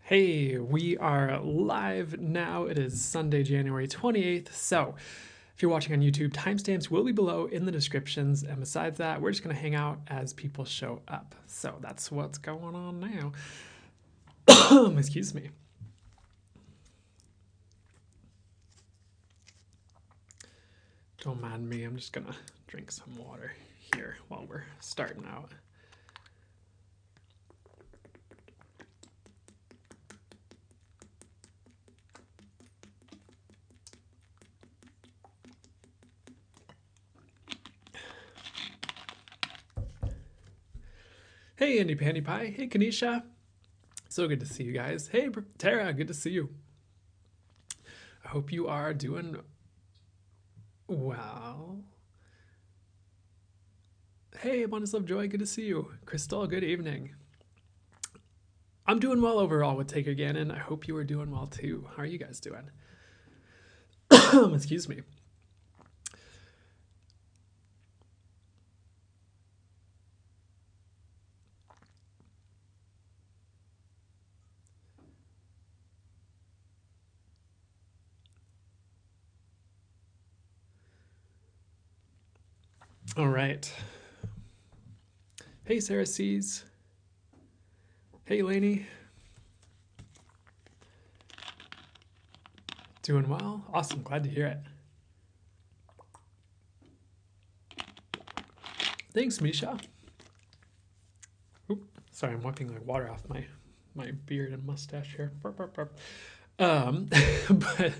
Hey, we are live now. It is Sunday, January 28th. So, if you're watching on YouTube, timestamps will be below in the descriptions. And besides that, we're just going to hang out as people show up. So, that's what's going on now. Excuse me. Don't mind me. I'm just going to drink some water here while we're starting out. Hey, Andy Pandy Pie. Hey, Kanisha. So good to see you guys. Hey, Tara. Good to see you. I hope you are doing well. Hey, Abundance Love Joy. Good to see you. Crystal, good evening. I'm doing well overall with Taker Gannon. I hope you are doing well too. How are you guys doing? Excuse me. All right. Hey, Sarah C's. Hey, Lainey. Doing well? Awesome. Glad to hear it. Thanks, Misha. Oop, sorry, I'm wiping like water off my beard and mustache here. Burp, burp, burp. But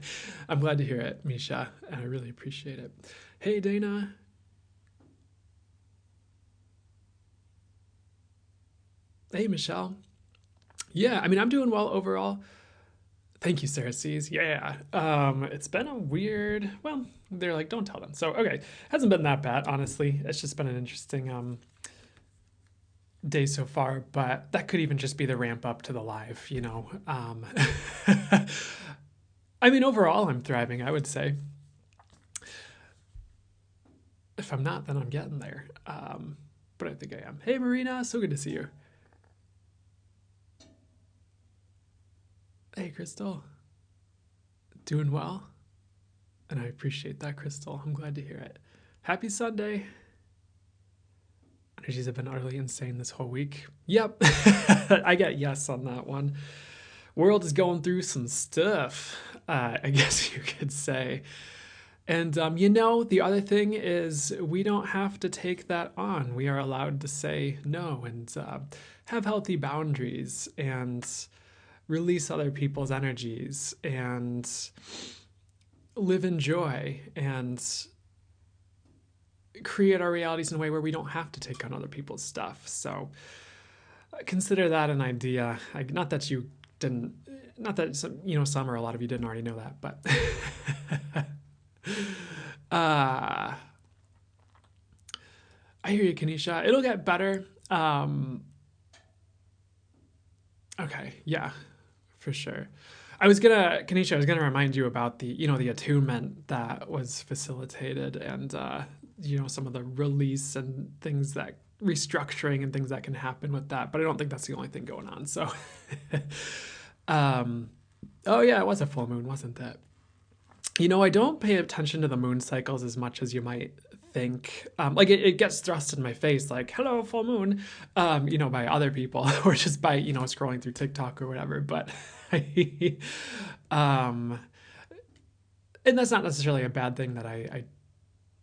I'm glad to hear it, Misha, and I really appreciate it. Hey, Dana. Hey, Michelle. Yeah, I mean, I'm doing well overall. Thank you, Sarah C's. Yeah. It's been a weird, well, they're like, don't tell them. So, okay. Hasn't been that bad, honestly. It's just been an interesting day so far, but that could even just be the ramp up to the live, you know. I mean, overall, I'm thriving, I would say. If I'm not, then I'm getting there. But I think I am. Hey, Marina, so good to see you. Hey, Crystal. Doing well? And I appreciate that, Crystal. I'm glad to hear it. Happy Sunday. Energies have been utterly insane this whole week. Yep. I get yes on that one. World is going through some stuff, I guess you could say. And, you know, the other thing is we don't have to take that on. We are allowed to say no and have healthy boundaries and release other people's energies and live in joy and create our realities in a way where we don't have to take on other people's stuff. So consider that an idea. Not that you didn't, not that some, you know, some or a lot of you didn't already know that, but I hear you, Kanisha. It'll get better. Okay, yeah, for sure. Kanisha, I was gonna remind you about the, you know, the attunement that was facilitated and, you know, some of the release and things that restructuring and things that can happen with that. But I don't think that's the only thing going on. So, um, oh yeah, it was a full moon, wasn't it? You know, I don't pay attention to the moon cycles as much as you might think. Like it gets thrust in my face, like "Hello, full moon," you know, by other people or just by, you know, scrolling through TikTok or whatever. But, um, and that's not necessarily a bad thing that I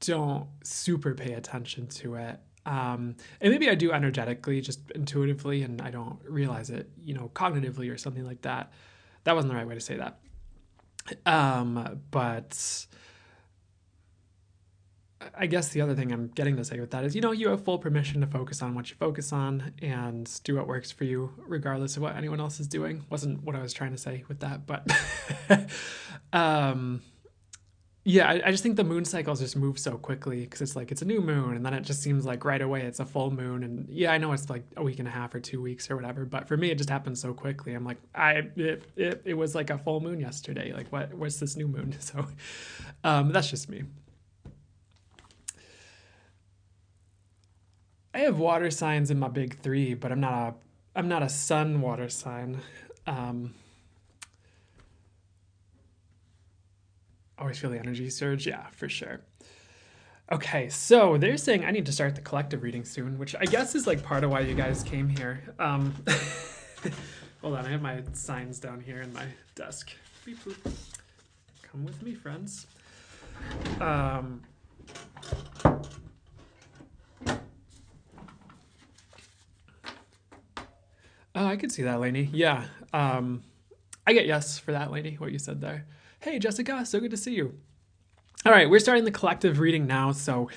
don't super pay attention to it. And maybe I do energetically, just intuitively, and I don't realize it, you know, cognitively or something like that. That wasn't the right way to say that. But I guess the other thing I'm getting to say with that is, you know, you have full permission to focus on what you focus on and do what works for you, regardless of what anyone else is doing. Wasn't what I was trying to say with that, but yeah, I just think the moon cycles just move so quickly because it's like it's a new moon, and then it just seems like right away it's a full moon, and yeah, I know it's like a week and a half or 2 weeks or whatever, but for me it just happens so quickly. I'm like, it was like a full moon yesterday. Like, what's this new moon? So, that's just me. I have water signs in my big three, but I'm not a sun water sign. Always feel the energy surge. Yeah, for sure. Okay, so they're saying I need to start the collective reading soon, which I guess is like part of why you guys came here. Hold on, I have my signs down here in my desk. Beep, boop. Come with me, friends. Oh, I could see that, Lainey. Yeah. I get yes for that, Lainey, what you said there. Hey, Jessica, so good to see you. All right, we're starting the collective reading now. So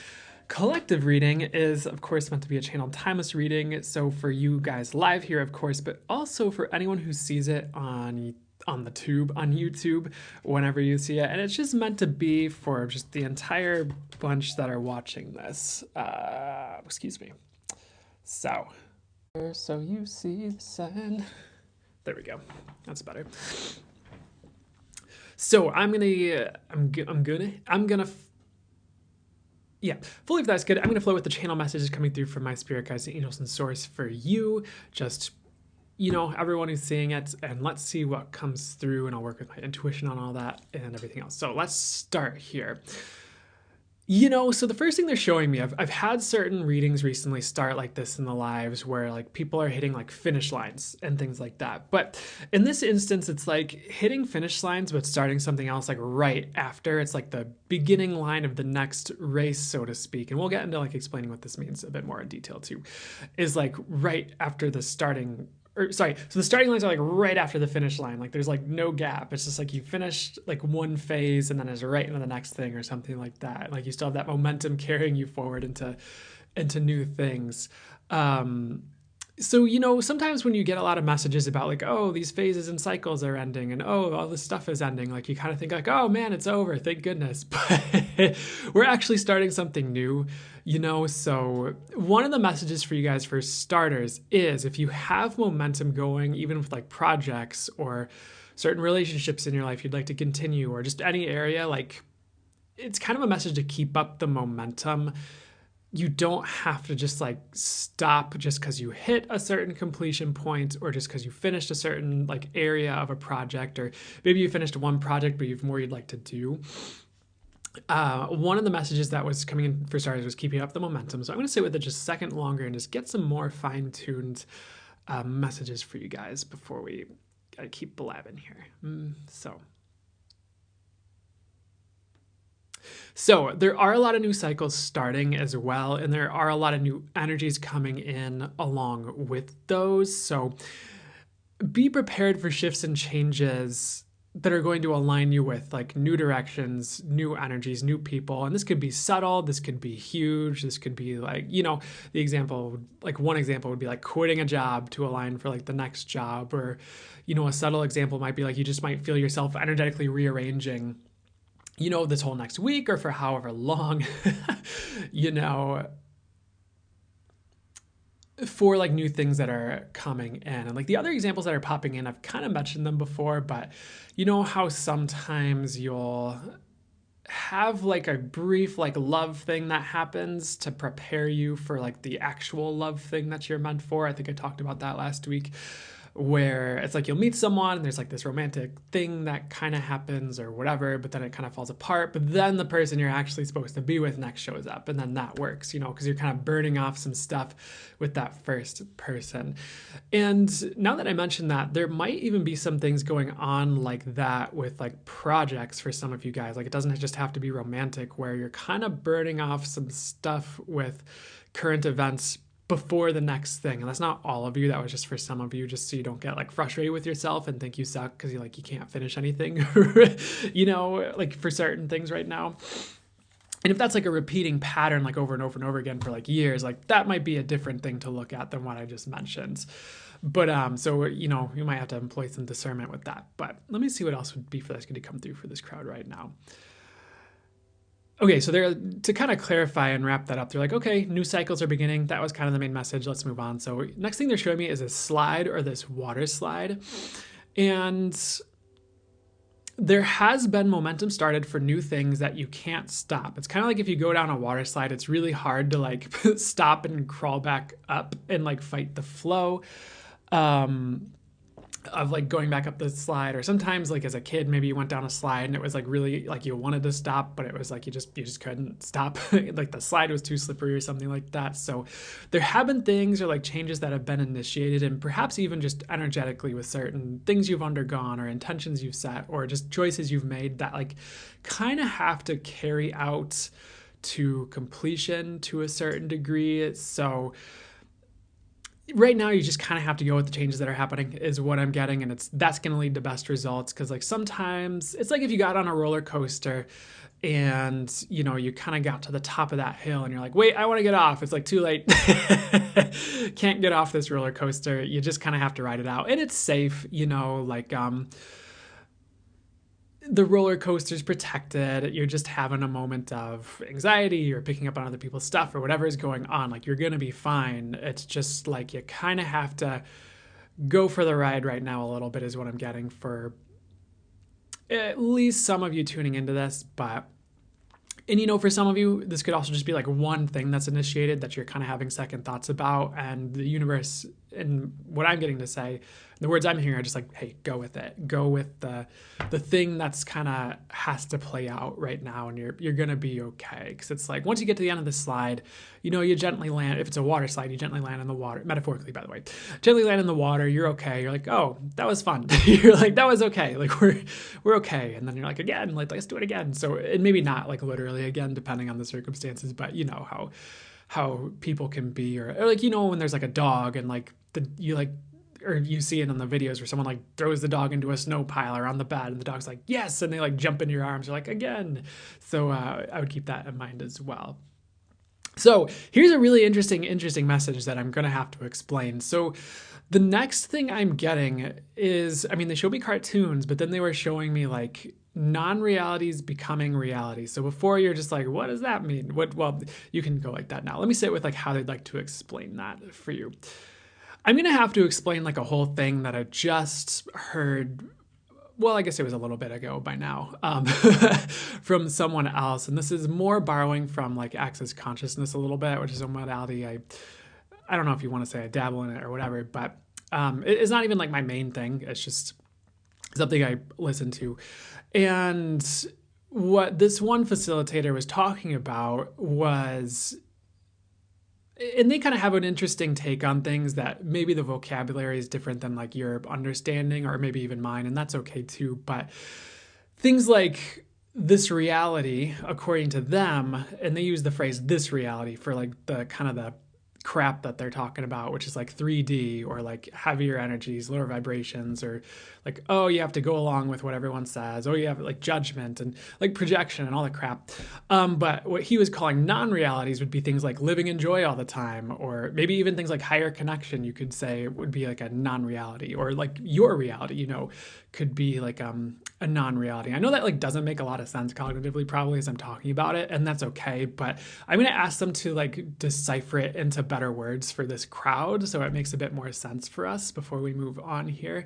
collective reading is, of course, meant to be a channeled timeless reading. So for you guys live here, of course, but also for anyone who sees it on the tube, on YouTube, whenever you see it. And it's just meant to be for just the entire bunch that are watching this. Excuse me. So you see the sun. There we go. That's better. So yeah, fully if that's good, I'm gonna flow with the channel messages coming through from my spirit guides and angels and source for you. Just, you know, everyone who's seeing it, and let's see what comes through, and I'll work with my intuition on all that and everything else. So let's start here. You know, so the first thing they're showing me, I've had certain readings recently start like this in the lives where like people are hitting like finish lines and things like that. But in this instance, it's like hitting finish lines, but starting something else like right after. It's like the beginning line of the next race, so to speak. And we'll get into like explaining what this means a bit more in detail too, is like right after the starting. So the starting lines are like right after the finish line. Like there's like no gap. It's just like you finished like one phase and then it's right into the next thing or something like that. Like you still have that momentum carrying you forward into new things. So, you know, sometimes when you get a lot of messages about like, oh, these phases and cycles are ending and oh, all this stuff is ending, like you kind of think like, oh man, it's over, thank goodness. But we're actually starting something new, you know? So one of the messages for you guys for starters is if you have momentum going, even with like projects or certain relationships in your life you'd like to continue, or just any area, like it's kind of a message to keep up the momentum. You don't have to just like stop just because you hit a certain completion point or just because you finished a certain like area of a project, or maybe you finished one project but you've more you'd like to do. One of the messages that was coming in for starters was keeping up the momentum. So I'm going to sit with it just a second longer and just get some more fine-tuned messages for you guys before we keep blabbing here. So there are a lot of new cycles starting as well, and there are a lot of new energies coming in along with those. So be prepared for shifts and changes that are going to align you with like new directions, new energies, new people. And this could be subtle, this could be huge, this could be like, you know, the example, like one example would be like quitting a job to align for like the next job. Or, you know, a subtle example might be like you just might feel yourself energetically rearranging, you know, this whole next week or for however long, you know, for like new things that are coming in. And like the other examples that are popping in, I've kind of mentioned them before, but you know how sometimes you'll have like a brief like love thing that happens to prepare you for like the actual love thing that you're meant for. I think I talked about that last week, where it's like you'll meet someone and there's like this romantic thing that kind of happens or whatever, but then it kind of falls apart. But then the person you're actually supposed to be with next shows up, and then that works, you know, because you're kind of burning off some stuff with that first person. And now that I mentioned that, there might even be some things going on like that with like projects for some of you guys. Like it doesn't just have to be romantic, where you're kind of burning off some stuff with current events before the next thing. And that's not all of you. That was just for some of you, just so you don't get like frustrated with yourself and think you suck because you can't finish anything, you know, like for certain things right now. And if that's like a repeating pattern, like over and over and over again for like years, like that might be a different thing to look at than what I just mentioned. But so, you know, you might have to employ some discernment with that. But let me see what else would be for that's going to come through for this crowd right now. Okay, so they're, to kind of clarify and wrap that up, they're like, okay, new cycles are beginning. That was kind of the main message. Let's move on. So next thing they're showing me is a slide, or this water slide. And there has been momentum started for new things that you can't stop. It's kind of like if you go down a water slide, it's really hard to like stop and crawl back up and like fight the flow. of like going back up the slide, or sometimes like as a kid maybe you went down a slide and it was like really like you wanted to stop, but it was like you just couldn't stop. Like the slide was too slippery or something like that. So there have been things or like changes that have been initiated, and perhaps even just energetically with certain things you've undergone or intentions you've set or just choices you've made that like kind of have to carry out to completion to a certain degree. So right now you just kind of have to go with the changes that are happening is what I'm getting, and that's going to lead to best results. Because like sometimes it's like if you got on a roller coaster and you kind of got to the top of that hill and you're like, wait, I want to get off. It's like too late. Can't get off this roller coaster. You just kind of have to ride it out, and it's safe, like the roller coaster's protected. You're just having a moment of anxiety or picking up on other people's stuff or whatever is going on. Like, you're going to be fine. It's just like you kind of have to go for the ride right now a little bit is what I'm getting for at least some of you tuning into this. And for some of you, this could also just be like one thing that's initiated that you're kind of having second thoughts about, and the universe and what I'm getting to say, the words I'm hearing are just like, hey, go with it. Go with the thing that's kind of has to play out right now, and you're going to be okay. Because it's like once you get to the end of the slide, you gently land. If it's a water slide, you gently land in the water, metaphorically, by the way. Gently land in the water, you're okay. You're like, oh, that was fun. You're like, that was okay. Like, we're okay. And then you're like, again, like, let's do it again. So, and maybe not like literally again, depending on the circumstances, but you know how people can be, or like, when there's like a dog and like or you see it in the videos where someone like throws the dog into a snow pile or on the bed and the dog's like, yes, and they like jump into your arms. You're like, again. So I would keep that in mind as well. So here's a really interesting message that I'm going to have to explain. So the next thing I'm getting is, they showed me cartoons, but then they were showing me like non-realities becoming reality. So before you're just like, what does that mean? Well, you can go like that now. Let me sit with like how they'd like to explain that for you. I'm going to have to explain like a whole thing that I just heard. Well, I guess it was a little bit ago by now, from someone else. And this is more borrowing from like Access Consciousness a little bit, which is a modality I don't know if you want to say I dabble in it or whatever, but it's not even like my main thing. It's just something I listen to. And what this one facilitator was talking about was, and they kind of have an interesting take on things that maybe the vocabulary is different than like your understanding or maybe even mine, and that's okay too. But things like this reality, according to them, and they use the phrase this reality for like the kind of the crap that they're talking about, which is like 3D or like heavier energies, lower vibrations, or like, oh, you have to go along with what everyone says. Oh, you have like judgment and like projection and all the crap. But what he was calling non-realities would be things like living in joy all the time, or maybe even things like higher connection, you could say would be like a non-reality, or like your reality, could be like a non-reality. I know that like doesn't make a lot of sense cognitively probably as I'm talking about it, and that's okay, but I'm going to ask them to like decipher it into better words for this crowd so it makes a bit more sense for us before we move on here.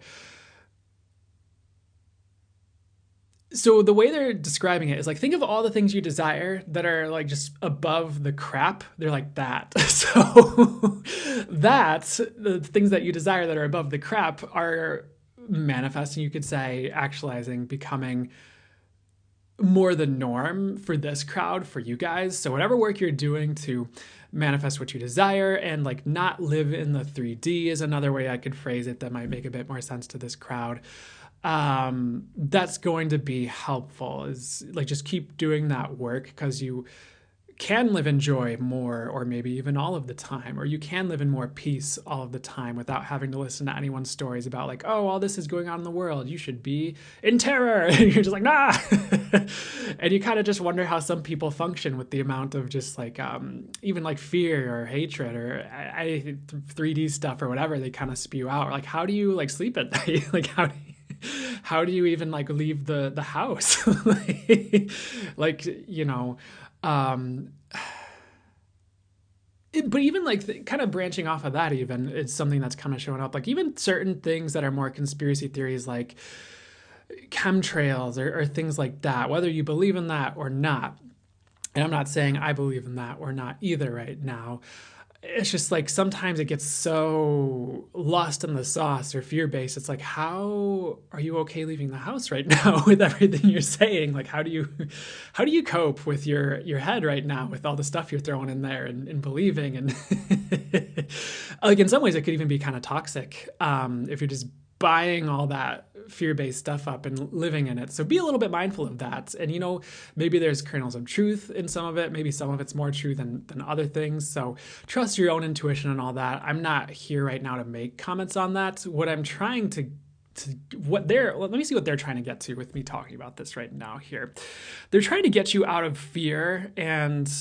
So the way they're describing it is like, think of all the things you desire that are like just above the crap. They're like that. So that's the things that you desire that are above the crap are manifesting, you could say, actualizing, becoming more the norm for this crowd, for you guys. So whatever work you're doing to manifest what you desire and like not live in the 3D is another way I could phrase it that might make a bit more sense to this crowd. That's going to be helpful, is like just keep doing that work, because you can live in joy more, or maybe even all of the time, or you can live in more peace all of the time without having to listen to anyone's stories about like, oh, all this is going on in the world, you should be in terror, and you're just like, nah. And you kind of just wonder how some people function with the amount of just like even like fear or hatred or 3D stuff or whatever they kind of spew out. Like, how do you like sleep at night? Like, how do you even like leave the house? Like, but even like kind of branching off of that, even it's something that's kind of showing up, like even certain things that are more conspiracy theories, like chemtrails or things like that, whether you believe in that or not. And I'm not saying I believe in that or not either right now. it's just like sometimes it gets so lost in the sauce or fear-based. It's like, how are you okay leaving the house right now with everything you're saying? Like, how do you cope with your head right now with all the stuff you're throwing in there and believing? And like in some ways, it could even be kind of toxic if you're just buying all that fear-based stuff up and living in it. So be a little bit mindful of that. And, maybe there's kernels of truth in some of it. Maybe some of it's more true than other things. So trust your own intuition and all that. I'm not here right now to make comments on that. What I'm trying to let me see what they're trying to get to with me talking about this right now here. They're trying to get you out of fear, and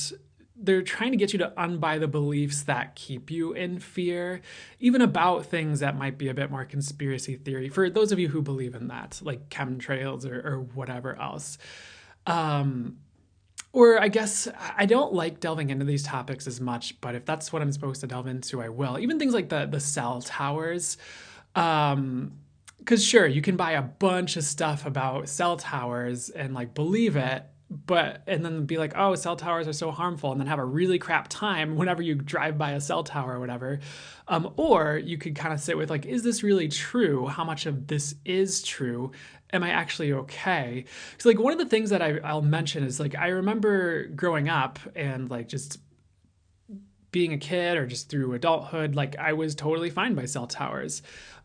they're trying to get you to unbuy the beliefs that keep you in fear, even about things that might be a bit more conspiracy theory, for those of you who believe in that, like chemtrails or whatever else. Or I guess I don't like delving into these topics as much, but if that's what I'm supposed to delve into, I will. Even things like the cell towers. Because sure, you can buy a bunch of stuff about cell towers and like believe it, and then be like, oh, cell towers are so harmful, and then have a really crap time whenever you drive by a cell tower or whatever. Or you could kind of sit with like, is this really true? How much of this is true? Am I actually okay? So like one of the things that I'll mention is like, I remember growing up and like just being a kid or just through adulthood, like I was totally fine by cell towers.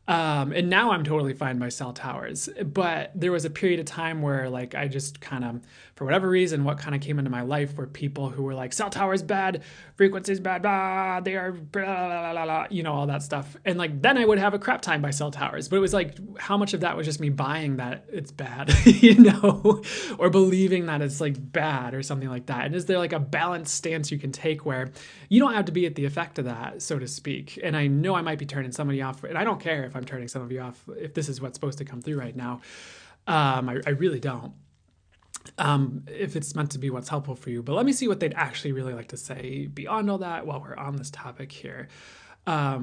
And now I'm totally fine by cell towers. But there was a period of time where like I just kind of, for whatever reason, what kind of came into my life were people who were like, cell towers bad, frequencies bad, blah, they are blah, blah, blah, blah, all that stuff. And like then I would have a crap time by cell towers. But it was like, how much of that was just me buying that it's bad, or believing that it's like bad or something like that? And is there like a balanced stance you can take where you don't have to be at the effect of that, so to speak? And I know I might be turning somebody off, and I don't care if I'm turning some of you off, if this is what's supposed to come through right now. I really don't. If it's meant to be what's helpful for you. But let me see what they'd actually really like to say beyond all that while we're on this topic here. What's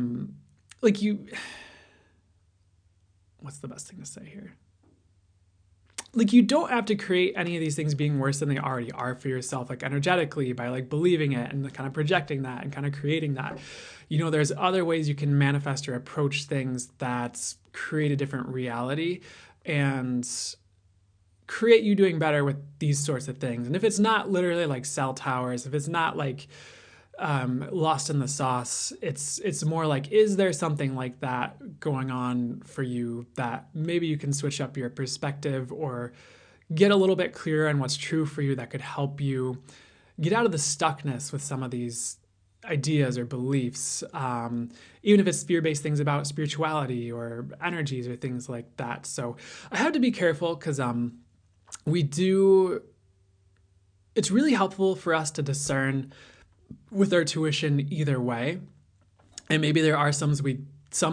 the best thing to say here? Like, you don't have to create any of these things being worse than they already are for yourself, like energetically, by like believing it and kind of projecting that and kind of creating that. There's other ways you can manifest or approach things that create a different reality and create you doing better with these sorts of things. And if it's not literally like cell towers, if it's not like lost in the sauce, it's more like, is there something like that going on for you that maybe you can switch up your perspective or get a little bit clearer on what's true for you that could help you get out of the stuckness with some of these ideas or beliefs, even if it's fear-based things about spirituality or energies or things like that. So I have to be careful because it's really helpful for us to discern with our tuition either way. And maybe there are some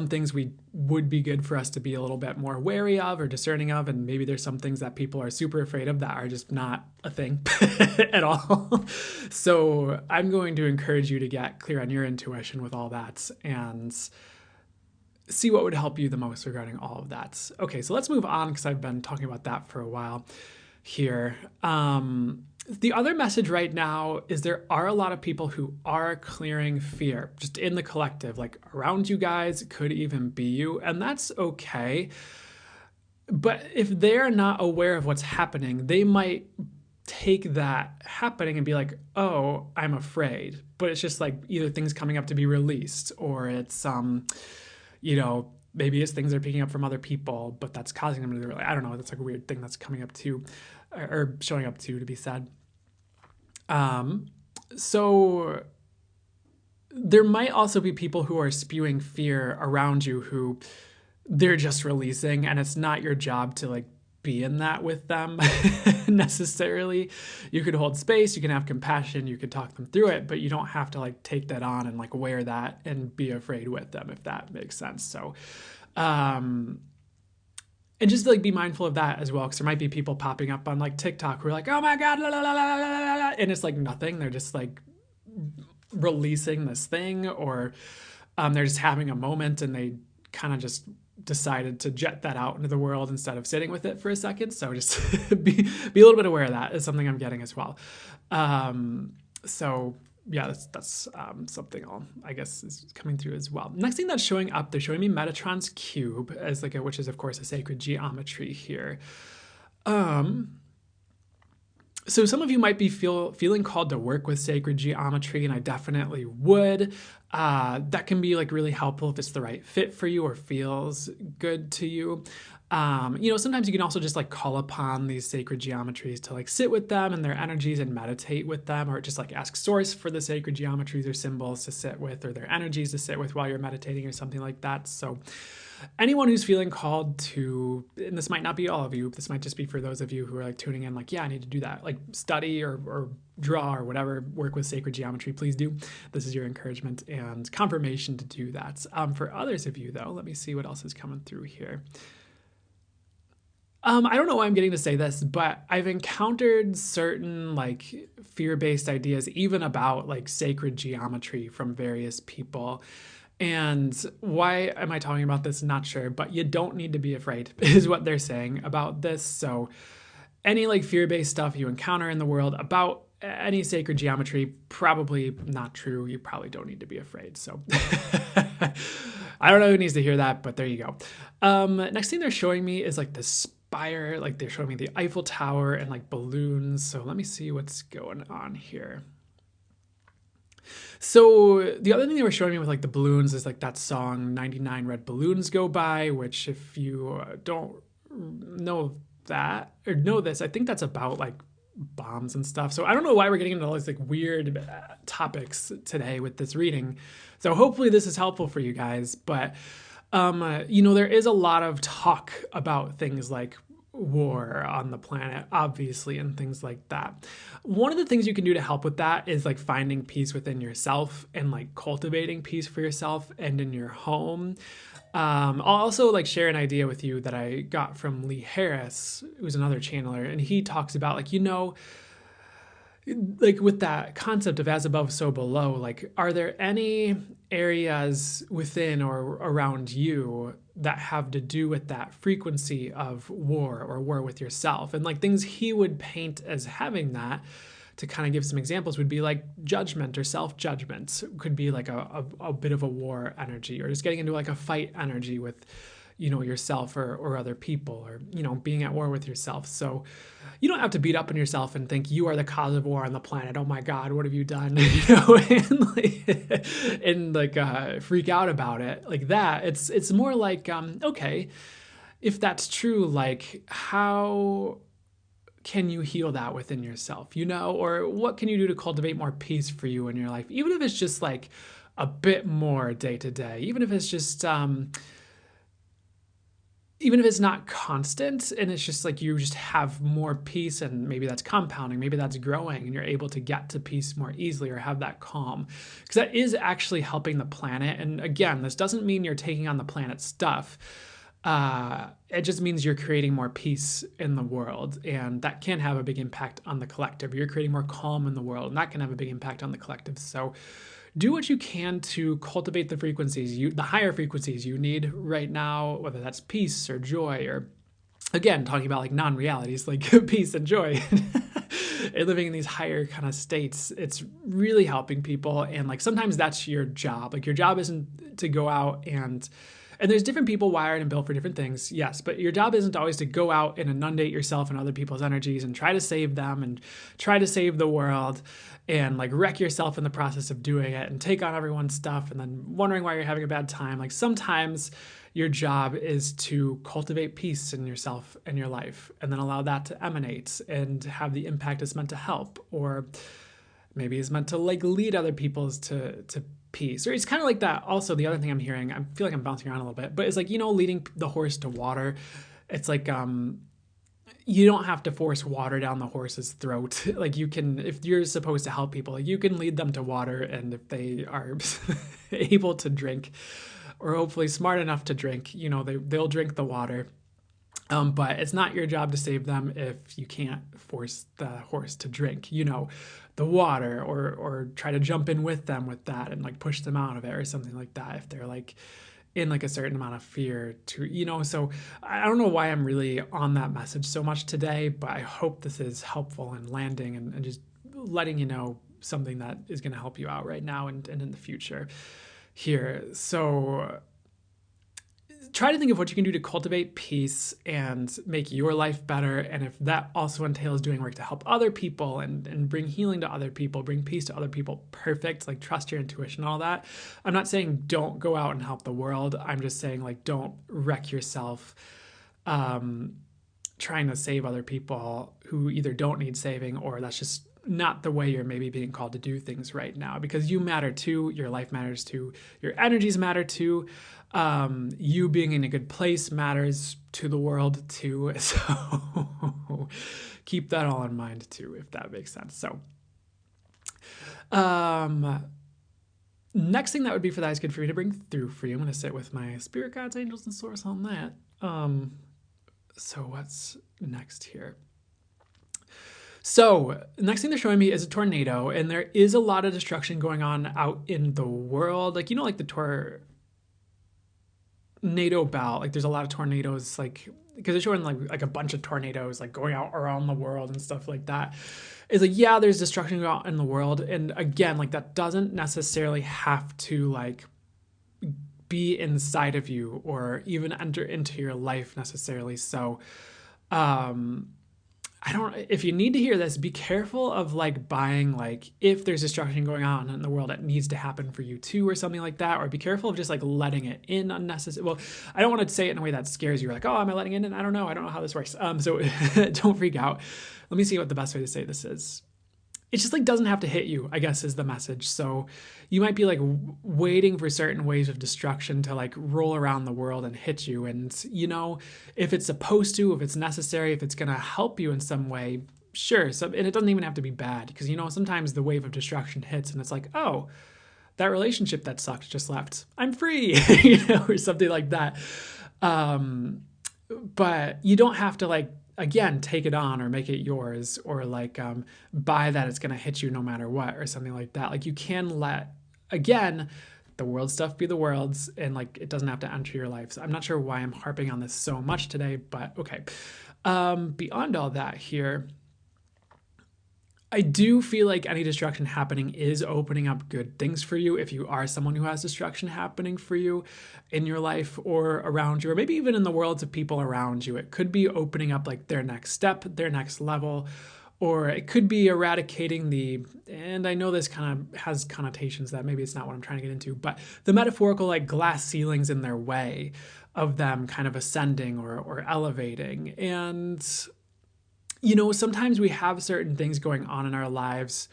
things we would be good for us to be a little bit more wary of or discerning of. And maybe there's some things that people are super afraid of that are just not a thing at all. So I'm going to encourage you to get clear on your intuition with all that and see what would help you the most regarding all of that. Okay, so let's move on because I've been talking about that for a while here. The other message right now is there are a lot of people who are clearing fear just in the collective, like around you guys. It could even be you, and that's okay. But if they're not aware of what's happening, they might take that happening and be like, oh, I'm afraid. But it's just like either things coming up to be released, or it's maybe it's things they're picking up from other people, but that's causing them to, I don't know, that's like a weird thing that's coming up to, or showing up to be said. So there might also be people who are spewing fear around you who they're just releasing, and it's not your job to like be in that with them necessarily. You could hold space, you can have compassion, you could talk them through it, but you don't have to like take that on and like wear that and be afraid with them, if that makes sense. So, and just like be mindful of that as well, because there might be people popping up on like TikTok who are like, oh my God, la, la, la, la, la, la, la, and it's like nothing. They're just like releasing this thing, or they're just having a moment and they kind of just decided to jet that out into the world instead of sitting with it for a second. So just be a little bit aware of that is something I'm getting as well. So yeah, that's something I guess is coming through as well. Next thing that's showing up, they're showing me Metatron's cube as like which is of course a sacred geometry here. So some of you might be feeling called to work with sacred geometry, and I definitely would. That can be like really helpful if it's the right fit for you or feels good to you. Sometimes you can also just like call upon these sacred geometries to like sit with them and their energies and meditate with them, or just like ask source for the sacred geometries or symbols to sit with, or their energies to sit with while you're meditating or something like that. So anyone who's feeling called to, and this might not be all of you, this might just be for those of you who are like tuning in, like, yeah, I need to do that, like study or draw or whatever, work with sacred geometry, please do. This is your encouragement and confirmation to do that. For others of you though, let me see what else is coming through here. I don't know why I'm getting to say this, but I've encountered certain like fear-based ideas, even about like sacred geometry from various people. And why am I talking about this? Not sure, but you don't need to be afraid is what they're saying about this. So any like fear-based stuff you encounter in the world about any sacred geometry, probably not true. You probably don't need to be afraid. So I don't know who needs to hear that, but there you go. Next thing they're showing me is like the spire, like they're showing me the Eiffel Tower and like balloons. So let me see what's going on here. So the other thing they were showing me with like the balloons is like that song 99 Red Balloons Go By, which if you don't know that or know this, I think that's about like bombs and stuff. So I don't know why we're getting into all these like weird topics today with this reading. So hopefully this is helpful for you guys. But, there is a lot of talk about things like war on the planet, obviously, and things like that. One of the things you can do to help with that is like finding peace within yourself and like cultivating peace for yourself and in your home. I'll also like share an idea with you that I got from Lee Harris, who's another channeler, and he talks about like, like with that concept of as above, so below, like, are there any areas within or around you that have to do with that frequency of war or war with yourself? And like things he would paint as having that, to kind of give some examples, would be like judgment or self-judgment. Could be like a bit of a war energy, or just getting into like a fight energy with, yourself or other people, or, being at war with yourself. So you don't have to beat up on yourself and think you are the cause of war on the planet. Oh my God, what have you done? And freak out about it like that. It's more like, okay, if that's true, like how can you heal that within yourself, or what can you do to cultivate more peace for you in your life? Even if it's just like a bit more day to day, even if it's just, even if it's not constant and it's just like you just have more peace, and maybe that's compounding, maybe that's growing and you're able to get to peace more easily or have that calm, because that is actually helping the planet. And again, this doesn't mean you're taking on the planet's stuff. It just means you're creating more peace in the world, and that can have a big impact on the collective. You're creating more calm in the world, and that can have a big impact on the collective. So do what you can to cultivate the frequencies, the higher frequencies you need right now, whether that's peace or joy, or again, talking about like non-realities, like peace and joy. And living in these higher kind of states, it's really helping people. And like sometimes that's your job. Like your job isn't to go out and there's different people wired and built for different things, yes, but your job isn't always to go out and inundate yourself and other people's energies and try to save them and try to save the world and like wreck yourself in the process of doing it and take on everyone's stuff and then wondering why you're having a bad time. Like sometimes your job is to cultivate peace in yourself and your life, and then allow that to emanate and have the impact it's meant to help, or maybe it's meant to like lead other people's to peace. Or it's kind of like that. Also, the other thing I'm hearing, I feel like I'm bouncing around a little bit, but it's like, leading the horse to water. It's like, you don't have to force water down the horse's throat. Like you can, if you're supposed to help people, you can lead them to water. And if they are able to drink, or hopefully smart enough to drink, they'll drink the water. But it's not your job to save them if you can't force the horse to drink, the water, or try to jump in with them with that and like push them out of it or something like that. If they're like in like a certain amount of fear to, so I don't know why I'm really on that message so much today, but I hope this is helpful in landing and just letting you know something that is going to help you out right now and in the future here. So try to think of what you can do to cultivate peace and make your life better. And if that also entails doing work to help other people and bring healing to other people, bring peace to other people, perfect. Like, trust your intuition, all that. I'm not saying don't go out and help the world. I'm just saying, like, don't wreck yourself trying to save other people who either don't need saving, or that's just not the way you're maybe being called to do things right now, because you matter too. Your life matters too. Your energies matter too. You being in a good place matters to the world too. So keep that all in mind too, if that makes sense. So, next thing that would be for that is good for you to bring through for you. I'm going to sit with my spirit guides, angels, and source on that. So what's next here? So next thing they're showing me is a tornado, and there is a lot of destruction going on out in the world. Like, like the tornado belt, like there's a lot of tornadoes, like, because they're showing like a bunch of tornadoes like going out around the world and stuff like that. It's like, yeah, there's destruction going on in the world. And again, like, that doesn't necessarily have to like be inside of you or even enter into your life necessarily. So, if you need to hear this, be careful of like buying, like, if there's destruction going on in the world that needs to happen for you too, or something like that, or be careful of just like letting it in unnecessarily. Well, I don't want to say it in a way that scares you. You're like, oh, am I letting it in? And I don't know how this works. So don't freak out. Let me see what the best way to say this is. It just like doesn't have to hit you, I guess, is the message. So you might be like waiting for certain waves of destruction to like roll around the world and hit you. And, if it's supposed to, if it's necessary, if it's going to help you in some way, sure. So, and it doesn't even have to be bad, because, sometimes the wave of destruction hits and it's like, oh, that relationship that sucked just left. I'm free, or something like that. But you don't have to like, again, take it on or make it yours, or like buy that it's going to hit you no matter what, or something like that. Like, you can let, again, the world stuff be the world's, and like it doesn't have to enter your life. So I'm not sure why I'm harping on this so much today, but okay. Beyond all that here, I do feel like any destruction happening is opening up good things for you. If you are someone who has destruction happening for you in your life or around you, or maybe even in the worlds of people around you, it could be opening up like their next step, their next level, or it could be eradicating and I know this kind of has connotations that maybe it's not what I'm trying to get into, but the metaphorical like glass ceilings in their way of them kind of ascending or elevating. And sometimes we have certain things going on in our lives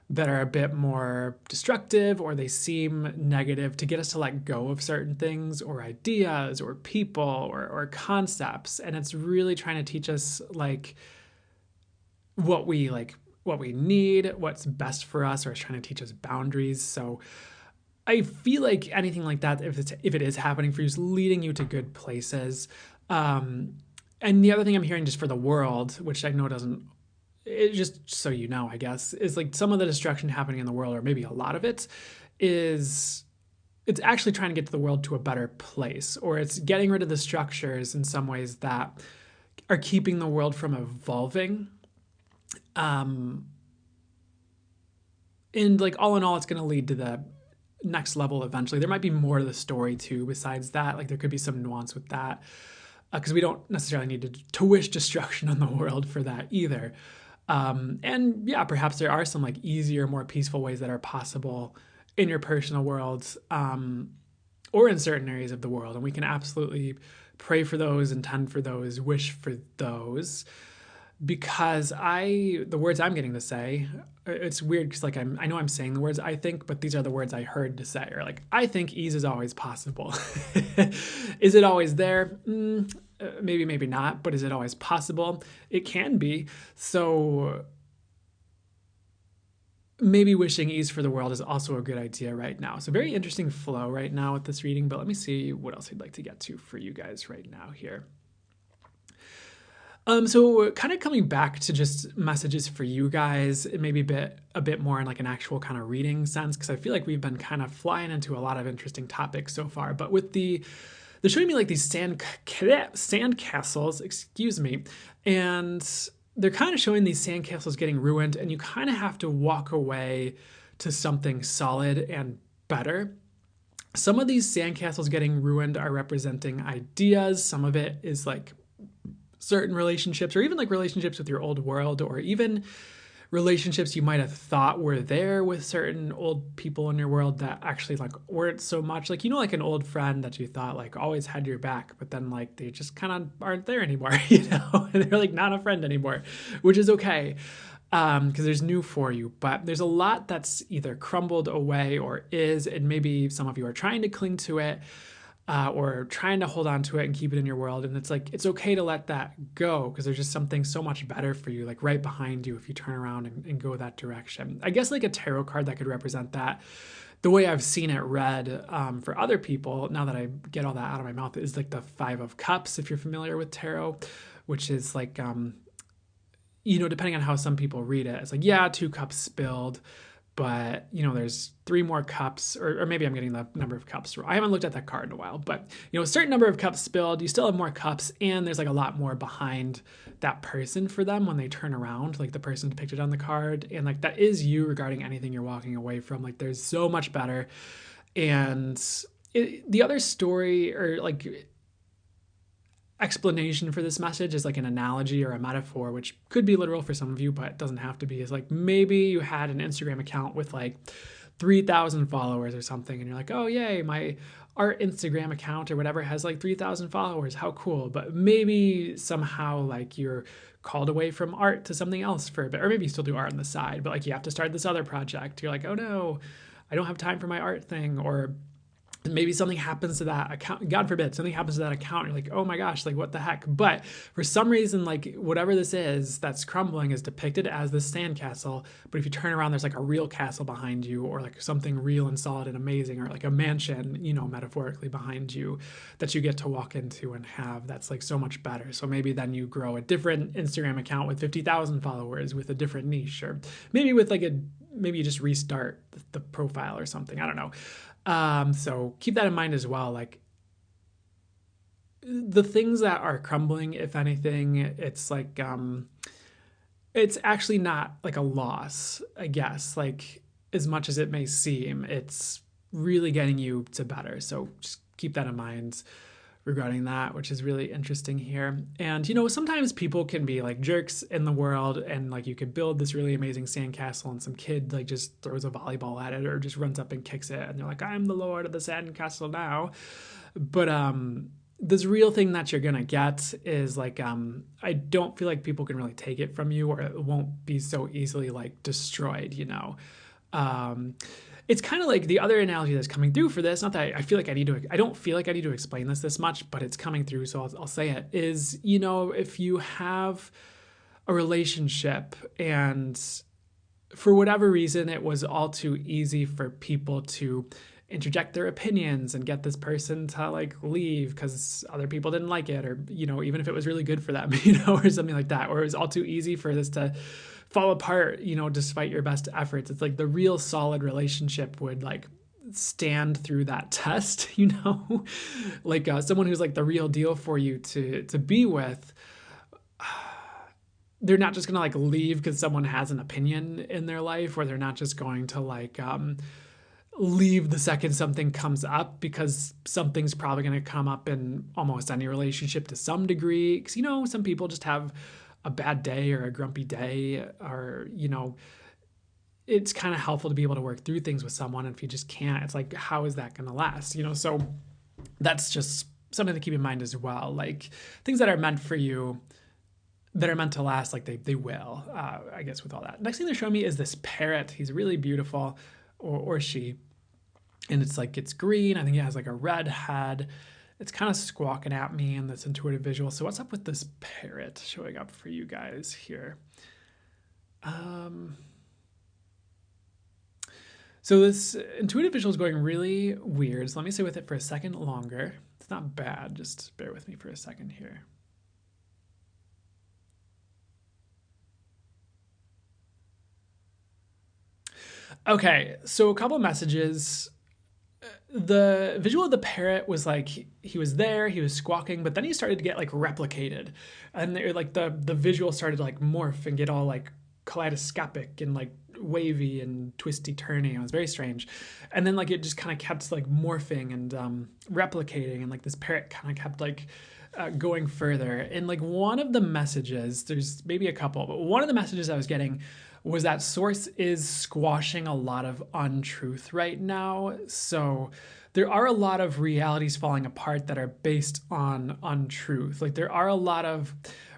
that are a bit more destructive, or they seem negative, to get us to let go of certain things or ideas or people or concepts. And it's really trying to teach us like what we need, what's best for us, or it's trying to teach us boundaries. So I feel like anything like that, if it is happening for you, is leading you to good places. And the other thing I'm hearing just for the world, which I know just so you know, I guess, is like some of the destruction happening in the world, or maybe a lot of it, it's actually trying to get the world to a better place, or it's getting rid of the structures in some ways that are keeping the world from evolving. And like all in all, it's going to lead to the next level eventually. There might be more to the story too besides that. Like, there could be some nuance with that. Because we don't necessarily need to wish destruction on the world for that either. And yeah, perhaps there are some like easier, more peaceful ways that are possible in your personal world, or in certain areas of the world. And we can absolutely pray for those, intend for those, wish for those. Because the words I'm getting to say, it's weird because like I know I'm saying the words I think, but these are the words I heard to say, or like, I think ease is always possible. Is it always there? Maybe, maybe not, but is it always possible? It can be. So maybe wishing ease for the world is also a good idea right now. So very interesting flow right now with this reading, but let me see what else I'd like to get to for you guys right now here. So kind of coming back to just messages for you guys, maybe a bit more in like an actual kind of reading sense, because I feel like we've been kind of flying into a lot of interesting topics so far. But with they're showing me like these sand castles, excuse me, and they're kind of showing these sandcastles getting ruined, and you kind of have to walk away to something solid and better. Some of these sandcastles getting ruined are representing ideas. Some of it is like certain relationships, or even like relationships with your old world, or even relationships you might have thought were there with certain old people in your world that actually like weren't so much. Like, you know, like an old friend that you thought like always had your back, but then like they just kind of aren't there anymore, you know, and they're like not a friend anymore, which is okay. Because there's new for you, but there's a lot that's either crumbled away or is, and maybe some of you are trying to cling to it, or trying to hold on to it and keep it in your world. And it's like, it's okay to let that go, because there's just something so much better for you, like right behind you if you turn around and go that direction. I guess like a tarot card that could represent that, the way I've seen it read for other people, now that I get all that out of my mouth, is like the Five of Cups, if you're familiar with tarot, which is like, you know, depending on how some people read it, it's like, yeah, 2 cups spilled, but you know, there's 3 more cups, or maybe I'm getting the number of cups wrong. I haven't looked at that card in a while, but you know, a certain number of cups spilled, you still have more cups, and there's like a lot more behind that person for them when they turn around, like the person depicted on the card, and like that is you regarding anything you're walking away from. Like there's so much better. And the other story, or like explanation for this message, is like an analogy or a metaphor, which could be literal for some of you, but it doesn't have to be. Is like, maybe you had an Instagram account with like 3,000 followers or something, and you're like, oh yay, my art Instagram account or whatever has like 3,000 followers, how cool. But maybe somehow like you're called away from art to something else for a bit, or maybe you still do art on the side, but like you have to start this other project. You're like, oh no, I don't have time for my art thing. Or maybe something happens to that account, God forbid something happens to that account, you're like, oh my gosh, like what the heck. But for some reason, like whatever this is that's crumbling is depicted as this sandcastle, but if you turn around, there's like a real castle behind you, or like something real and solid and amazing, or like a mansion, you know, metaphorically behind you, that you get to walk into and have, that's like so much better. So maybe then you grow a different Instagram account with 50,000 followers with a different niche, or maybe with like maybe you just restart the profile or something, I don't know. So keep that in mind as well. Like the things that are crumbling, if anything, it's like, it's actually not like a loss, I guess, like as much as it may seem, it's really getting you to better. So just keep that in mind regarding that, which is really interesting here. And you know, sometimes people can be like jerks in the world, and like you could build this really amazing sandcastle and some kid like just throws a volleyball at it or just runs up and kicks it, and they're like, I'm the lord of the sandcastle now. But this real thing that you're gonna get is like, I don't feel like people can really take it from you, or it won't be so easily like destroyed, you know. um it's kind of like the other analogy that's coming through for this. Not that I feel like I don't feel like I need to explain this much, but it's coming through, so I'll say it. Is, you know, if you have a relationship and for whatever reason it was all too easy for people to interject their opinions and get this person to like leave because other people didn't like it, or you know, even if it was really good for them, you know, or something like that, or it was all too easy for this to fall apart, you know, despite your best efforts. It's like the real solid relationship would like stand through that test, you know, like someone who's like the real deal for you to be with. They're not just gonna like leave because someone has an opinion in their life, or they're not just going to like leave the second something comes up, because something's probably going to come up in almost any relationship to some degree. Because, you know, some people just have a bad day or a grumpy day, or, you know, it's kind of helpful to be able to work through things with someone. And if you just can't, it's like, how is that going to last? You know, so that's just something to keep in mind as well. Like things that are meant for you, that are meant to last, like they will, I guess, with all that. Next thing they're showing me is this parrot. He's really beautiful, or she. And it's like, it's green. I think it has like a red head. It's kind of squawking at me in this intuitive visual. So what's up with this parrot showing up for you guys here? So this intuitive visual is going really weird. So let me stay with it for a second longer. It's not bad. Just bear with me for a second here. Okay, so a couple messages the visual of the parrot was like he was there, he was squawking, but then he started to get like replicated, and like the visual started to like morph and get all like kaleidoscopic and like wavy and twisty turning. It was very strange, and then like it just kind of kept like morphing and replicating, and like this parrot kind of kept like going further. And like one of the messages, there's maybe a couple, but one of the messages I was getting was that Source is squashing a lot of untruth right now. So there are a lot of realities falling apart that are based on untruth. Like there are a lot of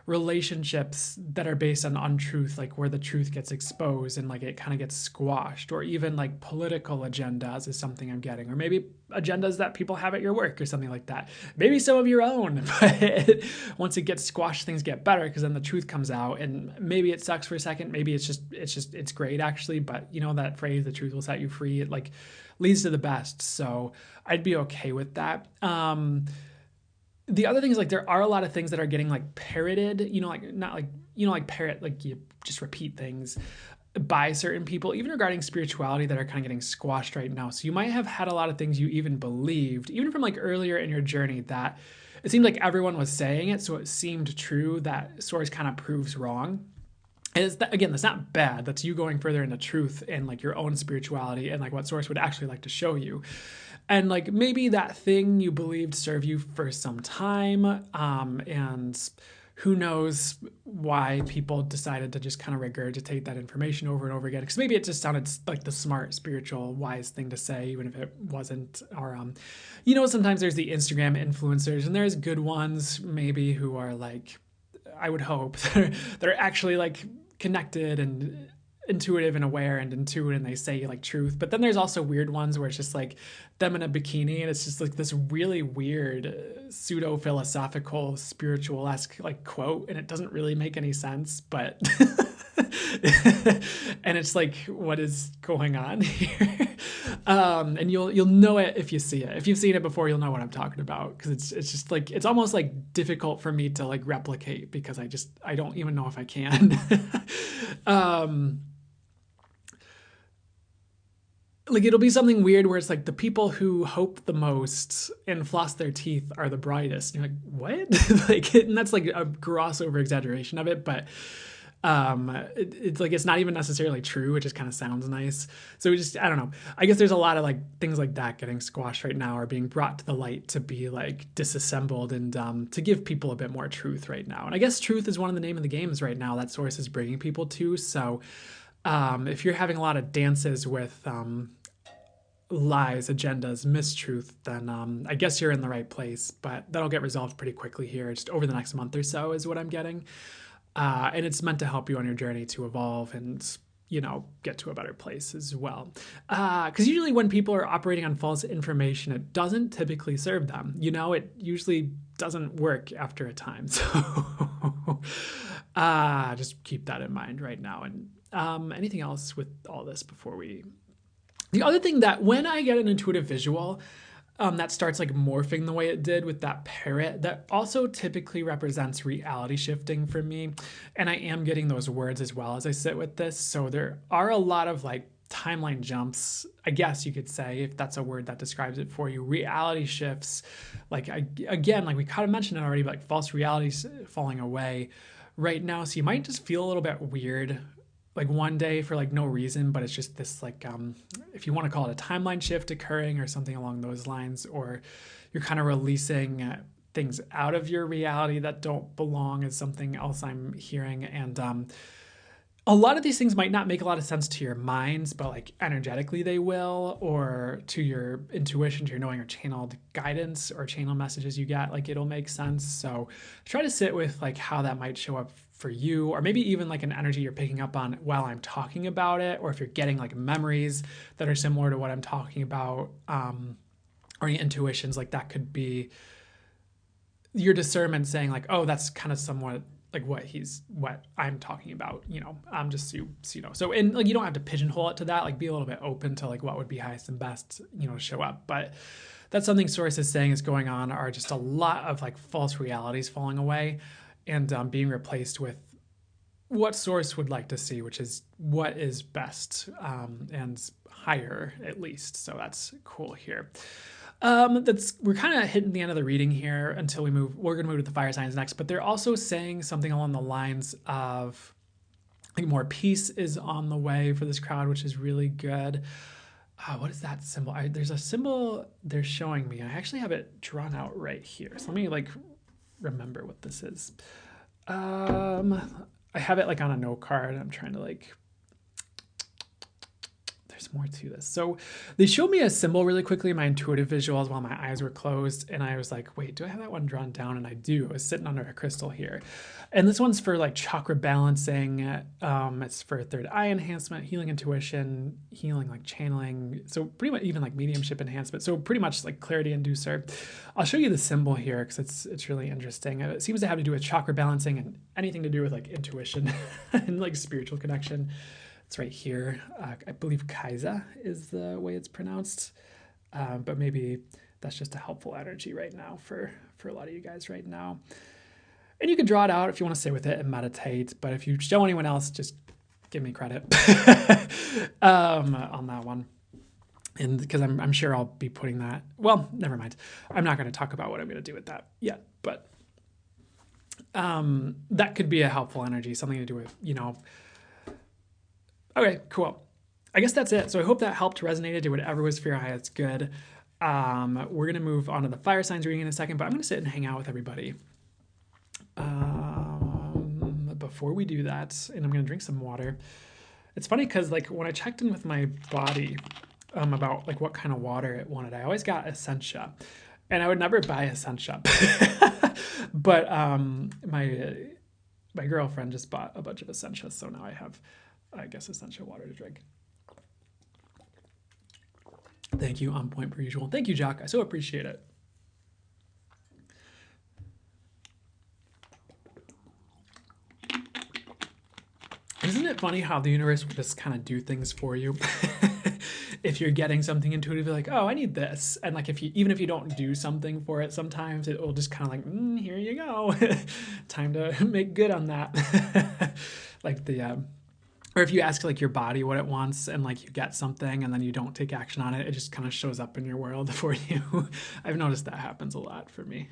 relationships that are based on untruth, like where the truth gets exposed and like it kind of gets squashed, or even like political agendas is something I'm getting, or maybe agendas that people have at your work or something like that. Maybe some of your own, but once it gets squashed, things get better because then the truth comes out, and maybe it sucks for a second. Maybe it's great actually, but you know that phrase, the truth will set you free, it like leads to the best. So I'd be okay with that. The other thing is like there are a lot of things that are getting like parroted, you know, like not like, you know, like parrot, like you just repeat things by certain people, even regarding spirituality, that are kind of getting squashed right now. So you might have had a lot of things you even believed, even from like earlier in your journey, that it seemed like everyone was saying it, so it seemed true, that Source kind of proves wrong. And again, that's not bad. That's you going further into truth and like your own spirituality and like what Source would actually like to show you. And like maybe that thing you believed served you for some time, and who knows why people decided to just kind of regurgitate that information over and over again, because maybe it just sounded like the smart, spiritual, wise thing to say, even if it wasn't. Or you know, sometimes there's the Instagram influencers, and there's good ones maybe who are like, I would hope they're actually like connected and intuitive and aware and intuitive, and they say like truth. But then there's also weird ones where it's just like them in a bikini, and it's just like this really weird pseudo philosophical spiritual-esque like quote, and it doesn't really make any sense, but and it's like, what is going on here? And you'll know it if you see it. If you've seen it before, you'll know what I'm talking about, because it's just like, it's almost like difficult for me to like replicate, because I don't even know if I can. Like it'll be something weird where it's like the people who hope the most and floss their teeth are the brightest. And you're like, what? Like, and that's like a gross over exaggeration of it, but it's like, it's not even necessarily true. It just kind of sounds nice. So we just, I don't know. I guess there's a lot of like things like that getting squashed right now, or being brought to the light to be like disassembled, and to give people a bit more truth right now. And I guess truth is one of the name of the games right now that Source is bringing people to. So if you're having a lot of dances with lies, agendas, mistruth, then I guess you're in the right place. But that'll get resolved pretty quickly here, just over the next month or so is what I'm getting. And it's meant to help you on your journey to evolve and, you know, get to a better place as well. Because usually when people are operating on false information, it doesn't typically serve them. You know, it usually doesn't work after a time. So just keep that in mind right now. And anything else with all this before we... The other thing, that when I get an intuitive visual that starts like morphing the way it did with that parrot, that also typically represents reality shifting for me. And I am getting those words as well as I sit with this. So there are a lot of like timeline jumps, I guess you could say, if that's a word that describes it for you. Reality shifts, like again, like we kind of mentioned it already, but like false realities falling away right now. So you might just feel a little bit weird like one day for like no reason, but it's just this like, if you want to call it a timeline shift occurring or something along those lines, or you're kind of releasing things out of your reality that don't belong, is something else I'm hearing. And a lot of these things might not make a lot of sense to your minds, but like energetically they will, or to your intuition, to your knowing, or channeled guidance or channel messages you get, like it'll make sense. So try to sit with like how that might show up for you, or maybe even like an energy you're picking up on while I'm talking about it, or if you're getting like memories that are similar to what I'm talking about, or any intuitions, like that could be your discernment saying like, oh, that's kind of somewhat like what I'm talking about, you know, just so you know. So, and like, you don't have to pigeonhole it to that, like be a little bit open to like what would be highest and best, you know, show up. But that's something Source is saying is going on, are just a lot of like false realities falling away and being replaced with what source would like to see, which is what is best, and higher at least. So that's cool here. We're kind of hitting the end of the reading here until we move. We're going to move to the fire signs next, but they're also saying something along the lines of like more peace is on the way for this crowd, which is really good. What is that symbol? There's a symbol they're showing me. I actually have it drawn out right here. So let me like remember what this is. I have it like on a note card. I'm trying to like, there's more to this. So they showed me a symbol really quickly in my intuitive visuals while my eyes were closed. And I was like, wait, do I have that one drawn down? And I do. It's sitting under a crystal here. And this one's for like chakra balancing. It's for third eye enhancement, healing intuition, healing like channeling. So pretty much even like mediumship enhancement. So pretty much like clarity inducer. I'll show you the symbol here because it's really interesting. It seems to have to do with chakra balancing and anything to do with like intuition and like spiritual connection. It's right here. I believe Kaiza is the way it's pronounced, but maybe that's just a helpful energy right now for a lot of you guys right now. And you can draw it out if you want to stay with it and meditate. But if you show anyone else, just give me credit on that one. And because I'm sure I'll be putting that. Well, never mind. I'm not going to talk about what I'm going to do with that yet. But that could be a helpful energy, something to do with, you know. Okay, cool. I guess that's it. So I hope that helped, resonated, did whatever was for your highest good. We're going to move on to the fire signs reading in a second, but I'm going to sit and hang out with everybody. Before we do that, and I'm going to drink some water. It's funny because like when I checked in with my body about like what kind of water it wanted, I always got Essentia. And I would never buy Essentia. But my girlfriend just bought a bunch of Essentia, so now I have, I guess, essential water to drink. Thank you, on point per usual. Thank you, Jock. I so appreciate it. Isn't it funny how the universe will just kind of do things for you? If you're getting something intuitively like, oh, I need this. And like, even if you don't do something for it, sometimes it will just kind of like, here you go. Time to make good on that. Like or if you ask like your body what it wants and like you get something and then you don't take action on it, it just kind of shows up in your world for you. I've noticed that happens a lot for me.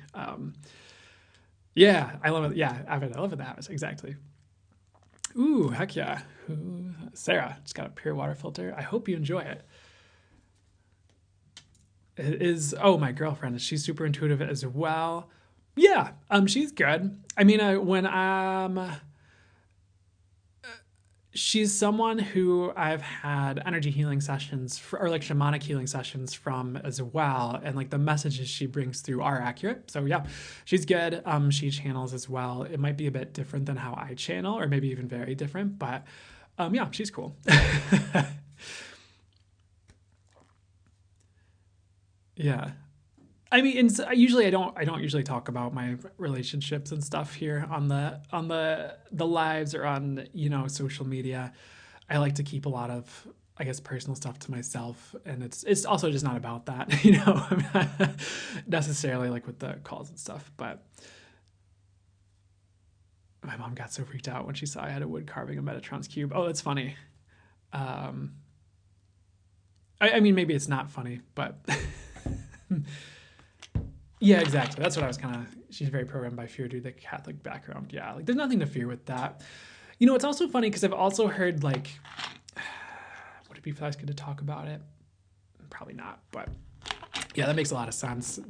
Yeah, I love it. Yeah, I love it. That happens. Exactly. Ooh, heck yeah. Ooh, Sarah, just got a pure water filter. I hope you enjoy it. It is, oh, my girlfriend, she's super intuitive as well. Yeah, she's good. I mean, she's someone who I've had energy healing sessions or like shamanic healing sessions from as well. And like the messages she brings through are accurate. So yeah, she's good. She channels as well. It might be a bit different than how I channel, or maybe even very different, but yeah, she's cool. Yeah. I mean, usually I don't usually talk about my relationships and stuff here on the lives or on, you know, social media. I like to keep a lot of, I guess, personal stuff to myself, and it's also just not about that, you know. I'm not necessarily like with the calls and stuff, but my mom got so freaked out when she saw I had a wood carving of Metatron's cube. Oh, that's funny. I mean, maybe it's not funny, but yeah, exactly. That's what I was kind of, she's very programmed by fear due to the Catholic background. Yeah, like there's nothing to fear with that. You know, it's also funny because I've also heard like, would it be nice good to talk about it? Probably not, but yeah, that makes a lot of sense.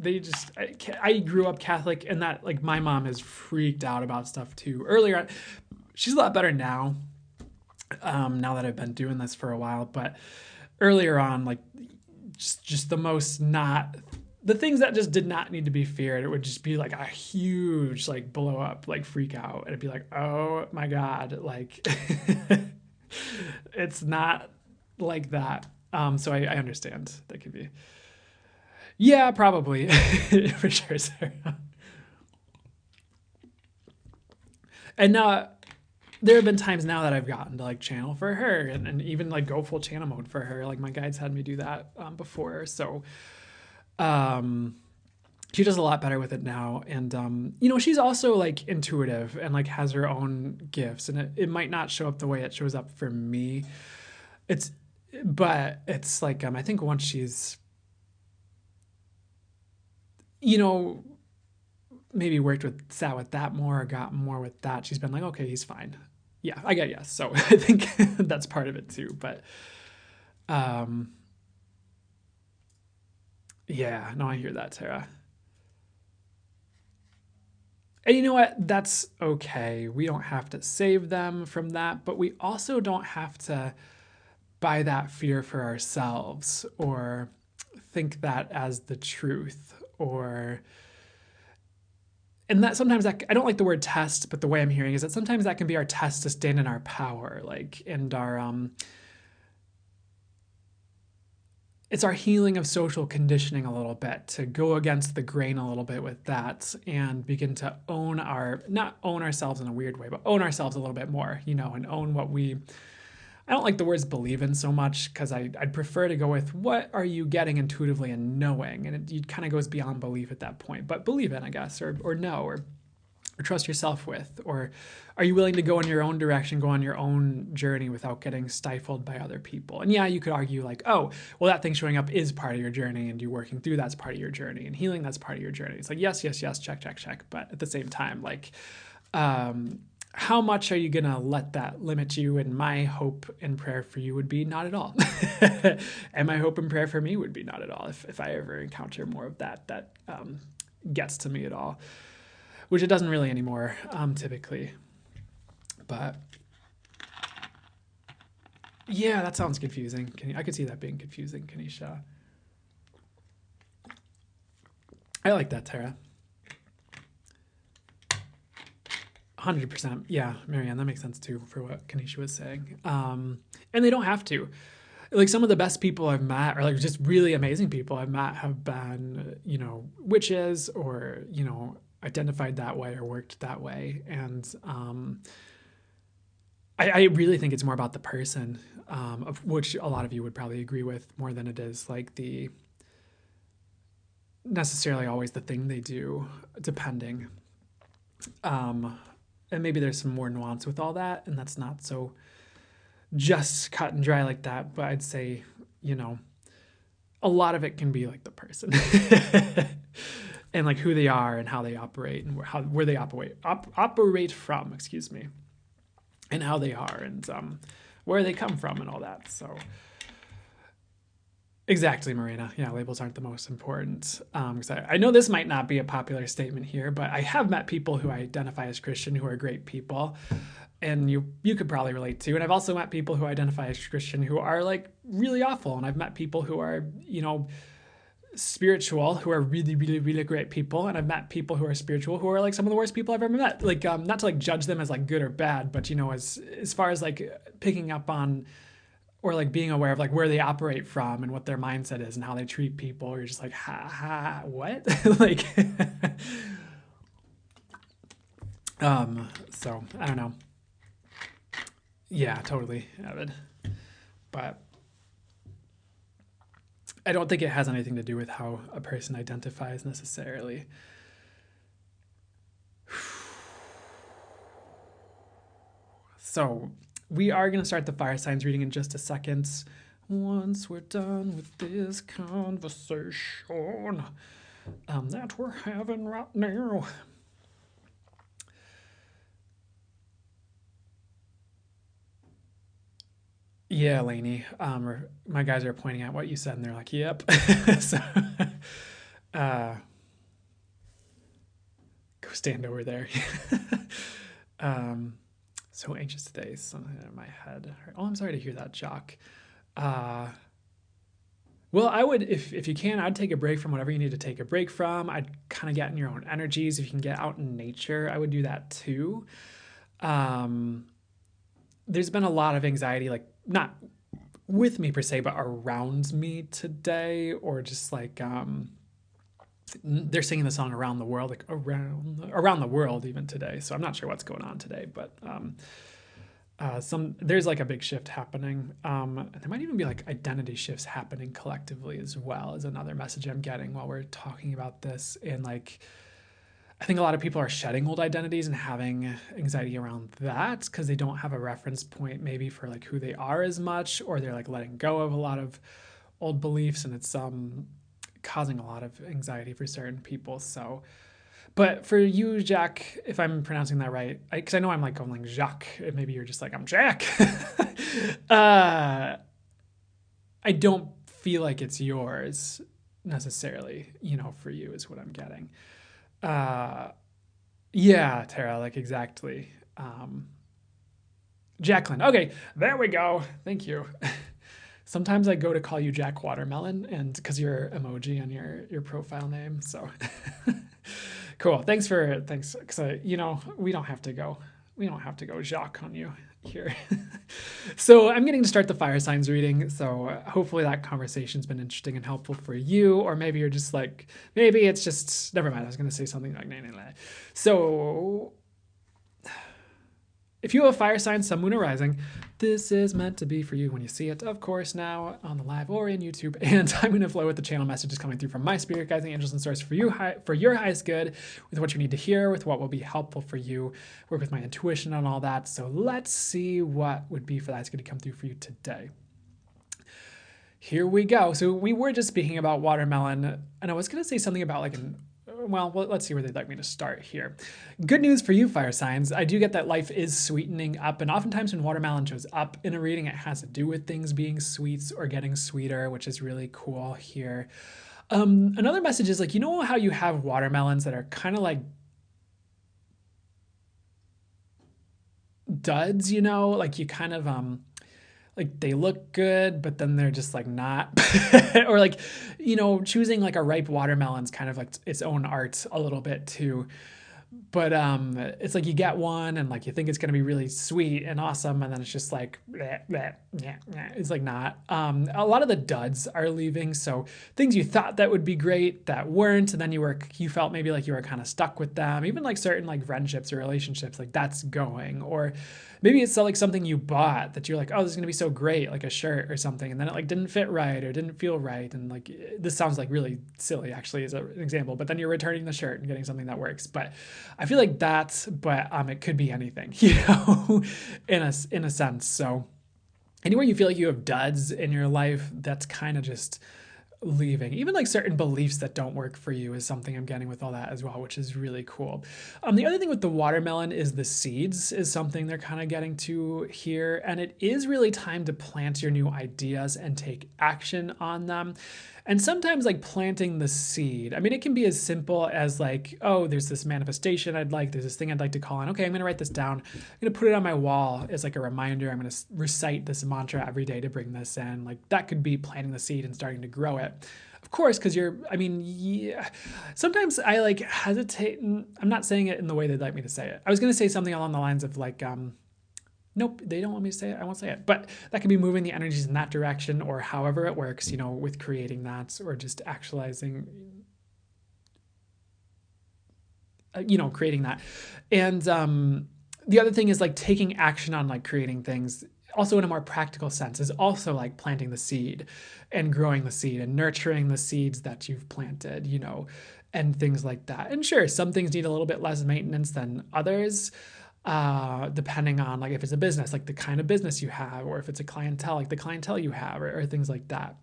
I grew up Catholic, and that like my mom has freaked out about stuff too. Earlier on, she's a lot better now, now that I've been doing this for a while, but earlier on, like just the things that just did not need to be feared. It would just be like a huge like blow up, like freak out. And it'd be like, oh my God, like it's not like that. So I understand that could be. Yeah, probably. For sure, Sarah. And now there have been times now that I've gotten to like channel for her and even like go full channel mode for her. Like my guides had me do that before. So she does a lot better with it now. And, you know, she's also like intuitive and like has her own gifts, and it might not show up the way it shows up for me. It's, but it's like, I think once she's, you know, maybe sat with that more or got more with that, she's been like, okay, he's fine. Yeah, I get yes. So I think that's part of it too. But, um, yeah, no, I hear that, Tara. And you know what? That's okay. We don't have to save them from that, but we also don't have to buy that fear for ourselves or think that as the truth, or and that sometimes that I don't like the word test, but the way I'm hearing is that sometimes that can be our test to stand in our power, like, and our it's our healing of social conditioning a little bit, to go against the grain a little bit with that and begin to own not own ourselves in a weird way, but own ourselves a little bit more, you know, and own what I don't like the words believe in so much, because I'd prefer to go with what are you getting intuitively and knowing, and it kind of goes beyond belief at that point, but believe in, I guess, or know, or trust yourself with, or are you willing to go in your own direction, go on your own journey without getting stifled by other people? And yeah, you could argue like, oh, well, that thing showing up is part of your journey, and you working through that's part of your journey, and healing that's part of your journey. It's like, yes, yes, yes, check, check, check. But at the same time, like, how much are you going to let that limit you? And my hope and prayer for you would be not at all. And my hope and prayer for me would be not at all if I ever encounter more of that gets to me at all, which it doesn't really anymore, typically. But yeah, that sounds confusing. I could see that being confusing, Kanisha. I like that, Tara. 100%. Yeah, Marianne, that makes sense too for what Kanisha was saying. And they don't have to. Like, some of the best people I've met, or like just really amazing people I've met, have been, you know, witches, or, you know, identified that way or worked that way. And I really think it's more about the person, of which a lot of you would probably agree with, more than it is like the necessarily always the thing they do, depending. And maybe there's some more nuance with all that, and that's not so just cut and dry like that. But I'd say, you know, a lot of it can be like the person and like who they are and how they operate, and where they operate from, excuse me, and how they are, and where they come from, and all that. So exactly, Marina. Yeah, labels aren't the most important. Because I know this might not be a popular statement here, but I have met people who identify as Christian who are great people, and you could probably relate to. And I've also met people who identify as Christian who are like really awful. And I've met people who are, you know, spiritual, who are really, really, really great people. And I've met people who are spiritual who are like some of the worst people I've ever met. Like, not to like judge them as like good or bad, but, you know, as far as like picking up on, or like being aware of like where they operate from and what their mindset is and how they treat people, you're just like, ha, what? Like, so I don't know. Yeah, totally, Avid. But I don't think it has anything to do with how a person identifies necessarily. So we are going to start the fire signs reading in just a second. Once we're done with this conversation that we're having right now. Yeah, Lainey. My guys are pointing out what you said, and they're like, "Yep." So, go stand over there. So anxious today. Something in my head. Oh, I'm sorry to hear that, Jock. Well, I would, if you can, I'd take a break from whatever you need to take a break from. I'd kind of get in your own energies. If you can get out in nature, I would do that too. There's been a lot of anxiety, like not with me per se, but around me today, or just like they're singing the song around the world, like around the world even today. So I'm not sure what's going on today, but There's like a big shift happening. There might even be like identity shifts happening collectively as well, is another message I'm getting while we're talking about this. And like, I think a lot of people are shedding old identities and having anxiety around that because they don't have a reference point maybe for like who they are as much, or they're like letting go of a lot of old beliefs, and it's causing a lot of anxiety for certain people. So, but for you, Jack, if I'm pronouncing that right, because I know I'm like going like Jacques, and maybe you're just like I'm Jack. uh, I don't feel like it's yours necessarily. For you is what I'm getting. Uh, yeah, Tara, like exactly. Jacqueline. Okay, there we go. Thank you. Sometimes I go to call you Jack Watermelon, and because your emoji on your profile name. So cool. Thanks. Because we don't have to go Jacques on you here. So I'm getting to start the fire signs reading. So hopefully that conversation's been interesting and helpful for you, or maybe you're just like, maybe it's just never mind. I was going to say something like, nah, nah, nah. So if you have a fire sign, sun, moon, or rising, this is meant to be for you when you see it, of course, now on the live or in YouTube. And I'm going to flow with the channel messages coming through from my spirit guides and angels and source for you, for your highest good, with what you need to hear, with what will be helpful for you, work with my intuition on all that. So let's see what would be for that's going to come through for you today. Here we go. So we were just speaking about watermelon, and I was going to say something about like well, let's see where they'd like me to start here. Good news for you, fire signs. I do get that life is sweetening up, and oftentimes when watermelon shows up in a reading, it has to do with things being sweet or getting sweeter, which is really cool here. Another message is like, how you have watermelons that are kind of like duds, like you kind of like they look good, but then they're just like not. Or like, choosing like a ripe watermelon's kind of like its own art a little bit too. But it's like you get one and like you think it's gonna be really sweet and awesome, and then it's just like bleh, bleh, bleh, bleh. It's like not. A lot of the duds are leaving, so things you thought that would be great that weren't, and then you felt maybe like you were kind of stuck with them. Even like certain like friendships or relationships, like that's going. Or maybe it's like something you bought that you're like, oh, this is gonna be so great, like a shirt or something, and then it like didn't fit right or didn't feel right, and like this sounds like really silly actually as an example, but then you're returning the shirt and getting something that works. But I feel like that's, but it could be anything, in a sense. So anywhere you feel like you have duds in your life, that's kind of just leaving. Even like certain beliefs that don't work for you is something I'm getting with all that as well, which is really cool. The other thing with the watermelon is the seeds is something they're kind of getting to here. And it is really time to plant your new ideas and take action on them. And sometimes like planting the seed, it can be as simple as like, oh, there's this manifestation there's this thing I'd like to call on. Okay, I'm going to write this down. I'm going to put it on my wall as like a reminder. I'm going to recite this mantra every day to bring this in. Like that could be planting the seed and starting to grow it. Of course, because yeah. Sometimes I like hesitate. I'm not saying it in the way they'd like me to say it. I was going to say something along the lines of like, nope, they don't want me to say it. I won't say it. But that could be moving the energies in that direction, or however it works, with creating that, or just actualizing, creating that. And the other thing is like taking action on like creating things, also in a more practical sense, is also like planting the seed and growing the seed and nurturing the seeds that you've planted, and things like that. And sure, some things need a little bit less maintenance than others. Depending on like if it's a business, like the kind of business you have, or if it's a clientele, like the clientele you have, or things like that.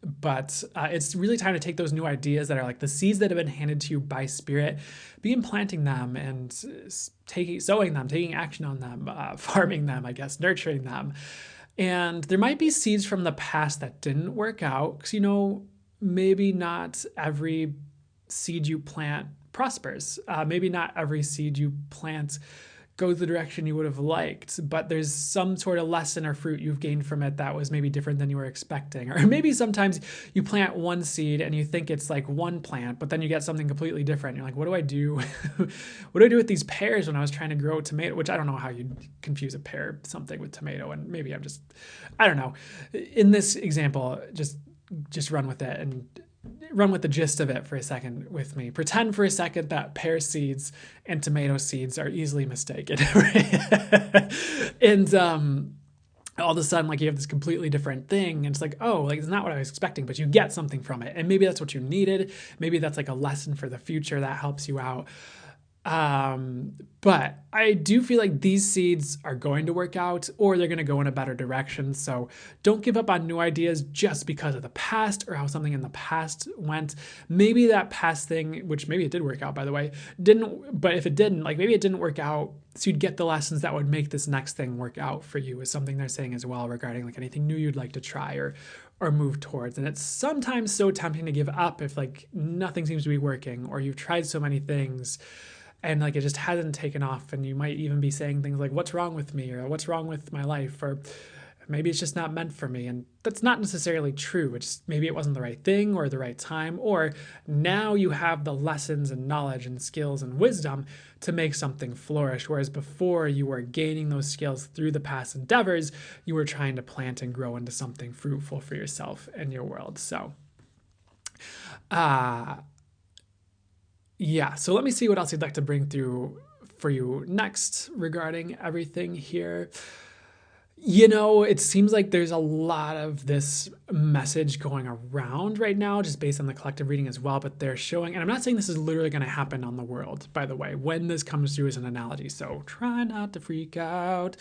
But it's really time to take those new ideas that are like the seeds that have been handed to you by spirit, begin planting them and sowing them, taking action on them, farming them, I guess, nurturing them. And there might be seeds from the past that didn't work out, because maybe not every seed you plant prospers. Maybe not every seed you plant goes the direction you would have liked, but there's some sort of lesson or fruit you've gained from it that was maybe different than you were expecting. Or maybe sometimes you plant one seed and you think it's like one plant, but then you get something completely different. You're like, what do I do? What do I do with these pears when I was trying to grow a tomato? Which I don't know how you'd confuse a pear something with tomato. And maybe I don't know. In this example, just run with it and run with the gist of it for a second with me. Pretend for a second that pear seeds and tomato seeds are easily mistaken. And all of a sudden, like, you have this completely different thing, and it's like, oh, like, it's not what I was expecting, but you get something from it. And maybe that's what you needed. Maybe that's like a lesson for the future that helps you out. But I do feel like these seeds are going to work out, or they're going to go in a better direction. So don't give up on new ideas just because of the past or how something in the past went. Maybe that past thing, which maybe it did work out, by the way, didn't, but if it didn't, like, maybe it didn't work out, so you'd get the lessons that would make this next thing work out for you, is something they're saying as well, regarding like anything new you'd like to try or move towards. And it's sometimes so tempting to give up if like nothing seems to be working, or you've tried so many things and like it just hasn't taken off, and you might even be saying things like, what's wrong with me, or what's wrong with my life, or maybe it's just not meant for me. And that's not necessarily true. It's maybe it wasn't the right thing or the right time, or now you have the lessons and knowledge and skills and wisdom to make something flourish. Whereas before, you were gaining those skills through the past endeavors, you were trying to plant and grow into something fruitful for yourself and your world. So, yeah, so let me see what else you'd like to bring through for you next regarding everything here. You know, it seems like there's a lot of this message going around right now, just based on the collective reading as well. But they're showing, and I'm not saying this is literally going to happen on the world, by the way, when this comes through as an analogy. So try not to freak out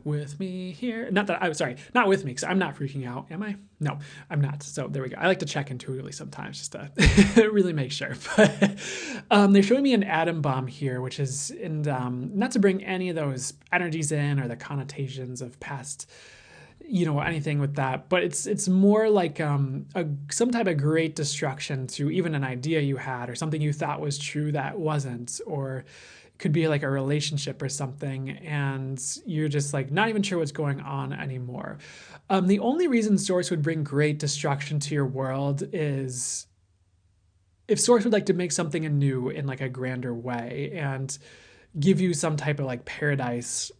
with me here. Not that I'm sorry, not with me, because I'm not freaking out. Am I? No, I'm not. So there we go. I like to check intuitively sometimes just to really make sure. But they're showing me an atom bomb here, which is, and not to bring any of those energies in or the connotations of past, you know, anything with that, but it's more like some type of great destruction to even an idea you had, or something you thought was true that wasn't, or it could be like a relationship or something, and you're just like not even sure what's going on anymore. The only reason Source would bring great destruction to your world is if Source would like to make something anew in like a grander way and give you some type of like paradise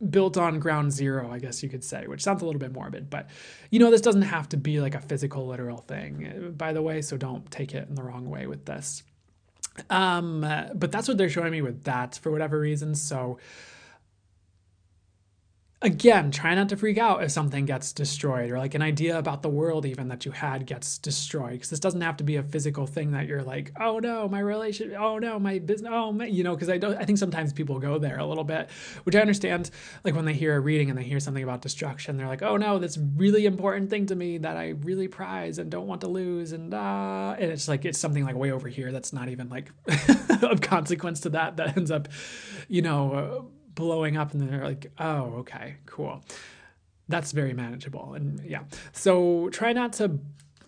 built on ground zero, I guess you could say, which sounds a little bit morbid, but you know, this doesn't have to be like a physical, literal thing, by the way, so don't take it in the wrong way with this. But that's what they're showing me with that for whatever reason. So again, try not to freak out if something gets destroyed, or like an idea about the world even that you had gets destroyed, because this doesn't have to be a physical thing that you're like, oh no, my relationship, oh no, my business, oh my, you know, because I think sometimes people go there a little bit, which I understand. Like when they hear a reading and they hear something about destruction, they're like, oh no, this really important thing to me that I really prize and don't want to lose, and it's like, it's something like way over here that's not even like of consequence to that ends up, you know, blowing up, and they're like, oh, okay, cool. That's very manageable. And yeah, so try not to,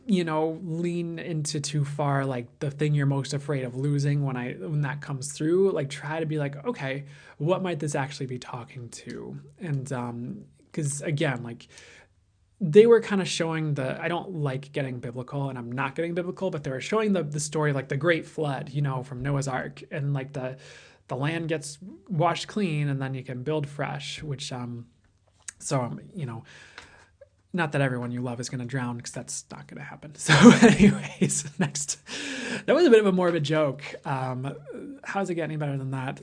you know, lean into too far, like the thing you're most afraid of losing when that comes through. Like try to be like, okay, what might this actually be talking to? And because again, like they were kind of showing I don't like getting biblical, and I'm not getting biblical, but they were showing the story, like the great flood, you know, from Noah's Ark, and like the land gets washed clean and then you can build fresh, which, you know, not that everyone you love is going to drown, because that's not going to happen. So anyways, next, that was a bit of a morbid joke. How's it getting better than that?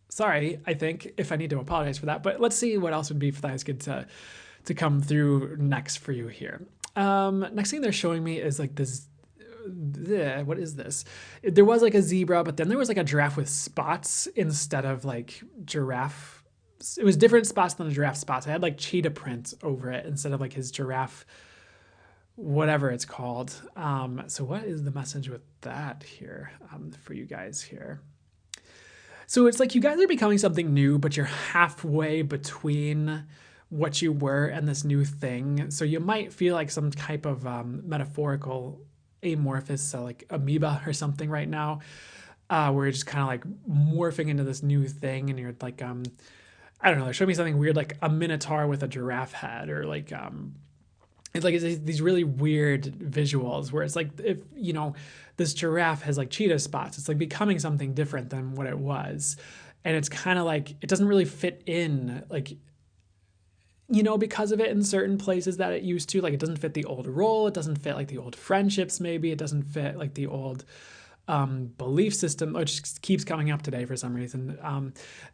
Sorry, I think, if I need to apologize for that, but let's see what else would be for that is good to come through next for you here. Next thing they're showing me is like this, what is this? There was like a zebra, but then there was like a giraffe with spots instead of like giraffe. It was different spots than the giraffe spots. I had like cheetah print over it instead of like his giraffe, whatever it's called. So what is the message with that here for you guys here? So it's like you guys are becoming something new, but you're halfway between what you were and this new thing. So you might feel like some type of metaphorical amorphous, so like amoeba or something right now, where you're just kind of like morphing into this new thing, and you're like, I don't know, they're showing me something weird, like a minotaur with a giraffe head, or like, it's like these really weird visuals where it's like, if, you know, this giraffe has like cheetah spots, it's like becoming something different than what it was. And it's kind of like, it doesn't really fit in, like, because of it in certain places that it used to. Like, it doesn't fit the old role. It doesn't fit like the old friendships, maybe. It doesn't fit like the old belief system, which keeps coming up today for some reason.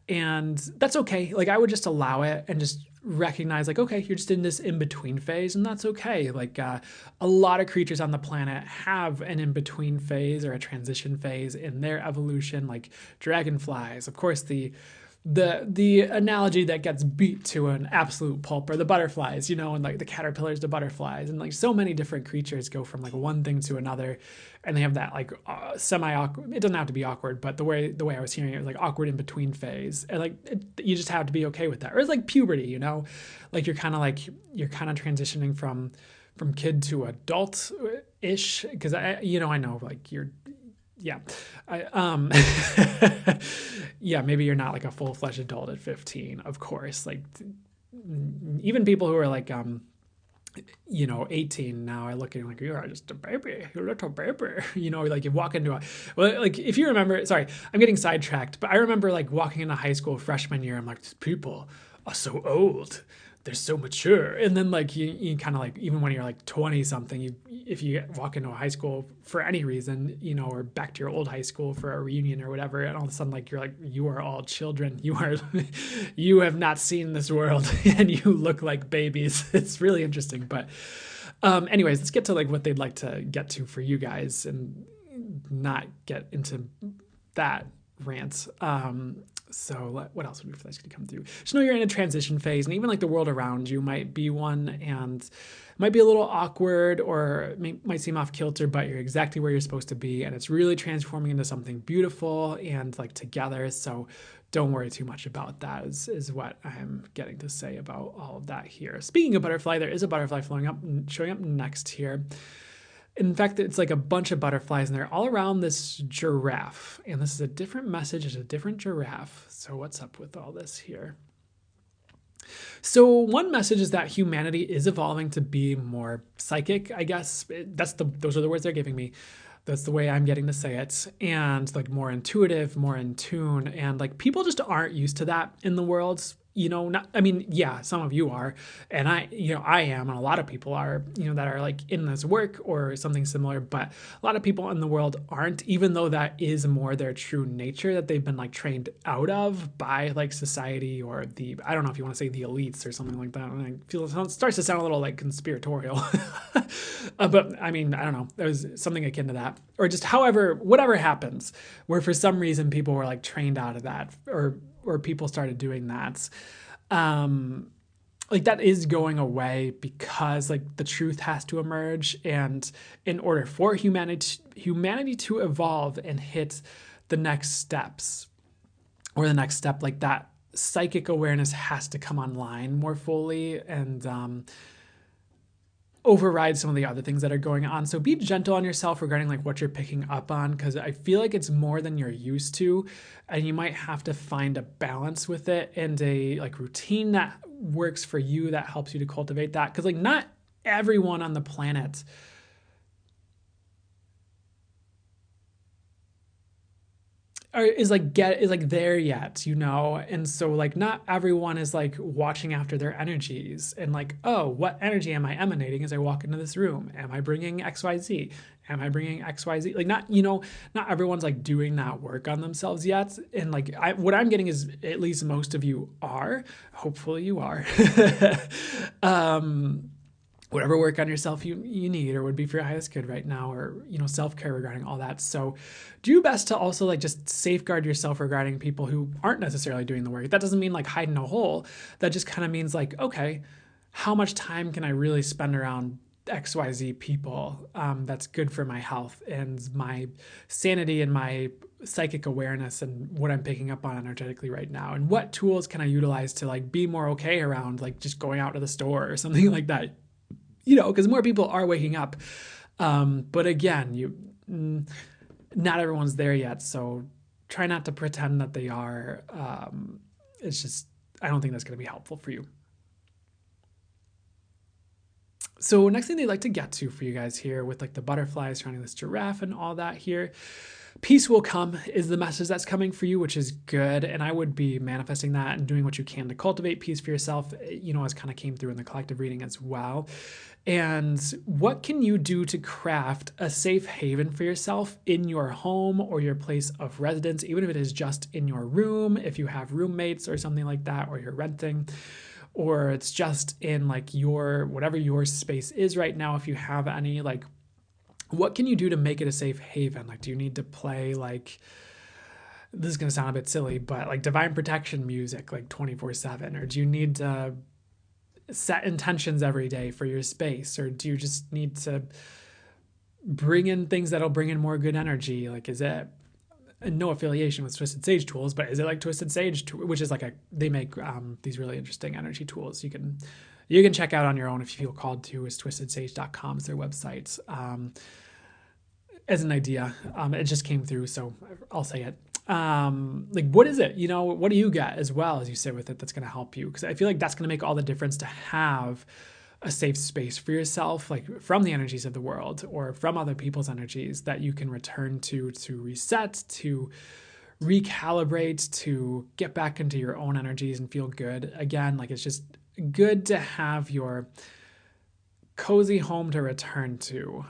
And that's okay. Like, I would just allow it and just recognize, like, okay, you're just in this in-between phase, and that's okay. Like, a lot of creatures on the planet have an in-between phase or a transition phase in their evolution, like dragonflies. Of course, the analogy that gets beat to an absolute pulp are the butterflies, and like the caterpillars to butterflies, and like so many different creatures go from like one thing to another, and they have that like semi-awkward, it doesn't have to be awkward, but the way I was hearing it was like awkward in between phase, and like you just have to be okay with that. Or it's like puberty, like you're kind of transitioning from kid to adult ish, because I know like you're, yeah, yeah, maybe you're not like a full-fledged adult at 15, of course. Like, even people who are like 18 now, I look at you like, you're just a baby, you're a little baby. Like, you walk into like, if you remember, sorry, I'm getting sidetracked, but I remember like walking into high school freshman year, I'm like, these people are so old, they're so mature. And then like you kind of like, even when you're like 20 something, if you walk into a high school for any reason, or back to your old high school for a reunion or whatever, and all of a sudden like you're like, you are all children, you have not seen this world, and you look like babies. It's really interesting. But anyways, let's get to like what they'd like to get to for you guys, and not get into that rant. So what else would be nice to come through? Just know you're in a transition phase, and even like the world around you might be one, and might be a little awkward, or might seem off kilter, but you're exactly where you're supposed to be, and it's really transforming into something beautiful and like together. So don't worry too much about that, is what I'm getting to say about all of that here. Speaking of butterfly, there is a butterfly showing up next here. In fact, it's like a bunch of butterflies, and they're all around this giraffe. And this is a different message. It's a different giraffe. So what's up with all this here? So one message is that humanity is evolving to be more psychic, I guess. Those are the words they're giving me. That's the way I'm getting to say it. And like more intuitive, more in tune. And like people just aren't used to that in the world. Yeah, some of you are, and I am, and a lot of people are, that are like in this work or something similar, but a lot of people in the world aren't, even though that is more their true nature that they've been like trained out of by like society, or I don't know if you want to say the elites or something like that. And I feel it starts to sound a little like conspiratorial, but I mean, I don't know, there's something akin to that, or just whatever happens, where for some reason people were like trained out of that, or people started doing that. Like that is going away, because like the truth has to emerge, and in order for humanity to evolve and hit the next steps, or the next step, like that psychic awareness has to come online more fully, and override some of the other things that are going on. So be gentle on yourself regarding like what you're picking up on, because I feel like it's more than you're used to, and you might have to find a balance with it, and a like routine that works for you, that helps you to cultivate that. Because like not everyone on the planet is like there yet, and so like not everyone is like watching after their energies, and like, oh, what energy am I emanating as I walk into this room? Am I bringing XYZ? Am I bringing XYZ? Like not everyone's like doing that work on themselves yet, and like what I'm getting is at least most of you are. Hopefully you are. Whatever work on yourself you need, or would be for your highest good right now, or self-care regarding all that. So do your best to also like just safeguard yourself regarding people who aren't necessarily doing the work. That doesn't mean like hide in a hole. That just kind of means like, okay, how much time can I really spend around XYZ people that's good for my health and my sanity and my psychic awareness and what I'm picking up on energetically right now, and what tools can I utilize to like be more okay around like just going out to the store or something like that. Because more people are waking up. But again, not everyone's there yet. So try not to pretend that they are. It's just, I don't think that's going to be helpful for you. So next thing they'd like to get to for you guys here with like the butterflies surrounding this giraffe and all that here. peace will come is the message that's coming for you, which is good. And I would be manifesting that and doing what you can to cultivate peace for yourself, as kind of came through in the collective reading as well. And what can you do to craft a safe haven for yourself in your home or your place of residence, even if it is just in your room, if you have roommates or something like that, or you're renting, or it's just in like whatever your space is right now. If you have any, like, what can you do to make it a safe haven? Like, do you need to play, like, this is going to sound a bit silly, but like divine protection music, like 24/7, or do you need to set intentions every day for your space, or do you just need to bring in things that'll bring in more good energy? Like, is it no affiliation with Twisted Sage tools, but is it like Twisted Sage, which is like they make these really interesting energy tools you can check out on your own if you feel called to. Is twistedSage.com is their website. As an idea, it just came through, so I'll say it. Like, what is it? What do you get as well as you sit with it that's going to help you? Because I feel like that's going to make all the difference to have a safe space for yourself, like from the energies of the world or from other people's energies that you can return to reset, to recalibrate, to get back into your own energies and feel good again. Like, it's just good to have your cozy home to return to,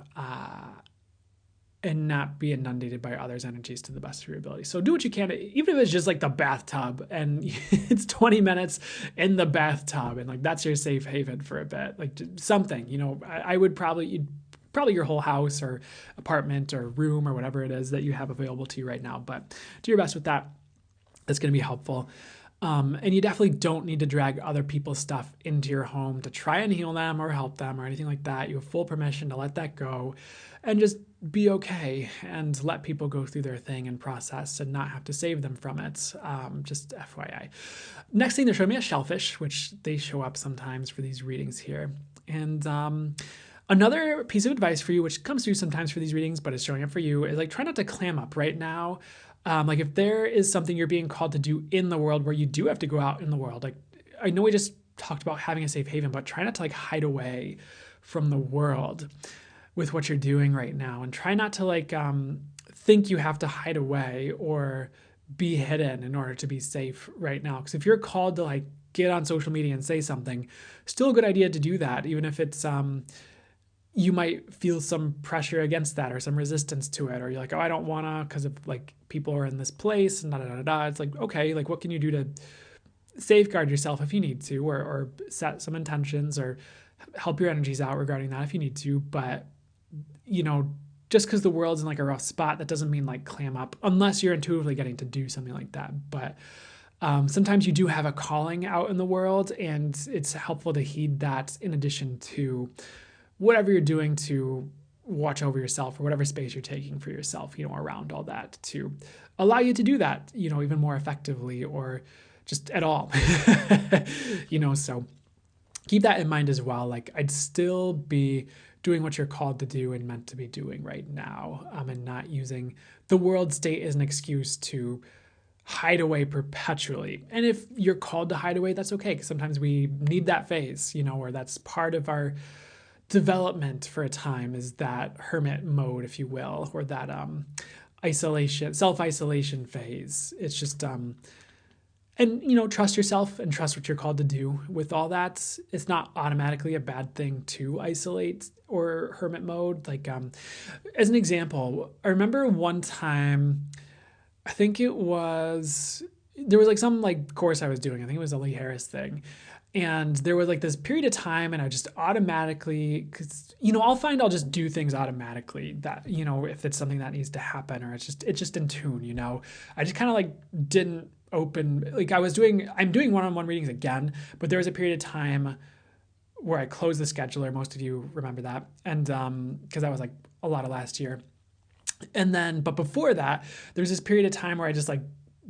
and not be inundated by others' energies to the best of your ability. So do what you can, even if it's just like the bathtub and it's 20 minutes in the bathtub and like that's your safe haven for a bit, like something, I would probably your whole house or apartment or room or whatever it is that you have available to you right now, but do your best with that. That's going to be helpful. And you definitely don't need to drag other people's stuff into your home to try and heal them or help them or anything like that. You have full permission to let that go and just be okay and let people go through their thing and process and not have to save them from it. Just FYI. Next thing, they're showing me a shellfish, which they show up sometimes for these readings here. And another piece of advice for you, which comes through sometimes for these readings, but is showing up for you, is like, try not to clam up right now. Like, if there is something you're being called to do in the world where you do have to go out in the world, like, I know we just talked about having a safe haven, but try not to like hide away from the world with what you're doing right now, and try not to like think you have to hide away or be hidden in order to be safe right now. Because if you're called to like get on social media and say something, still a good idea to do that, even if it's you might feel some pressure against that or some resistance to it, or you're like, oh, I don't wanna because of like people are in this place and da da da da. It's like, okay, like what can you do to safeguard yourself if you need to, or set some intentions or help your energies out regarding that if you need to. But just because the world's in like a rough spot, that doesn't mean like clam up, unless you're intuitively getting to do something like that. But sometimes you do have a calling out in the world, and it's helpful to heed that in addition to whatever you're doing to watch over yourself or whatever space you're taking for yourself, around all that, to allow you to do that, even more effectively or just at all, so keep that in mind as well. Like, I'd still be doing what you're called to do and meant to be doing right now, and not using the world state as an excuse to hide away perpetually. And if you're called to hide away, that's okay, because sometimes we need that phase, where that's part of our development for a time, is that hermit mode, if you will, or that self-isolation phase. It's just and trust yourself and trust what you're called to do with all that. It's not automatically a bad thing to isolate or hermit mode. Like, as an example, I remember one time, I think there was like some like course I was doing, I think it was a Lee Harris thing. And there was like this period of time, and I just automatically, because, I'll just do things automatically that, if it's something that needs to happen, or it's just in tune, I just kind of like didn't open, like I'm doing one-on-one readings again, but there was a period of time where I closed the scheduler. Most of you remember that. And because that was like a lot of last year. And then, but before that, there was this period of time where I just like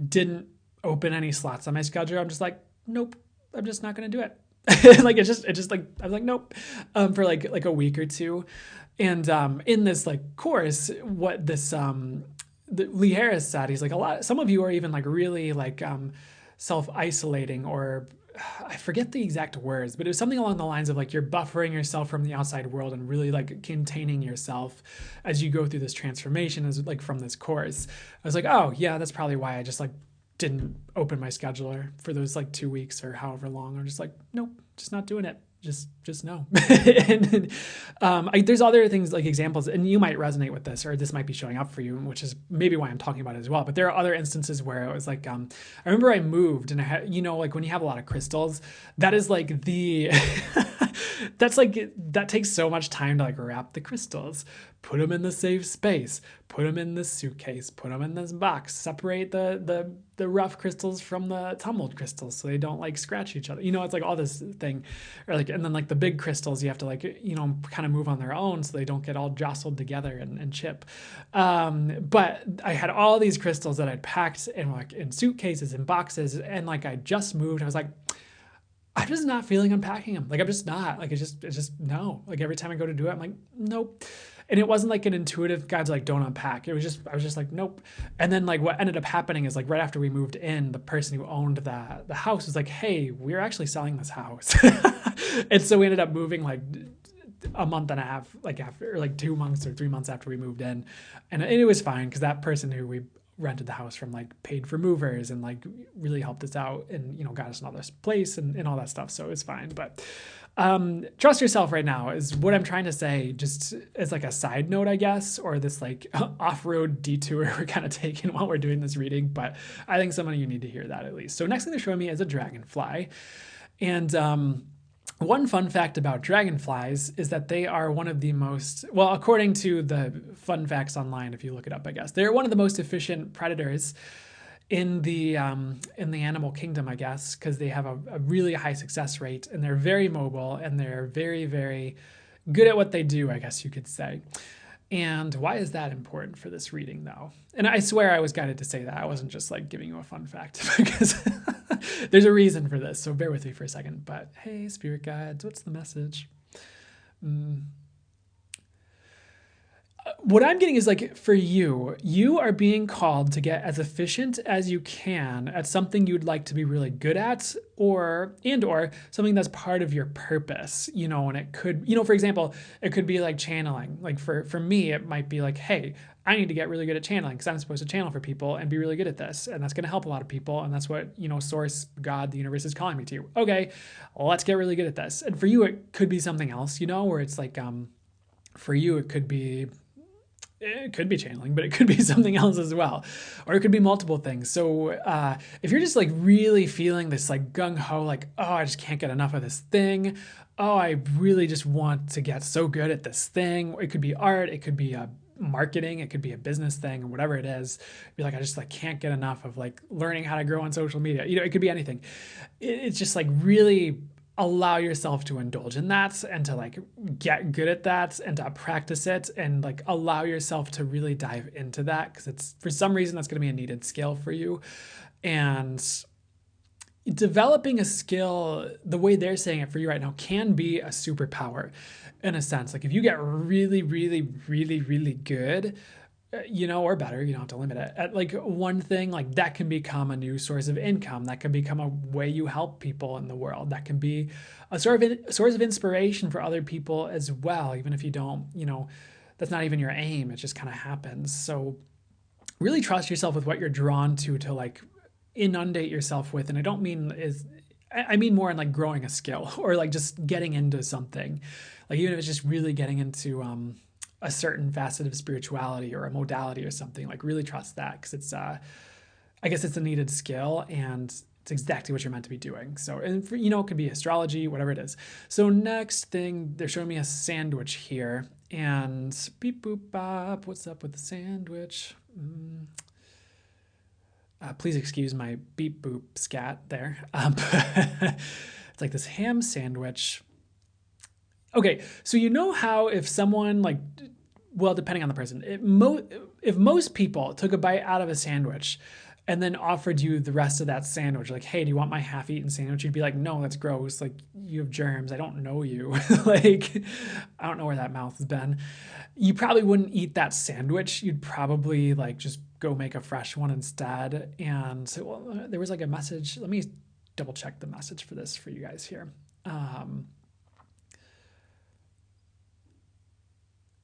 didn't open any slots on my scheduler. I'm just like, nope, I'm just not going to do it. Like, it's just like, I was like, nope, for like a week or two. And in this like course, what this, Lee Harris said, he's like, some of you are even like really like self-isolating or I forget the exact words, but it was something along the lines of like you're buffering yourself from the outside world and really like containing yourself as you go through this transformation, as like from this course. I was like, oh yeah, that's probably why I just like didn't open my scheduler for those like 2 weeks or however long. I'm just like, nope, just not doing it. Just no. And there's other things like examples, and you might resonate with this, or this might be showing up for you, which is maybe why I'm talking about it as well. But there are other instances where it was like, I remember I moved and I had, like when you have a lot of crystals, that is like that takes so much time to like wrap the crystals, put them in the safe space, put them in this suitcase, put them in this box, separate the rough crystals from the tumbled crystals so they don't like scratch each other. It's like all this thing, or like, and then like the big crystals you have to like, kind of move on their own so they don't get all jostled together and chip. But I had all these crystals that I'd packed in like in suitcases and boxes, and like I just moved. I was like, I'm just not feeling unpacking them. Like I'm just not. Like it's just no. Like every time I go to do it, I'm like, nope. And it wasn't like an intuitive guide to like don't unpack. I was just like, nope. And then like what ended up happening is like right after we moved in, the person who owned the house was like, hey, we're actually selling this house. And so we ended up moving like a month and a half, like after, or like 2 months or 3 months after we moved in. And it was fine because that person who we rented the house from like paid for movers and like really helped us out and got us another place and all that stuff, so it was fine. But trust yourself right now is what I'm trying to say, just as like a side note, I guess, or this like off-road detour we're kind of taking while we're doing this reading. But I think some of you need to hear that at least. So next thing they're showing me is a dragonfly. And one fun fact about dragonflies is that they are one of the most, well, according to the fun facts online, if you look it up, I guess, they're one of the most efficient predators in the animal kingdom, I guess, because they have a really high success rate, and they're very mobile, and they're very, very good at what they do, I guess you could say. And why is that important for this reading, though? And I swear I was guided to say that. I wasn't just like giving you a fun fact, because there's a reason for this. So bear with me for a second. But hey, spirit guides, what's the message? What I'm getting is like, for you are being called to get as efficient as you can at something you'd like to be really good at, or something that's part of your purpose, and it could, for example, it could be like channeling. Like for me, it might be like, hey, I need to get really good at channeling because I'm supposed to channel for people and be really good at this. And that's going to help a lot of people. And that's what, source, God, the universe is calling me to. Okay, let's get really good at this. And for you, it could be something else, where it's like, for you, it could be channeling, but it could be something else as well. Or it could be multiple things. So if you're just like really feeling this like gung-ho, like, oh, I just can't get enough of this thing. Oh, I really just want to get so good at this thing. It could be art. It could be marketing. It could be a business thing, or whatever it is. Be like, I just like can't get enough of like learning how to grow on social media. It could be anything. It's just like really allow yourself to indulge in that and to like get good at that and to practice it and like allow yourself to really dive into that, because it's, for some reason, that's going to be a needed skill for you. And developing a skill, the way they're saying it for you right now, can be a superpower in a sense. Like if you get really, really, really, really good, or better, you don't have to limit it at like one thing, like that can become a new source of income. That can become a way you help people in the world. That can be a source of inspiration for other people as well. Even if you don't, that's not even your aim. It just kind of happens. So really trust yourself with what you're drawn to like inundate yourself with. And I don't mean I mean more in like growing a skill or like just getting into something. Like even if it's just really getting into, a certain facet of spirituality or a modality or something, like really trust that, because it's I guess it's a needed skill and it's exactly what you're meant to be doing. So, and for, it could be astrology, whatever it is. So next thing, they're showing me a sandwich here, and beep boop bop, what's up with the sandwich? Please excuse my beep boop scat there. It's like this ham sandwich. Okay, so how if someone like, well, depending on the person, if most people took a bite out of a sandwich and then offered you the rest of that sandwich, like, hey, do you want my half-eaten sandwich? You'd be like, no, that's gross. Like, you have germs. I don't know you. Like, I don't know where that mouth has been. You probably wouldn't eat that sandwich. You'd probably like just go make a fresh one instead. And so, well, there was like a message. Let me double check the message for this for you guys here.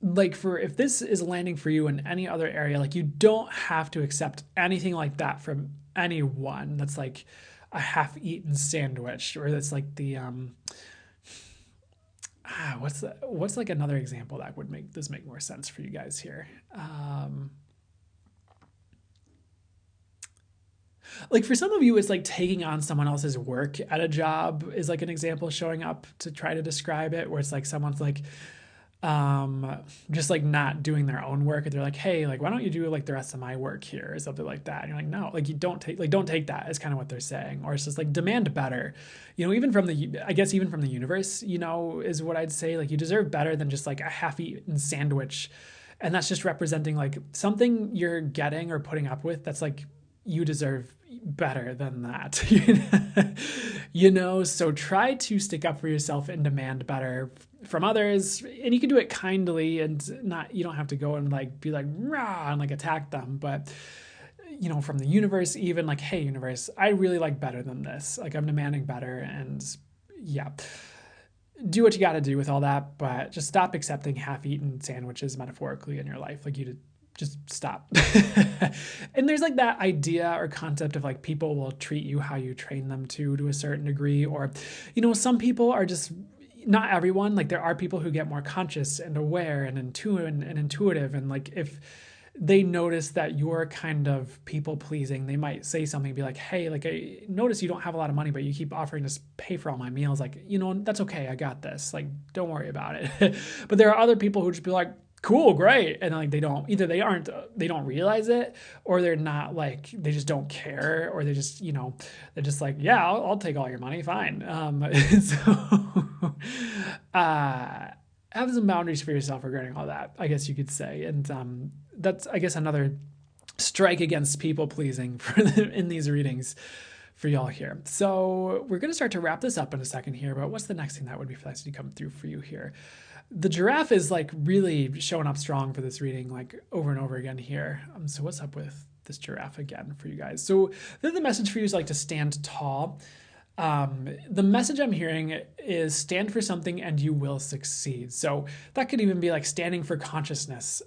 Like for if this is landing for you in any other area, like you don't have to accept anything like that from anyone that's like a half-eaten sandwich, or that's like the what's like another example that would make this make more sense for you guys here. Like for some of you, it's like taking on someone else's work at a job is like an example showing up to try to describe it, where it's like someone's like just like not doing their own work, and they're like, hey, like why don't you do like the rest of my work here, or something like that. And you're like, no, like you don't take that, is kind of what they're saying. Or it's just like demand better, even from the, I guess even from the universe, is what I'd say. Like you deserve better than just like a half-eaten sandwich. And that's just representing like something you're getting or putting up with that's like, you deserve better than that. So try to stick up for yourself and demand better from others. And you can do it kindly, and you don't have to go and like be like rah and like attack them, but from the universe, even like, hey universe, I really like better than this, like I'm demanding better. And yeah, do what you got to do with all that, but just stop accepting half-eaten sandwiches metaphorically in your life. Like you just stop. And there's like that idea or concept of like people will treat you how you train them to a certain degree. Or, some people are just, not everyone, like there are people who get more conscious and aware and intuitive. And like if they notice that you're kind of people pleasing, they might say something, be like, hey, like I notice you don't have a lot of money, but you keep offering to pay for all my meals. Like, that's okay. I got this. Like, don't worry about it. But there are other people who just be like, cool, great. And like, they don't realize it, or they're not like, they just don't care, or they just, they're just like, yeah, I'll take all your money. Fine. So, have some boundaries for yourself regarding all that, I guess you could say. And, that's, I guess, another strike against people pleasing in these readings for y'all here. So we're going to start to wrap this up in a second here, but what's the next thing that would be nice to come through for you here? The giraffe is like really showing up strong for this reading, like over and over again here. So what's up with this giraffe again for you guys? So then the message for you is like to stand tall. The message I'm hearing is stand for something and you will succeed. So that could even be like standing for consciousness,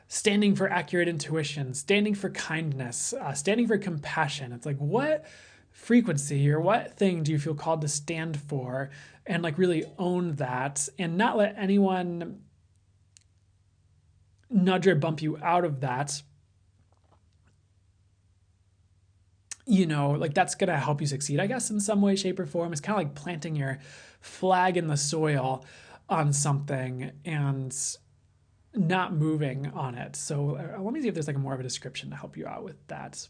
standing for accurate intuition, standing for kindness, standing for compassion. It's like, what frequency or what thing do you feel called to stand for, and like really own that, and not let anyone nudge or bump you out of that. Like that's going to help you succeed, I guess, in some way, shape, or form. It's kind of like planting your flag in the soil on something and not moving on it. So let me see if there's like more of a description to help you out with that.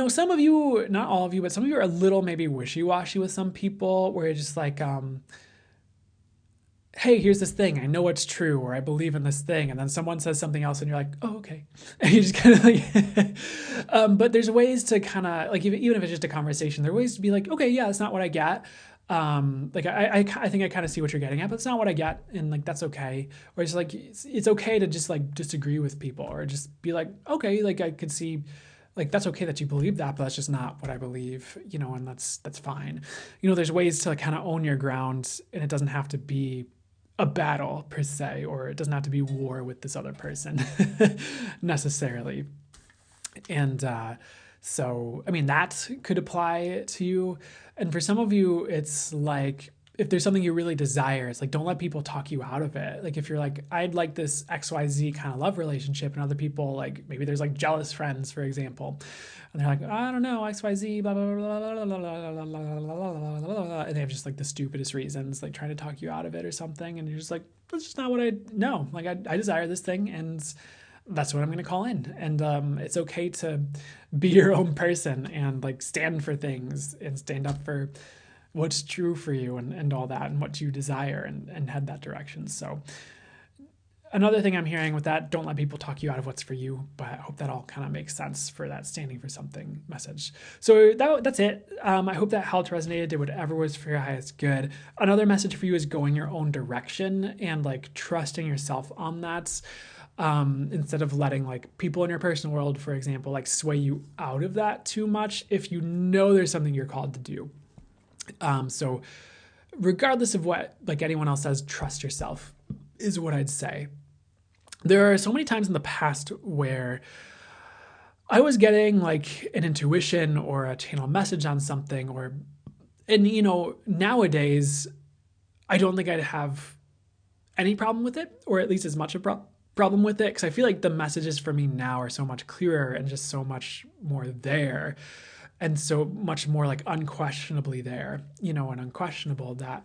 Some of you, not all of you, but some of you are a little maybe wishy-washy with some people, where you're just like, hey, here's this thing, I know it's true, or I believe in this thing, and then someone says something else and you're like, oh, okay. And you just kind of like, but there's ways to kind of like, even if it's just a conversation, there are ways to be like, okay, yeah, that's not what I get. Like I think I kind of see what you're getting at, but it's not what I get, and like that's okay. Or it's like it's okay to just like disagree with people, or just be like, okay, like I could see, like that's okay that you believe that, but that's just not what I believe, and that's fine. There's ways to like kind of own your ground, and it doesn't have to be a battle per se, or it doesn't have to be war with this other person necessarily. And so, I mean, that could apply to you. And for some of you, it's like, if there's something you really desire, it's like, don't let people talk you out of it. Like if you're like, I'd like this XYZ kind of love relationship, and other people, like maybe there's like jealous friends, for example, and they're like, I don't know, XYZ, blah, blah, blah, blah, blah, blah, blah, blah, and they have just like the stupidest reasons, like trying to talk you out of it or something. And you're just like, that's just not what I know. Like I desire this thing, and that's what I'm going to call in. And it's okay to be your own person and like stand for things and stand up for what's true for you and all that, and what you desire, and head that direction. So another thing I'm hearing with that, don't let people talk you out of what's for you, but I hope that all kind of makes sense for that standing for something message. So that's it. I hope that helped, resonated, did whatever was for your highest good. Another message for you is going your own direction and like trusting yourself on that. instead of letting like people in your personal world, for example, like sway you out of that too much if you know there's something you're called to do. So regardless of what like anyone else says, trust yourself is what I'd say. There are so many times in the past where I was getting like an intuition or a channel message on something, and you know, nowadays I don't think I'd have any problem with it, or at least as much a problem with it, because I feel like the messages for me now are so much clearer and just so much more there, and so much more like unquestionably there, you know, and unquestionable that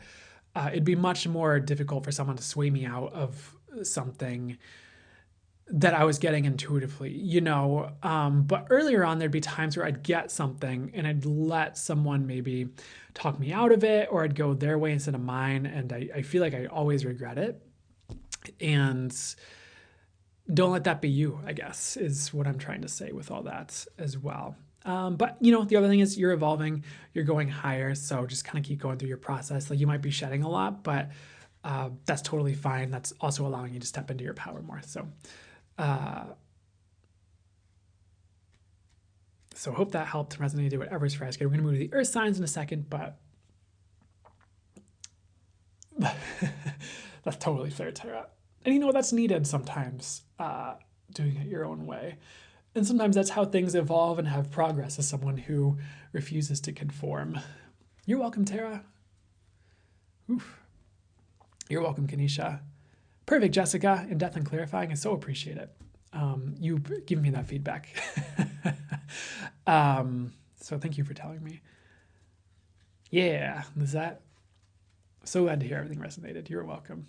it'd be much more difficult for someone to sway me out of something that I was getting intuitively, you know. But earlier on, there'd be times where I'd get something and I'd let someone maybe talk me out of it, or I'd go their way instead of mine. And I feel like I always regret it. And don't let that be you, I guess, is what I'm trying to say with all that as well. But, you know, the other thing is you're evolving, you're going higher. So just kind of keep going through your process. Like you might be shedding a lot, but that's totally fine. That's also allowing you to step into your power more. So hope that helped and resonated, whatever's for us. Okay, we're going to move to the earth signs in a second, but that's totally fair, Tara. And you know, that's needed sometimes, doing it your own way. And sometimes that's how things evolve and have progress as someone who refuses to conform. You're welcome, Tara. Oof. You're welcome, Kanisha. Perfect, Jessica. In depth and clarifying. I so appreciate it. You giving me that feedback. So thank you for telling me. Yeah, is that? So glad to hear everything resonated. You're welcome.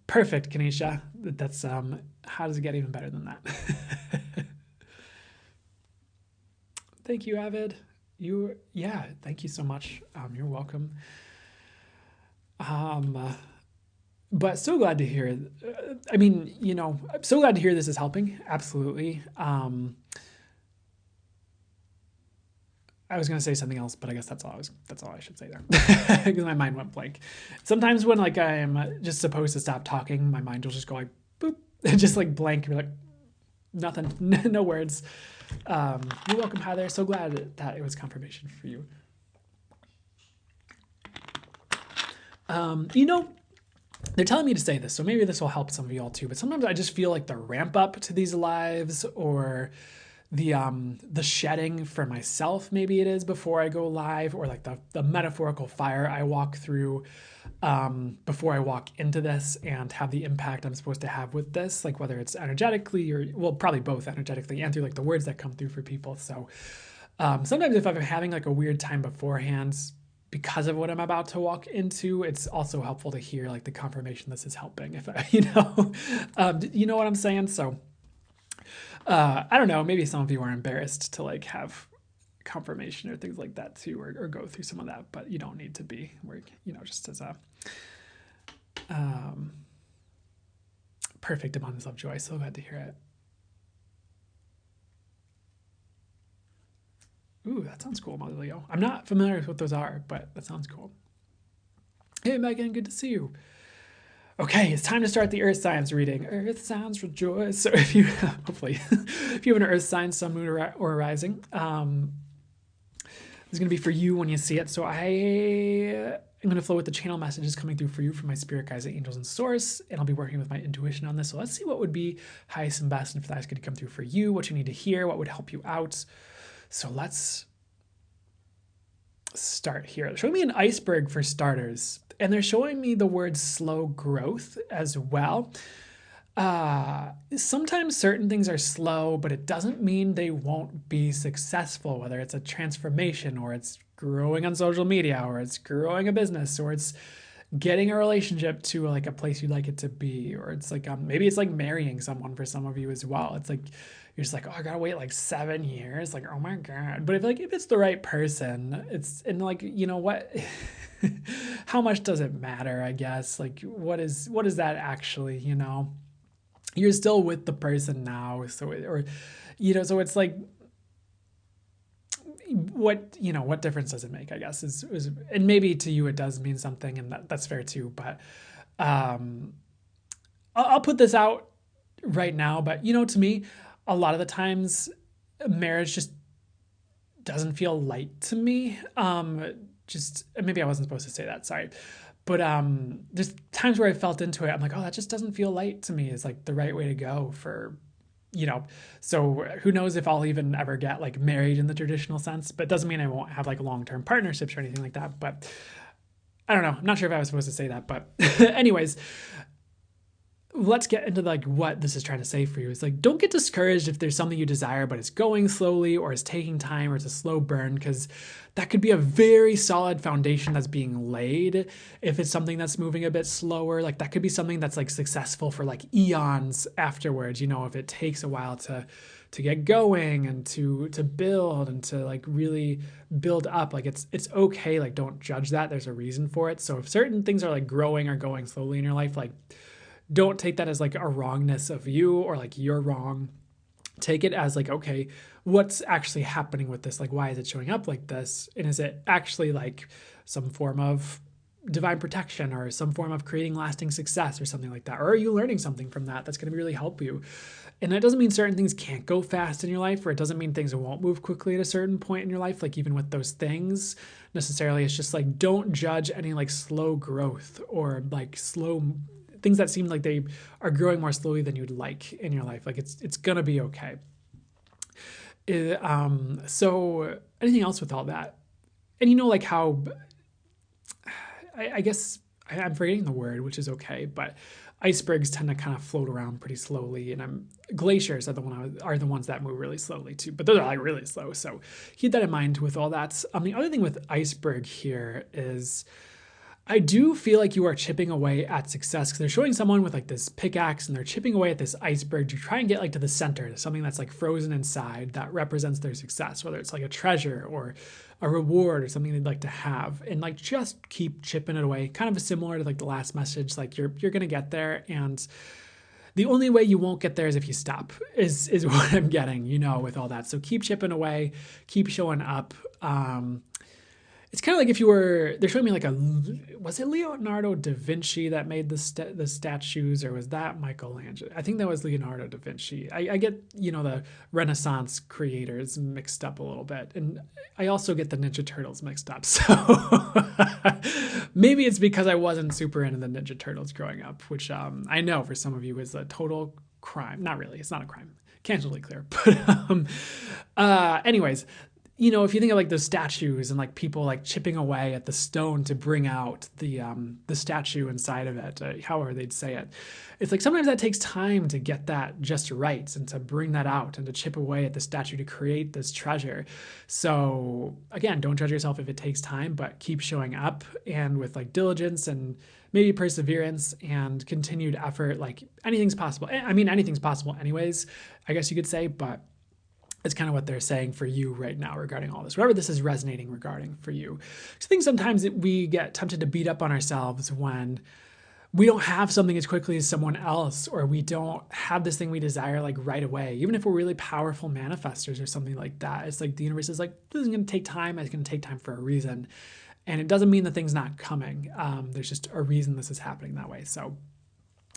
Perfect, Kanisha. That's how does it get even better than that? Thank you, Avid. Yeah, thank you so much. You're welcome. But so glad to hear. I mean, you know, I'm so glad to hear this is helping. Absolutely. I was going to say something else, but I guess that's all I should say there, because my mind went blank. Sometimes when like I am just supposed to stop talking, my mind will just go like boop, just like blank and be like nothing, no words. You're welcome, Heather. So glad that it was confirmation for you. You know, they're telling me to say this, so maybe this will help some of y'all too. But sometimes I just feel like the ramp up to these lives, or the shedding for myself, maybe it is before I go live, or like the metaphorical fire I walk through before I walk into this and have the impact I'm supposed to have with this, like whether it's energetically or, well, probably both energetically and through like the words that come through for people. So sometimes if I'm having like a weird time beforehand because of what I'm about to walk into, it's also helpful to hear like the confirmation this is helping, if I, you know what I'm saying? So I don't know, maybe some of you are embarrassed to like have confirmation or things like that too, or go through some of that, but you don't need to be. We're, you know, just as a perfect abundance of joy. So glad to hear it. Ooh, that sounds cool, Mother Leo. I'm not familiar with what those are, but that sounds cool. Hey, Megan, good to see you. Okay, it's time to start the Earth Signs reading. Earth Signs rejoice. So if you, hopefully, if you have an Earth sign, Sun, Moon, or Rising, it's going to be for you when you see it. So I am going to flow with the channel messages coming through for you from my spirit guides, angels, and source, and I'll be working with my intuition on this. So let's see what would be highest and best, and if that's going to come through for you, what you need to hear, what would help you out. So let's start here. They're showing me an iceberg for starters, and they're showing me the word slow growth as well. Sometimes certain things are slow, but it doesn't mean they won't be successful, whether it's a transformation, or it's growing on social media, or it's growing a business, or it's getting a relationship to like a place you'd like it to be, or it's like maybe it's like marrying someone for some of you as well. It's like you're just like, oh, I gotta wait like 7 years, like, oh my god. But if it's the right person, it's, and like, you know what, how much does it matter, I guess? Like what is that actually, you know? You're still with the person now, so so it's like, what difference does it make, I guess, is and maybe to you it does mean something, and that's fair too, but Um, I'll put this out right now, but to me, a lot of the times marriage just doesn't feel light to me. Just maybe I wasn't supposed to say that. Sorry. But there's times where I felt into it. I'm like, oh, that just doesn't feel light to me. Is like the right way to go for, So who knows if I'll even ever get like married in the traditional sense? But it doesn't mean I won't have like long-term partnerships or anything like that. But I don't know. I'm not sure if I was supposed to say that. But anyways, let's get into like what this is trying to say for you. It's like, don't get discouraged if there's something you desire, but it's going slowly or it's taking time or it's a slow burn, because that could be a very solid foundation that's being laid. If it's something that's moving a bit slower, like that could be something that's like successful for like eons afterwards. If it takes a while to get going and to build and to like really build up, like it's okay. Like don't judge that. There's a reason for it. So if certain things are like growing or going slowly in your life, like don't take that as like a wrongness of you or like you're wrong. Take it as like, okay, what's actually happening with this? Like, why is it showing up like this? And is it actually like some form of divine protection or some form of creating lasting success or something like that? Or are you learning something from that that's going to really help you? And that doesn't mean certain things can't go fast in your life, or it doesn't mean things won't move quickly at a certain point in your life. Like even with those things necessarily, it's just like, don't judge any like slow growth or like slow things that seem like they are growing more slowly than you'd like in your life. Like it's gonna be okay. So anything else with all that? And like how, I guess I'm forgetting the word, which is okay, but icebergs tend to kind of float around pretty slowly, and glaciers are the ones that move really slowly too. But those are like really slow, so keep that in mind with all that. The other thing with iceberg here is, I do feel like you are chipping away at success, because they're showing someone with like this pickaxe and they're chipping away at this iceberg to try and get like to the center, something that's like frozen inside that represents their success, whether it's like a treasure or a reward or something they'd like to have, and like just keep chipping it away. Kind of similar to like the last message, like you're gonna get there, and the only way you won't get there is if you stop, is what I'm getting, with all that. So keep chipping away, keep showing up. It's kind of like if you were, they're showing me like was it Leonardo da Vinci that made the statues, or was that Michelangelo? I think that was Leonardo da Vinci. I get, the Renaissance creators mixed up a little bit. And I also get the Ninja Turtles mixed up. So maybe it's because I wasn't super into the Ninja Turtles growing up, which I know for some of you is a total crime. Not really. It's not a crime. Can't really clear. But anyways, if you think of like those statues and like people like chipping away at the stone to bring out the statue inside of it, however they'd say it, it's like sometimes that takes time to get that just right and to bring that out and to chip away at the statue to create this treasure. So again, don't judge yourself if it takes time, but keep showing up, and with like diligence and maybe perseverance and continued effort, like anything's possible. I mean, anything's possible anyways, I guess you could say, but it's kind of what they're saying for you right now regarding all this, whatever this is resonating regarding for you. So I think sometimes we get tempted to beat up on ourselves when we don't have something as quickly as someone else, or we don't have this thing we desire like right away. Even if we're really powerful manifestors or something like that, it's like the universe is like, this is going to take time. It's going to take time for a reason. And it doesn't mean the thing's not coming. There's just a reason this is happening that way. So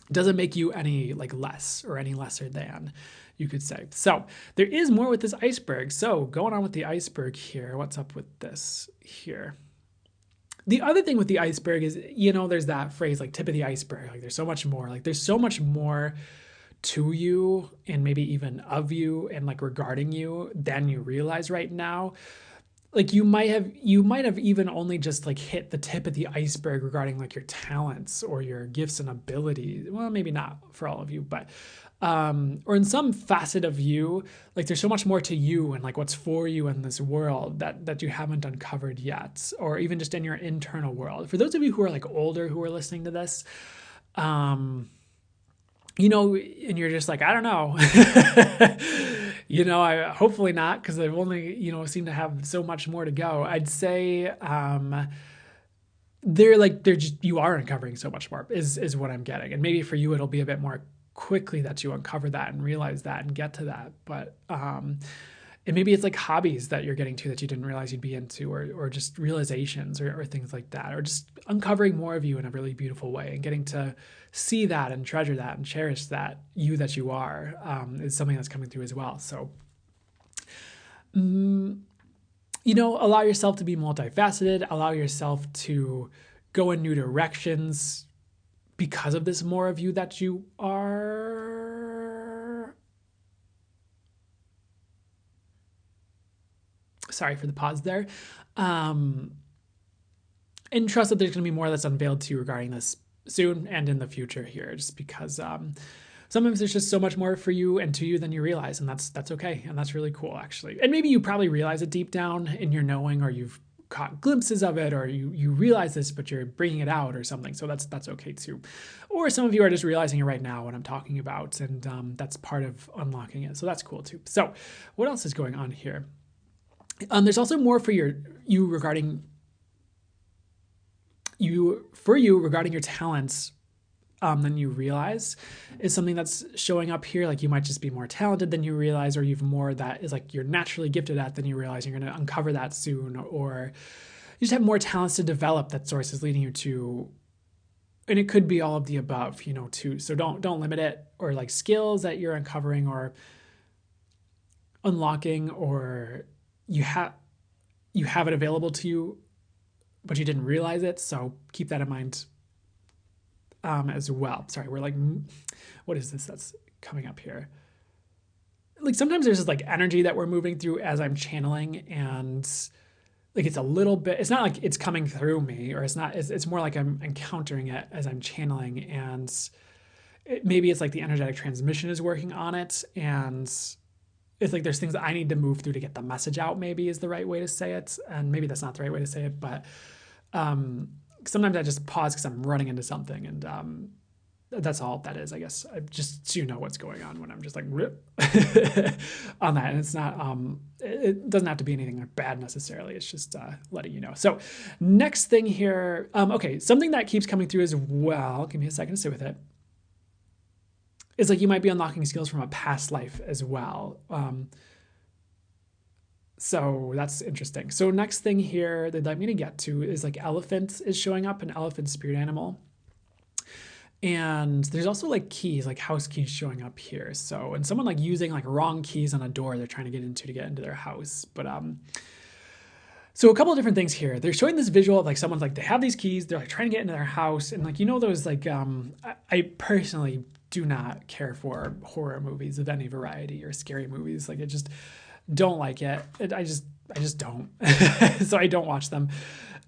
it doesn't make you any like less or any lesser than, you could say. So there is more with this iceberg. So going on with the iceberg here, what's up with this here? The other thing with the iceberg is, there's that phrase like tip of the iceberg. Like there's so much more. Like there's so much more to you and maybe even of you and like regarding you than you realize right now. Like you might have even only just like hit the tip of the iceberg regarding like your talents or your gifts and abilities. Well, maybe not for all of you, but or in some facet of you, like there's so much more to you and like what's for you in this world that you haven't uncovered yet, or even just in your internal world. For those of you who are like older who are listening to this, and you're just like, I don't know, I hopefully not, because I've only, seem to have so much more to go. I'd say, you are uncovering so much more is what I'm getting. And maybe for you, it'll be a bit more quickly that you uncover that and realize that and get to that. But, And maybe it's like hobbies that you're getting to that you didn't realize you'd be into, or just realizations or things like that, or just uncovering more of you in a really beautiful way and getting to see that and treasure that and cherish that you are, is something that's coming through as well. So, allow yourself to be multifaceted, allow yourself to go in new directions because of this more of you that you are. Sorry for the pause there. And trust that there's going to be more that's unveiled to you regarding this soon and in the future here, just because sometimes there's just so much more for you and to you than you realize, and that's okay, and that's really cool, actually. And maybe you probably realize it deep down in your knowing, or you've caught glimpses of it, or you realize this, but you're bringing it out or something, so that's okay too. Or some of you are just realizing it right now, what I'm talking about, and that's part of unlocking it, so that's cool too. So what else is going on here? There's also more for you regarding your talents than you realize, is something that's showing up here. Like you might just be more talented than you realize, or you've more that is like you're naturally gifted at than you realize. You're going to uncover that soon, or you just have more talents to develop that source is leading you to. And it could be all of the above, too. So don't limit it, or like skills that you're uncovering or unlocking, or you have it available to you, but you didn't realize it. So keep that in mind as well. Sorry, we're like, what is this that's coming up here? Like sometimes there's this like energy that we're moving through as I'm channeling, and like it's a little bit, it's not like it's coming through me, or it's more like I'm encountering it as I'm channeling, and maybe it's like the energetic transmission is working on it, and it's like there's things that I need to move through to get the message out, maybe is the right way to say it. And maybe that's not the right way to say it, but sometimes I just pause because I'm running into something, and that's all that is, I guess. Just so you know what's going on when I'm just like rip on that. And it's not, it doesn't have to be anything bad necessarily. It's just letting you know. So next thing here, okay, something that keeps coming through as well, give me a second to sit with it, is like you might be unlocking skills from a past life as well. So that's interesting. So next thing here they'd like me to get to is like elephant is showing up, an elephant spirit animal. And there's also like keys, like house keys showing up here. So, and someone like using like wrong keys on a door they're trying to get into their house. But so a couple of different things here. They're showing this visual of like someone's like, they have these keys, they're like trying to get into their house. And like, those like, I personally do not care for horror movies of any variety or scary movies. Like I just don't like it. I just don't. So I don't watch them.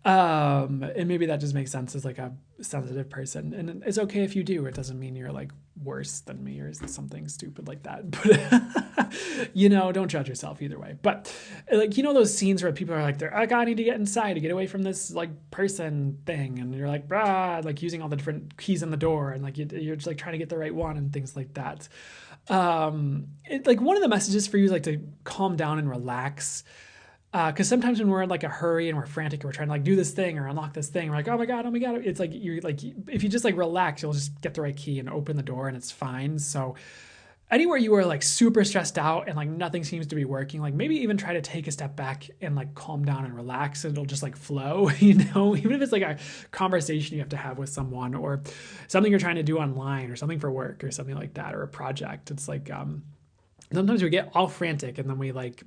And maybe that just makes sense as like a sensitive person, and it's okay if you do. It doesn't mean you're like worse than me or something stupid like that. But don't judge yourself either way. But like those scenes where people are like, they're like, I need to get inside to get away from this like person thing, and you're like, like using all the different keys on the door, and like you're just like trying to get the right one and things like that. Like one of the messages for you is like to calm down and relax. Because sometimes when we're in like a hurry and we're frantic and we're trying to like do this thing or unlock this thing, we're like, oh my God. It's like, you're like, if you just like relax, you'll just get the right key and open the door and it's fine. So anywhere you are like super stressed out and like nothing seems to be working, like maybe even try to take a step back and like calm down and relax, and it'll just like flow, even if it's like a conversation you have to have with someone, or something you're trying to do online, or something for work or something like that, or a project. It's like, sometimes we get all frantic, and then we like,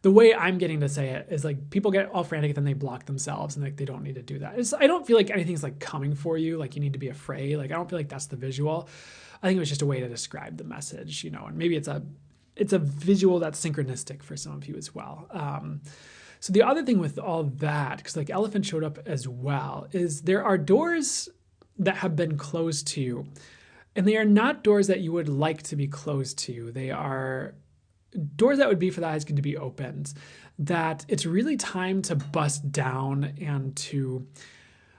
the way I'm getting to say it is like people get all frantic and then they block themselves, and like they don't need to do that. I don't feel like anything's like coming for you, like you need to be afraid. Like I don't feel like that's the visual. I think it was just a way to describe the message, and maybe it's a visual that's synchronistic for some of you as well. So the other thing with all that, because like elephant showed up as well, is there are doors that have been closed to you, and they are not doors that you would like to be closed to you. They are doors that would be for the eyes to be opened, that it's really time to bust down, and to,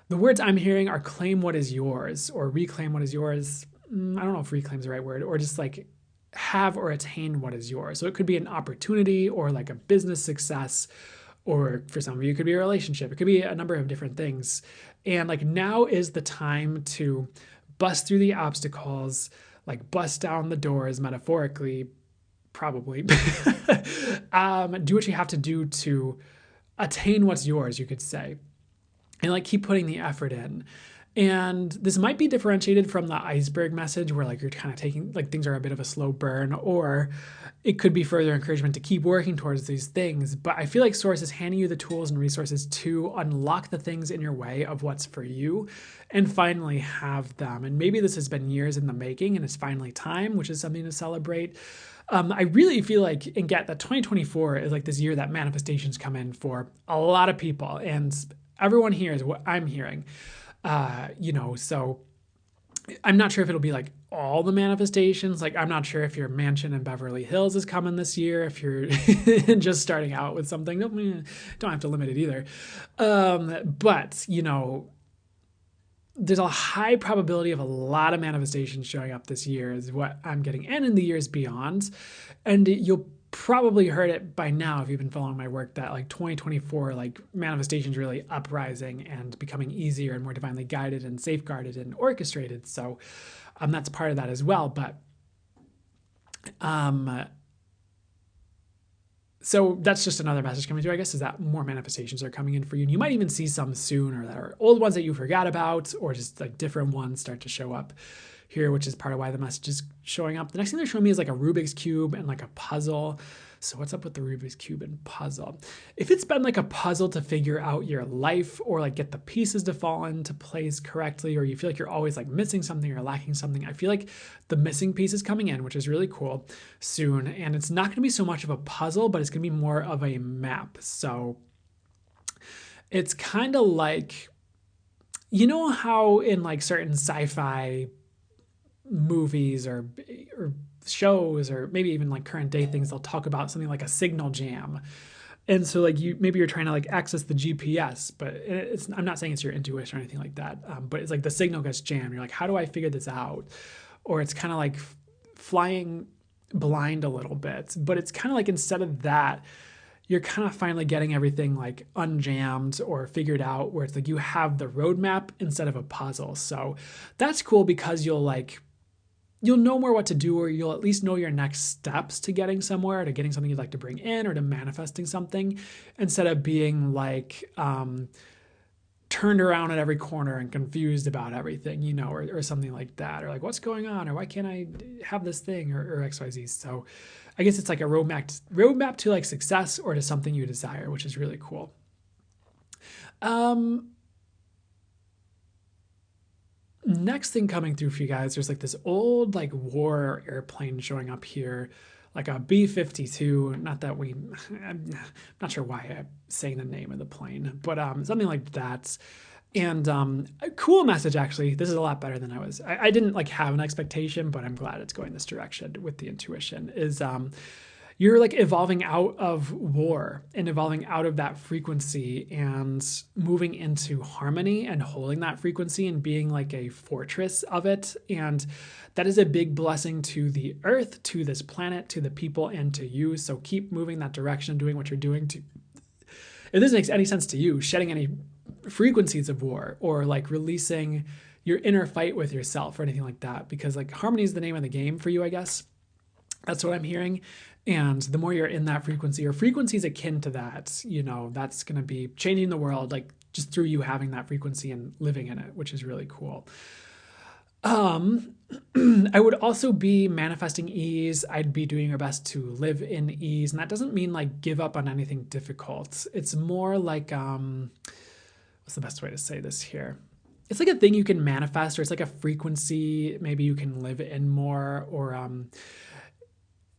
the words I'm hearing are claim what is yours, or reclaim what is yours. I don't know if reclaim is the right word, or just like have or attain what is yours. So it could be an opportunity, or like a business success, or for some of you, it could be a relationship. It could be a number of different things. And like now is the time to bust through the obstacles, like bust down the doors metaphorically, probably. Do what you have to do to attain what's yours, you could say, and like keep putting the effort in. And this might be differentiated from the iceberg message where like you're kind of taking like things are a bit of a slow burn, or it could be further encouragement to keep working towards these things. But I feel like Source is handing you the tools and resources to unlock the things in your way of what's for you and finally have them. And maybe this has been years in the making and it's finally time, which is something to celebrate. I really feel like and get that 2024 is like this year that manifestations come in for a lot of people, and everyone here is what I'm hearing. So I'm not sure if it'll be like all the manifestations. Like, I'm not sure if your mansion in Beverly Hills is coming this year. If you're just starting out with something, don't have to limit it either. But there's a high probability of a lot of manifestations showing up this year is what I'm getting, and in the years beyond. And you'll probably heard it by now if you've been following my work that like 2024, like manifestations really uprising and becoming easier and more divinely guided and safeguarded and orchestrated. So that's part of that as well. But so that's just another message coming through, I guess, is that more manifestations are coming in for you. And you might even see some soon, or that are old ones that you forgot about, or just like different ones start to show up here, which is part of why the message is showing up. The next thing they're showing me is like a Rubik's Cube and like a puzzle. So what's up with the Rubik's Cube and puzzle? If it's been like a puzzle to figure out your life, or like get the pieces to fall into place correctly, or you feel like you're always like missing something or lacking something, I feel like the missing piece is coming in, which is really cool soon. And it's not going to be so much of a puzzle, but it's going to be more of a map. So it's kind of like, how in like certain sci-fi movies or shows, or maybe even like current day things, they'll talk about something like a signal jam. And so like maybe you're trying to like access the GPS, but I'm not saying it's your intuition or anything like that. But it's like the signal gets jammed. You're like, how do I figure this out? Or it's kind of like flying blind a little bit, but it's kind of like, instead of that, you're kind of finally getting everything like unjammed or figured out, where it's like you have the roadmap instead of a puzzle. So that's cool, because you'll know more what to do, or you'll at least know your next steps to getting somewhere, to getting something you'd like to bring in, or to manifesting something, instead of being like turned around at every corner and confused about everything, or something like that, or like, what's going on, or why can't I have this thing, or XYZ. So I guess it's like a roadmap to like success, or to something you desire, which is really cool. Next thing coming through for you guys, there's like this old like war airplane showing up here, like a B-52. I'm not sure why I'm saying the name of the plane, but something like that. And a cool message, actually. This is a lot better than I didn't like have an expectation, but I'm glad it's going this direction with the intuition. Is you're like evolving out of war and evolving out of that frequency and moving into harmony and holding that frequency and being like a fortress of it. And that is a big blessing to the earth, to this planet, to the people, and to you. So keep moving that direction, doing what you're doing. If this makes any sense to you, shedding any frequencies of war, or like releasing your inner fight with yourself, or anything like that, because like harmony is the name of the game for you, I guess. That's what I'm hearing. And the more you're in that frequency, or frequencies akin to that, that's going to be changing the world, like just through you having that frequency and living in it, which is really cool. I would also be manifesting ease. I'd be doing your best to live in ease. And that doesn't mean like give up on anything difficult. It's more like, what's the best way to say this here? It's like a thing you can manifest, or it's like a frequency maybe you can live in more, or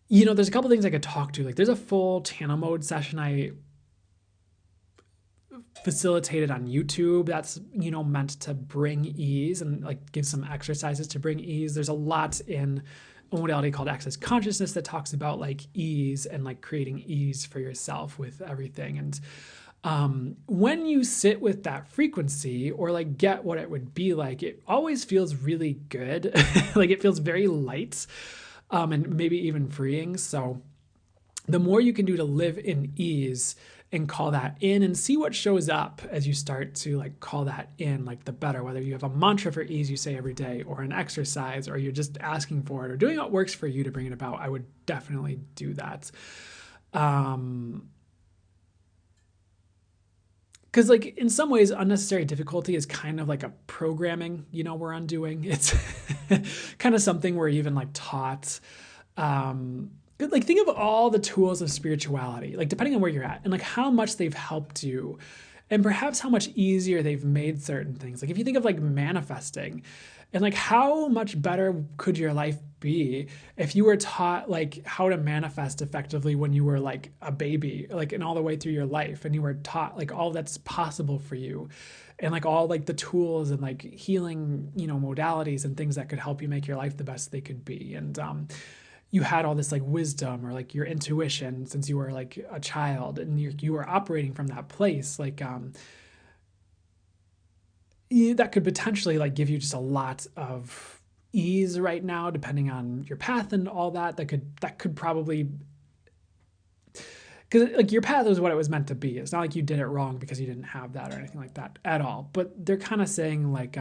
there's a couple things I could talk to. Like there's a full channel mode session I facilitated on YouTube that's, meant to bring ease and like give some exercises to bring ease. There's a lot in a modality called Access Consciousness that talks about like ease and like creating ease for yourself with everything. And when you sit with that frequency, or like get what it would be like, it always feels really good. Like it feels very light. And maybe even freeing. So the more you can do to live in ease and call that in and see what shows up as you start to like call that in, like the better, whether you have a mantra for ease you say every day, or an exercise, or you're just asking for it or doing what works for you to bring it about. I would definitely do that. Because like in some ways unnecessary difficulty is kind of like a programming, we're undoing. It's kind of something we're even like taught. Like think of all the tools of spirituality, like depending on where you're at and like how much they've helped you and perhaps how much easier they've made certain things. Like if you think of like manifesting and like how much better could your life be if you were taught like how to manifest effectively when you were like a baby, like and all the way through your life, and you were taught like all that's possible for you and like all like the tools and like healing, modalities and things that could help you make your life the best they could be. And you had all this like wisdom or like your intuition since you were like a child, and you were operating from that place, like that could potentially like give you just a lot of ease right now, depending on your path and all that. That could probably, because like your path is what it was meant to be. It's not like you did it wrong because you didn't have that or anything like that at all. But they're kind of saying like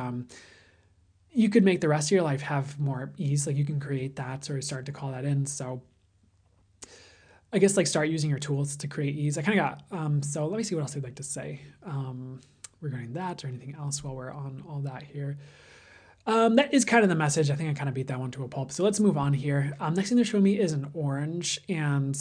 you could make the rest of your life have more ease. Like you can create that or start to call that in. So I guess like start using your tools to create ease. I kind of got, so let me see what else I'd like to say regarding that or anything else while we're on all that here. That is kind of the message. I think I kind of beat that one to a pulp. So let's move on here. Next thing they're showing me is an orange, and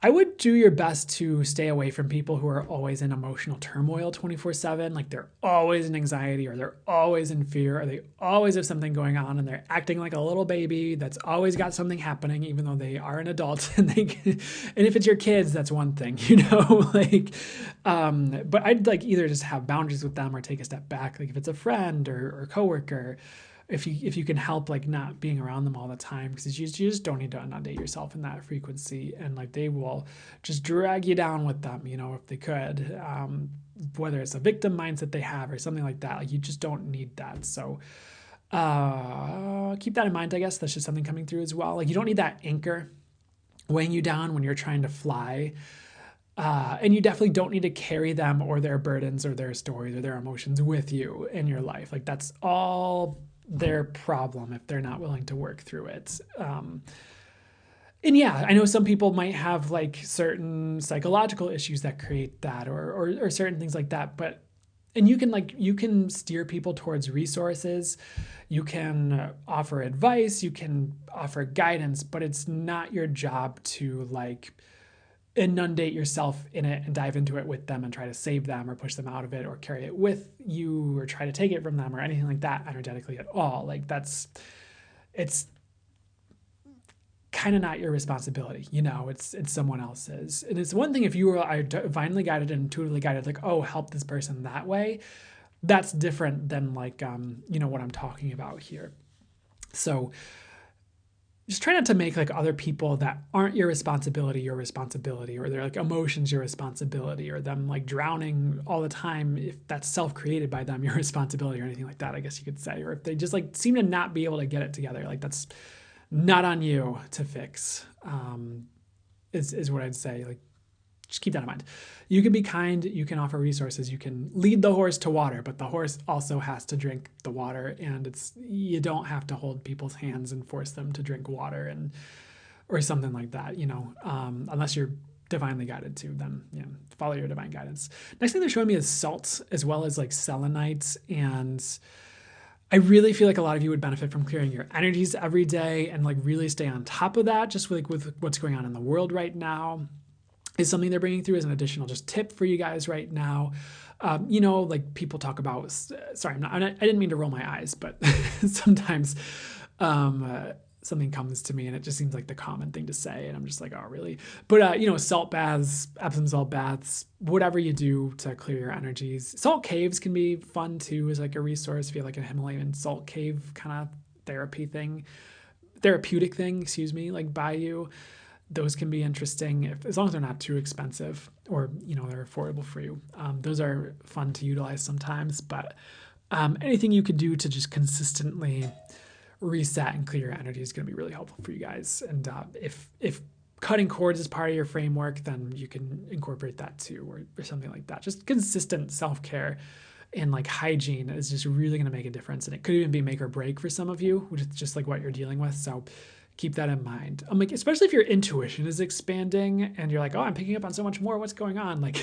I would do your best to stay away from people who are always in emotional turmoil 24/7. Like they're always in anxiety, or they're always in fear, or they always have something going on and they're acting like a little baby that's always got something happening, even though they are an adult. And and if it's your kids, that's one thing, like, but I'd like either just have boundaries with them or take a step back. Like if it's a friend or coworker, if you can help like not being around them all the time, because you just don't need to inundate yourself in that frequency, and like they will just drag you down with them, if they could, whether it's a victim mindset they have or something like that. Like you just don't need that. So keep that in mind. I guess that's just something coming through as well. Like you don't need that anchor weighing you down when you're trying to fly. And you definitely don't need to carry them or their burdens or their stories or their emotions with you in your life. Like that's all their problem if they're not willing to work through it. And yeah, I know some people might have like certain psychological issues that create that or certain things like that, but and you can steer people towards resources, you can offer advice, you can offer guidance, but it's not your job to like inundate yourself in it and dive into it with them and try to save them or push them out of it or carry it with you or try to take it from them or anything like that energetically at all. Like it's kind of not your responsibility, it's someone else's. And it's one thing if you are divinely guided and intuitively guided, like, oh, help this person that way. That's different than like, what I'm talking about here. So just try not to make like other people that aren't your responsibility, or their like emotions your responsibility, or them like drowning all the time, if that's self-created by them, your responsibility or anything like that, I guess you could say. Or if they just like seem to not be able to get it together, like that's not on you to fix, is what I'd say. Like just keep that in mind. You can be kind, you can offer resources, you can lead the horse to water, but the horse also has to drink the water, and you don't have to hold people's hands and force them to drink water or something like that, unless you're divinely guided to, then follow your divine guidance. Next thing they're showing me is salt, as well as like selenite, and I really feel like a lot of you would benefit from clearing your energies every day and like really stay on top of that, just with what's going on in the world right now. Is something they're bringing through as an additional just tip for you guys right now. Like people talk about, sorry, I didn't mean to roll my eyes, but sometimes something comes to me and it just seems like the common thing to say. And I'm just like, oh, really? But, salt baths, Epsom salt baths, whatever you do to clear your energies. Salt caves can be fun too, as like a resource if you have like a Himalayan salt cave kind of therapeutic thing, like by you. Those can be interesting as long as they're not too expensive or, they're affordable for you. Those are fun to utilize sometimes, but anything you could do to just consistently reset and clear your energy is going to be really helpful for you guys. And if cutting cords is part of your framework, then you can incorporate that too, or something like that. Just consistent self-care and like hygiene is just really going to make a difference. And it could even be make or break for some of you, which is just like what you're dealing with. So keep that in mind. Like, especially if your intuition is expanding and you're like, oh, I'm picking up on so much more. What's going on? Like,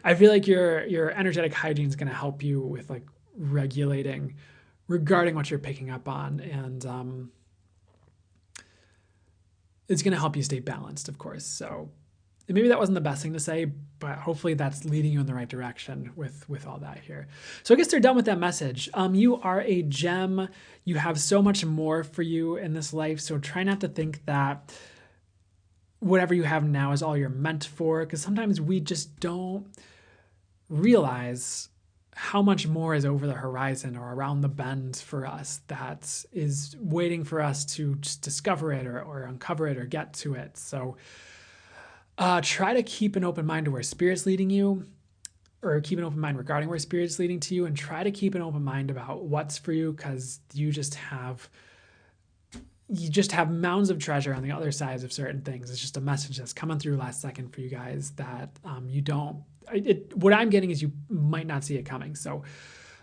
I feel like your energetic hygiene is going to help you with like regulating regarding what you're picking up on. And it's going to help you stay balanced, of course. So maybe that wasn't the best thing to say, but hopefully that's leading you in the right direction with all that here. So I guess they're done with that message. You are a gem. You have so much more for you in this life. So try not to think that whatever you have now is all you're meant for, because sometimes we just don't realize how much more is over the horizon or around the bend for us that is waiting for us to just discover it or uncover it or get to it. So try to keep an open mind to where Spirit's leading you, or keep an open mind regarding where Spirit's leading to you, and try to keep an open mind about what's for you, because you just have mounds of treasure on the other sides of certain things. It's just a message that's coming through last second for you guys that you don't. What I'm getting is you might not see it coming. So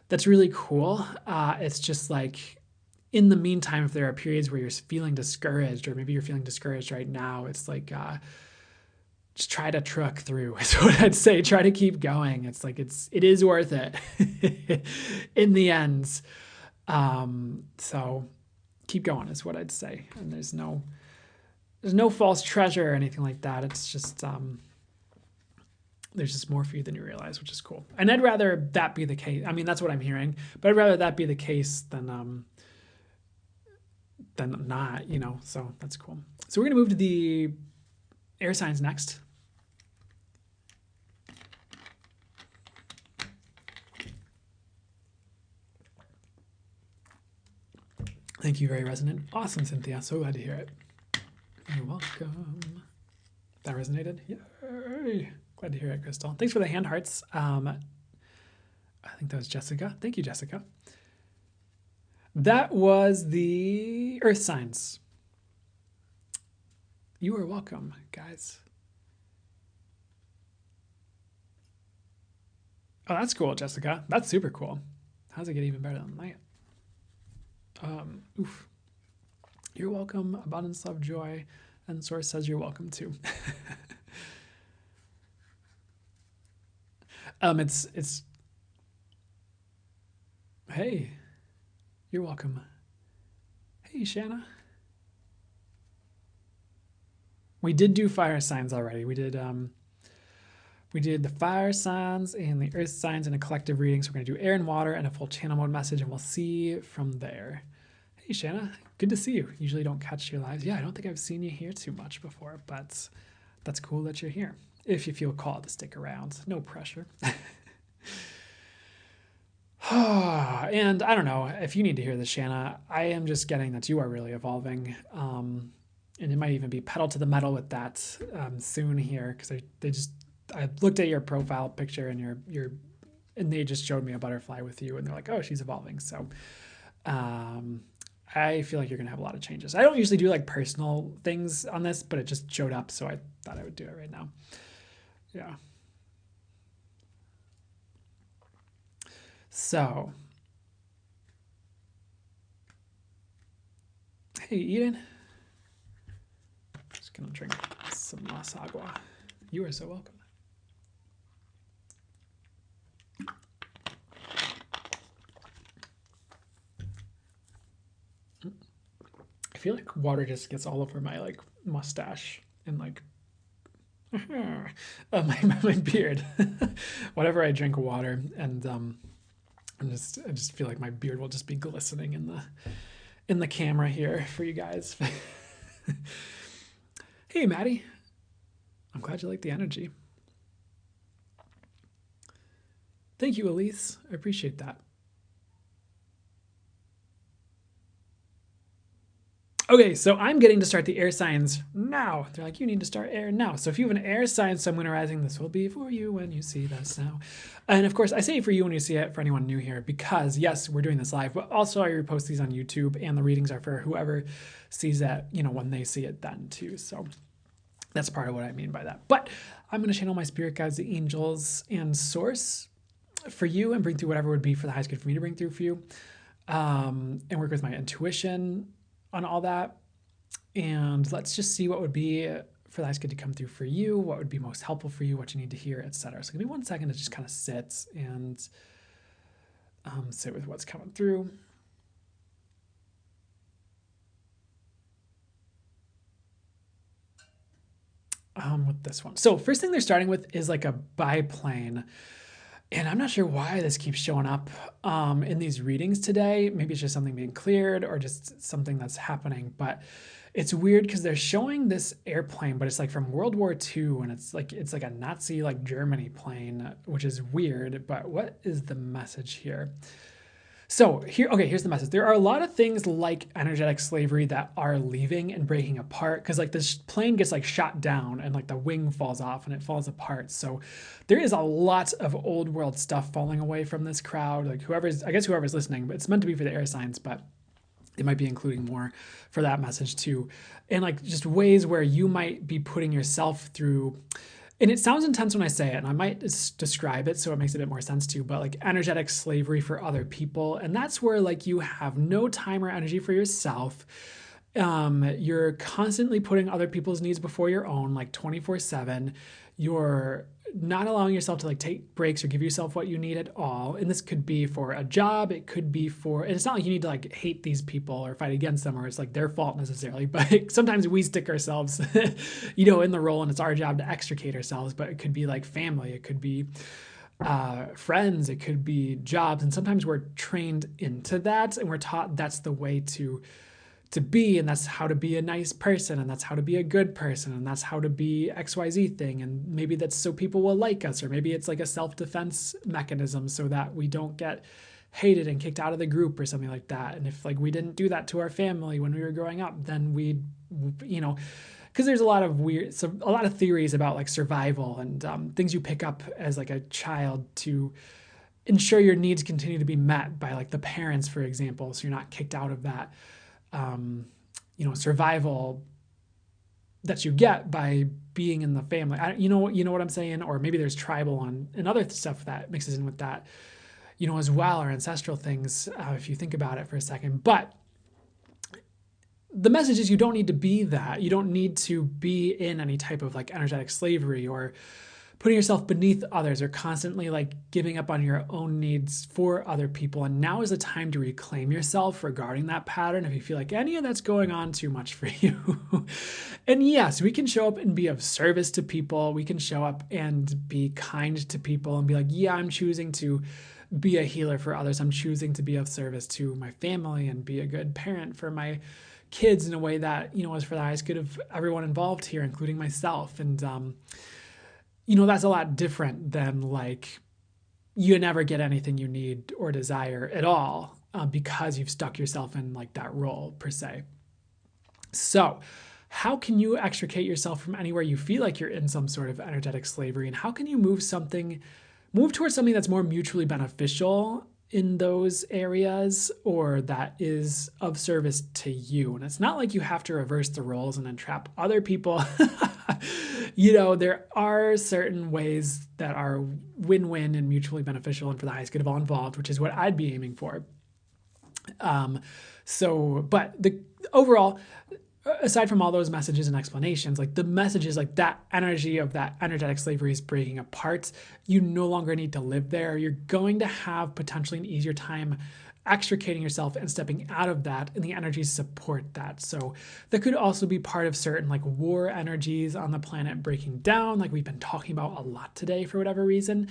that's really cool. It's just like, in the meantime, if there are periods where you're feeling discouraged, or maybe you're feeling discouraged right now, it's like, just try to truck through is what I'd say. Try to keep going. It's like, it is worth it in the end. So keep going is what I'd say. And there's no false treasure or anything like that. It's just, there's just more for you than you realize, which is cool. And I'd rather that be the case. I mean, that's what I'm hearing, but I'd rather that be the case than not, so that's cool. So we're going to move to the air signs next. Thank you, very resonant. Awesome, Cynthia. So glad to hear it. You're welcome. That resonated? Yay. Glad to hear it, Crystal. Thanks for the hand hearts. I think that was Jessica. Thank you, Jessica. That was the earth signs. You are welcome, guys. Oh, that's cool, Jessica. That's super cool. How's it get even better than that? Oof. You're welcome. Abundance, love, joy. And Source says you're welcome too. It's. Hey, you're welcome. Hey, Shanna. We did do fire signs already. We did the fire signs and the earth signs in a collective reading. So we're going to do air and water and a full channel mode message, and we'll see from there. Hey, Shanna, good to see you. Usually don't catch your lives. Yeah, I don't think I've seen you here too much before, but that's cool that you're here. If you feel called to stick around, no pressure. And I don't know if you need to hear this, Shanna. I am just getting that you are really evolving. And it might even be pedal to the metal with that soon here, because I looked at your profile picture and and they just showed me a butterfly with you, and they're like, oh, she's evolving. So I feel like you're going to have a lot of changes. I don't usually do like personal things on this, but it just showed up, so I thought I would do it right now. Yeah. So, hey, Eden. Just going to drink some Mas Agua. You are so welcome. I feel like water just gets all over my like mustache and like my beard. Whenever I drink water, and I just feel like my beard will just be glistening in the camera here for you guys. Hey, Maddie. I'm glad you like the energy. Thank you, Elise. I appreciate that. Okay, so I'm getting to start the air signs now. They're like, you need to start air now. So if you have an air sign, Sun, Moon, or Rising, this will be for you when you see this now. And of course, I say for you when you see it for anyone new here, because yes, we're doing this live, but also I repost these on YouTube, and the readings are for whoever sees that, when they see it then too. So that's part of what I mean by that. But I'm going to channel my spirit guides, the angels, and source for you, and bring through whatever would be for the highest good for me to bring through for you, and work with my intuition on all that. And let's just see what would be for the highest good to come through for you, what would be most helpful for you, what you need to hear, etc. So give me 1 second to just kind of sit and sit with what's coming through. With this one. So first thing they're starting with is like a biplane. And I'm not sure why this keeps showing up in these readings today. Maybe it's just something being cleared or just something that's happening. But it's weird because they're showing this airplane, but it's like from World War II, and it's like a Nazi like Germany plane, which is weird. But what is the message here? So here's the message. There are a lot of things like energetic slavery that are leaving and breaking apart, because like this plane gets like shot down and like the wing falls off and it falls apart. So there is a lot of old world stuff falling away from this crowd. Like whoever's listening, but it's meant to be for the air signs, but they might be including more for that message too. And like just ways where you might be putting yourself through. And it sounds intense when I say it, and I might describe it so it makes a bit more sense to you, but like energetic slavery for other people. And that's where like you have no time or energy for yourself. You're constantly putting other people's needs before your own, like 24/7. You're not allowing yourself to like take breaks or give yourself what you need at all. And this could be for a job. It could be and it's not like you need to like hate these people or fight against them, or it's like their fault necessarily, but sometimes we stick ourselves, in the role, and it's our job to extricate ourselves. But it could be like family. It could be friends. It could be jobs. And sometimes we're trained into that, and we're taught that's the way to be, and that's how to be a nice person, and that's how to be a good person, and that's how to be XYZ thing. And maybe that's so people will like us, or maybe it's like a self-defense mechanism so that we don't get hated and kicked out of the group or something like that. And if like we didn't do that to our family when we were growing up, then we'd, because there's a lot of theories about like survival and things you pick up as like a child to ensure your needs continue to be met by like the parents, for example, so you're not kicked out of that survival that you get by being in the family. You know what I'm saying? Or maybe there's tribal and other stuff that mixes in with that, as well, or ancestral things, if you think about it for a second. But the message is you don't need to be that. You don't need to be in any type of like energetic slavery or putting yourself beneath others or constantly like giving up on your own needs for other people. And now is the time to reclaim yourself regarding that pattern if you feel like any of that's going on too much for you. And yes, we can show up and be of service to people. We can show up and be kind to people and be like, yeah, I'm choosing to be a healer for others. I'm choosing to be of service to my family and be a good parent for my kids in a way that, is for the highest good of everyone involved here, including myself. And, that's a lot different than like you never get anything you need or desire at all because you've stuck yourself in like that role per se. So how can you extricate yourself from anywhere you feel like you're in some sort of energetic slavery? And how can you move towards something that's more mutually beneficial in those areas, or that is of service to you? And it's not like you have to reverse the roles and entrap other people. There are certain ways that are win-win and mutually beneficial and for the highest good of all involved, which is what I'd be aiming for. But the overall, aside from all those messages and explanations, like the message is like that energy of that energetic slavery is breaking apart. You no longer need to live there. You're going to have potentially an easier time extricating yourself and stepping out of that, and the energies support that. So that could also be part of certain like war energies on the planet breaking down, like we've been talking about a lot today for whatever reason.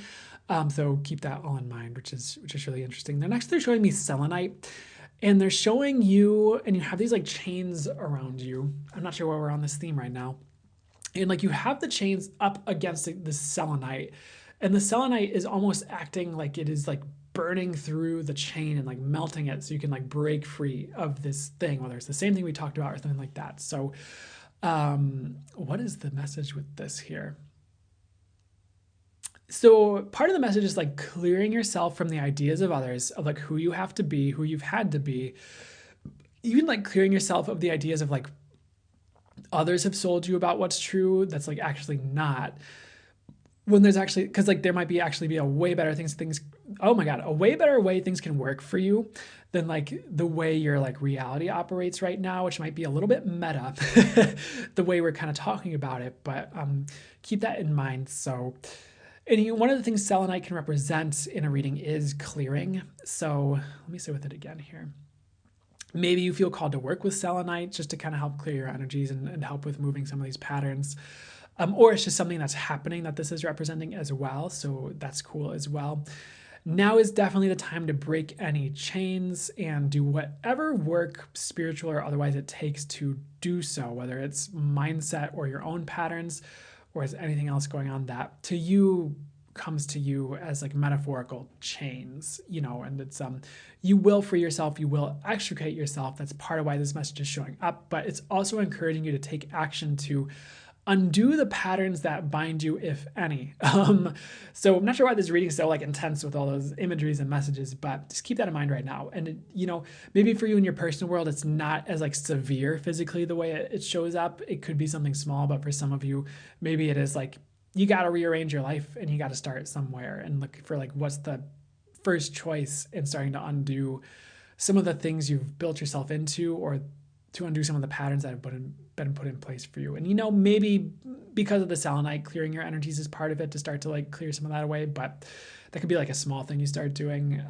So keep that all in mind, which is really interesting. Then next they're showing me selenite. And they're showing you, and you have these like chains around you. I'm not sure why we're on this theme right now. And like you have the chains up against the selenite, and the selenite is almost acting like it is like burning through the chain and like melting it so you can like break free of this thing, whether it's the same thing we talked about or something like that. So what is the message with this here? So part of the message is like clearing yourself from the ideas of others, of like who you have to be, who you've had to be, even like clearing yourself of the ideas of like others have sold you about what's true that's like actually not, when there's actually, because like there might be actually be a way better things oh my god, a way better way things can work for you than like the way your like reality operates right now, which might be a little bit meta the way we're kind of talking about it, but keep that in mind. So and one of the things selenite can represent in a reading is clearing. So let me say with it again here. Maybe you feel called to work with selenite just to kind of help clear your energies and help with moving some of these patterns. Or it's just something that's happening that this is representing as well. So that's cool as well. Now is definitely the time to break any chains and do whatever work, spiritual or otherwise, it takes to do so, whether it's mindset or your own patterns or is anything else going on that to you comes to you as like metaphorical chains, you know, and it's you will free yourself, you will extricate yourself. That's part of why this message is showing up, but it's also encouraging you to take action to undo the patterns that bind you, if any. So I'm not sure why this reading is so like intense with all those imageries and messages, but just keep that in mind right now. And it, you know, maybe for you in your personal world, it's not as like severe physically the way it shows up. It could be something small, but for some of you, maybe it is like you got to rearrange your life and you got to start somewhere and look for like what's the first choice in starting to undo some of the things you've built yourself into, or to undo some of the patterns that have been put in place for you. And, you know, maybe because of the selenite, clearing your energies is part of it to start to like clear some of that away, but that could be like a small thing you start doing.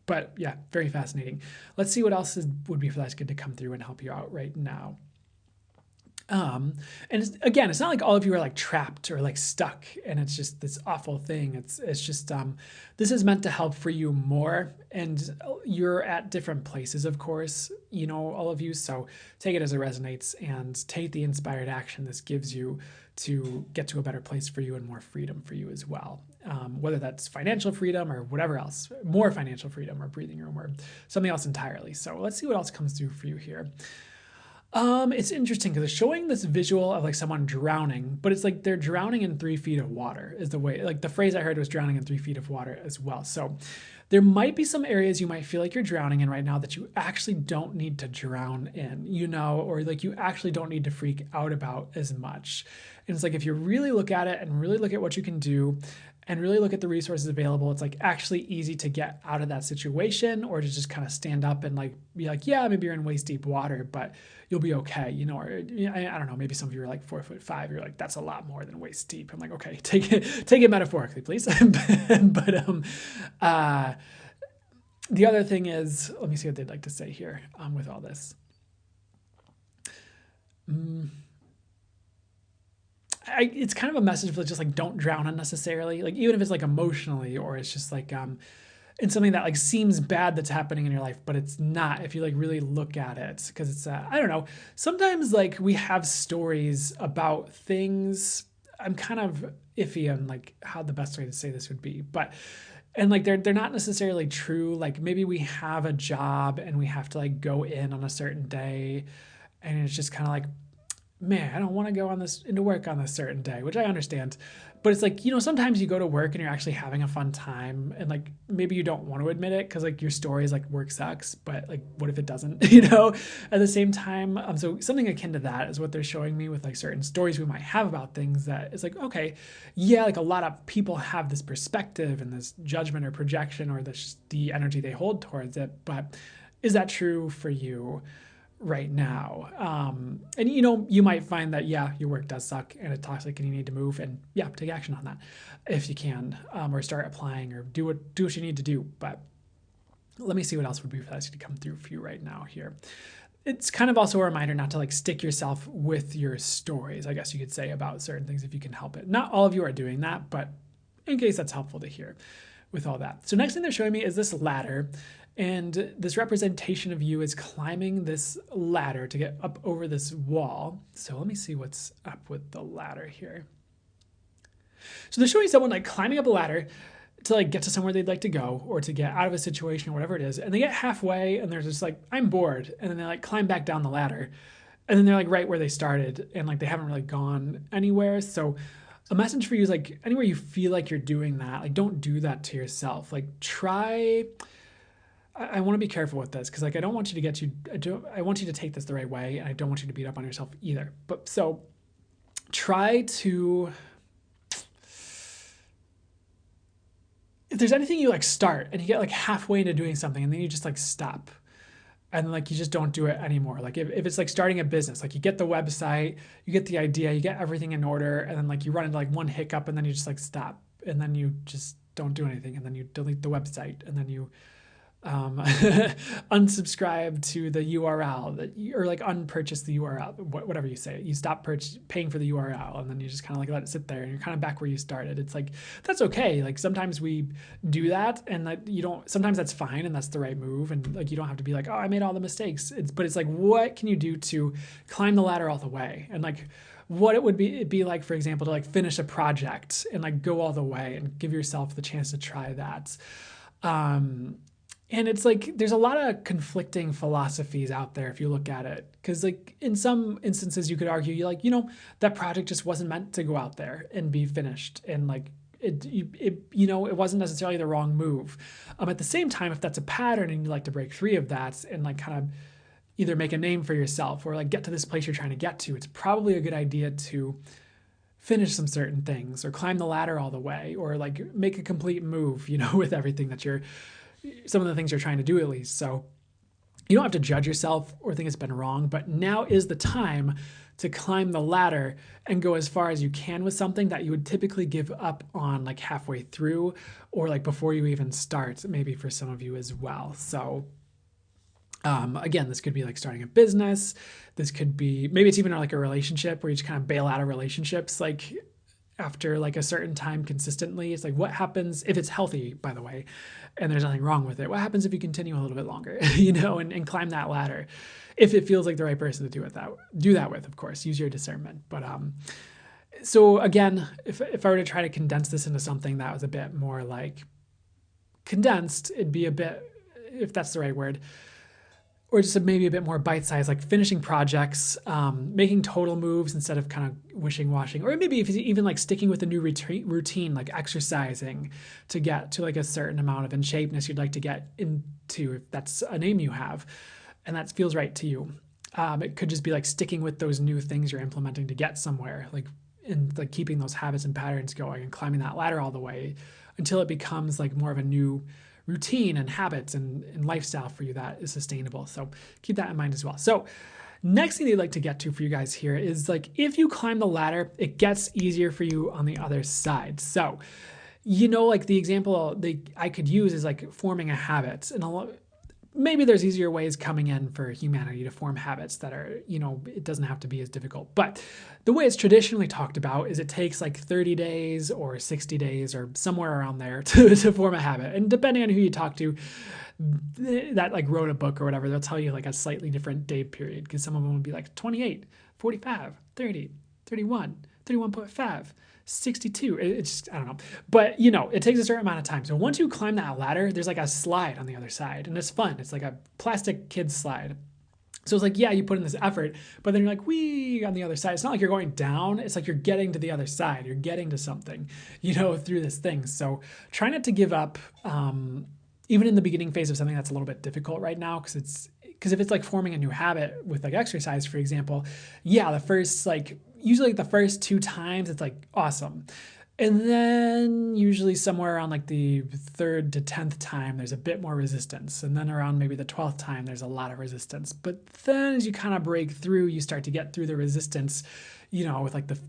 But yeah, very fascinating. Let's see what else would be for that good to come through and help you out right now. And again, it's not like all of you are like trapped or like stuck and it's just this awful thing. It's just, this is meant to help free you more, and you're at different places, of course, you know, all of you. So take it as it resonates and take the inspired action this gives you to get to a better place for you and more freedom for you as well. Whether that's financial freedom or whatever else, more financial freedom or breathing room or something else entirely. So let's see what else comes through for you here. It's interesting because it's showing this visual of like someone drowning, but it's like they're drowning in 3 feet of water is the way, like the phrase I heard was drowning in 3 feet of water as well. So there might be some areas you might feel like you're drowning in right now that you actually don't need to drown in, you know, or like you actually don't need to freak out about as much. And it's like, if you really look at it and really look at what you can do and really look at the resources available, it's like actually easy to get out of that situation, or to just kind of stand up and like be like, yeah, maybe you're in waist deep water, but you'll be okay, you know, or I don't know, maybe some of you are like 4'5", you're like, that's a lot more than waist deep. I'm like, okay, take it metaphorically, please. But the other thing is, let me see what they'd like to say here with all this. It's kind of a message of just like, don't drown unnecessarily, like even if it's like emotionally, or it's just like in something that like seems bad that's happening in your life, but it's not if you like really look at it. Because it's I don't know, sometimes like we have stories about things. I'm kind of iffy on like how the best way to say this would be, but and like they're not necessarily true. Like maybe we have a job and we have to like go in on a certain day, and it's just kind of like, man, I don't want to go into work on this certain day, which I understand. But it's like, you know, sometimes you go to work and you're actually having a fun time, and like maybe you don't want to admit it because like your story is like work sucks, but like what if it doesn't, you know, at the same time. So something akin to that is what they're showing me with like certain stories we might have about things, that it's like, okay, yeah, like a lot of people have this perspective and this judgment or projection, or the energy they hold towards it, but is that true for you right now? And you know, you might find that, yeah, your work does suck and it's toxic and you need to move, and yeah, take action on that if you can, or start applying or do what you need to do. But let me see what else would be for that to come through for you right now here. It's kind of also a reminder not to like stick yourself with your stories, I guess you could say, about certain things if you can help it. Not all of you are doing that, but in case that's helpful to hear with all that. So next thing they're showing me is this ladder. And this representation of you is climbing this ladder to get up over this wall. So let me see what's up with the ladder here. So they're showing someone like climbing up a ladder. to like get to somewhere they'd like to go or to get out of a situation or whatever it is. And they get halfway and they're just like, I'm bored. And then they like climb back down the ladder. And then they're like right where they started and like they haven't really gone anywhere. So a message for you is like anywhere you feel like you're doing that, like don't do that to yourself. Like try, I want to be careful with this because like I don't want you to get you, I want you to take this the right way and I don't want you to beat up on yourself either. But so try to, if there's anything you like start and you get like halfway into doing something and then you just like stop and like you just don't do it anymore. Like if it's like starting a business, like you get the website, you get the idea, you get everything in order, and then like you run into like one hiccup and then you just like stop and then you just don't do anything and then you delete the website and then you unsubscribe to the URL that you, or like unpurchase the URL, whatever you say. You stop paying for the URL and then you just kind of like let it sit there and you're kind of back where you started. It's like, that's okay. Like sometimes we do that and that you don't, sometimes that's fine and that's the right move. And like, you don't have to be like, oh, I made all the mistakes. But it's like, what can you do to climb the ladder all the way? And like, what it would be like, for example, to like finish a project and like go all the way and give yourself the chance to try that. And it's like, there's a lot of conflicting philosophies out there if you look at it. Because like in some instances you could argue, you're like, that project just wasn't meant to go out there and be finished. And like, it wasn't necessarily the wrong move. At the same time, if that's a pattern and you like to break free of that and like kind of either make a name for yourself or like get to this place you're trying to get to, it's probably a good idea to finish some certain things or climb the ladder all the way or like make a complete move, with everything that some of the things you're trying to do at least. So you don't have to judge yourself or think it's been wrong, but now is the time to climb the ladder and go as far as you can with something that you would typically give up on like halfway through or like before you even start, maybe for some of you as well. So again, this could be like starting a business. This could be, maybe it's even like a relationship where you just kind of bail out of relationships like after like a certain time consistently. It's like, what happens if it's healthy, by the way, and there's nothing wrong with it? What happens if you continue a little bit longer, and climb that ladder? If it feels like the right person to do that with, of course, use your discernment. But so again, if I were to try to condense this into something that was a bit more like condensed, it'd be a bit, if that's the right word, or just maybe a bit more bite-sized, like finishing projects, making total moves instead of kind of wishing-washing, or maybe if even like sticking with a new routine, like exercising to get to like a certain amount of in shapeness you'd like to get into, if that's a name you have, and that feels right to you. It could just be like sticking with those new things you're implementing to get somewhere, like keeping those habits and patterns going and climbing that ladder all the way until it becomes like more of a new routine and habits and lifestyle for you that is sustainable. So keep that in mind as well. So next thing they'd like to get to for you guys here is like, if you climb the ladder, it gets easier for you on the other side. So, like the example I could use is like forming a habit, and maybe there's easier ways coming in for humanity to form habits that are, it doesn't have to be as difficult. But the way it's traditionally talked about is it takes like 30 days or 60 days or somewhere around there to form a habit. And depending on who you talk to, that like wrote a book or whatever, they'll tell you like a slightly different day period, because some of them would be like 28, 45, 30, 31, 31.5. 62. It's just, I don't know. But, it takes a certain amount of time. So once you climb that ladder, there's like a slide on the other side, and it's fun. It's like a plastic kid slide. So it's like, yeah, you put in this effort, but then you're like, wee, on the other side. It's not like you're going down. It's like you're getting to the other side. You're getting to something, through this thing. So try not to give up, even in the beginning phase of something that's a little bit difficult right now, because if it's like forming a new habit with like exercise, for example, yeah, usually the first 2 times it's like awesome. And then usually somewhere around like the 3rd to 10th time, there's a bit more resistance. And then around maybe the 12th time, there's a lot of resistance. But then as you kind of break through, you start to get through the resistance, with like the,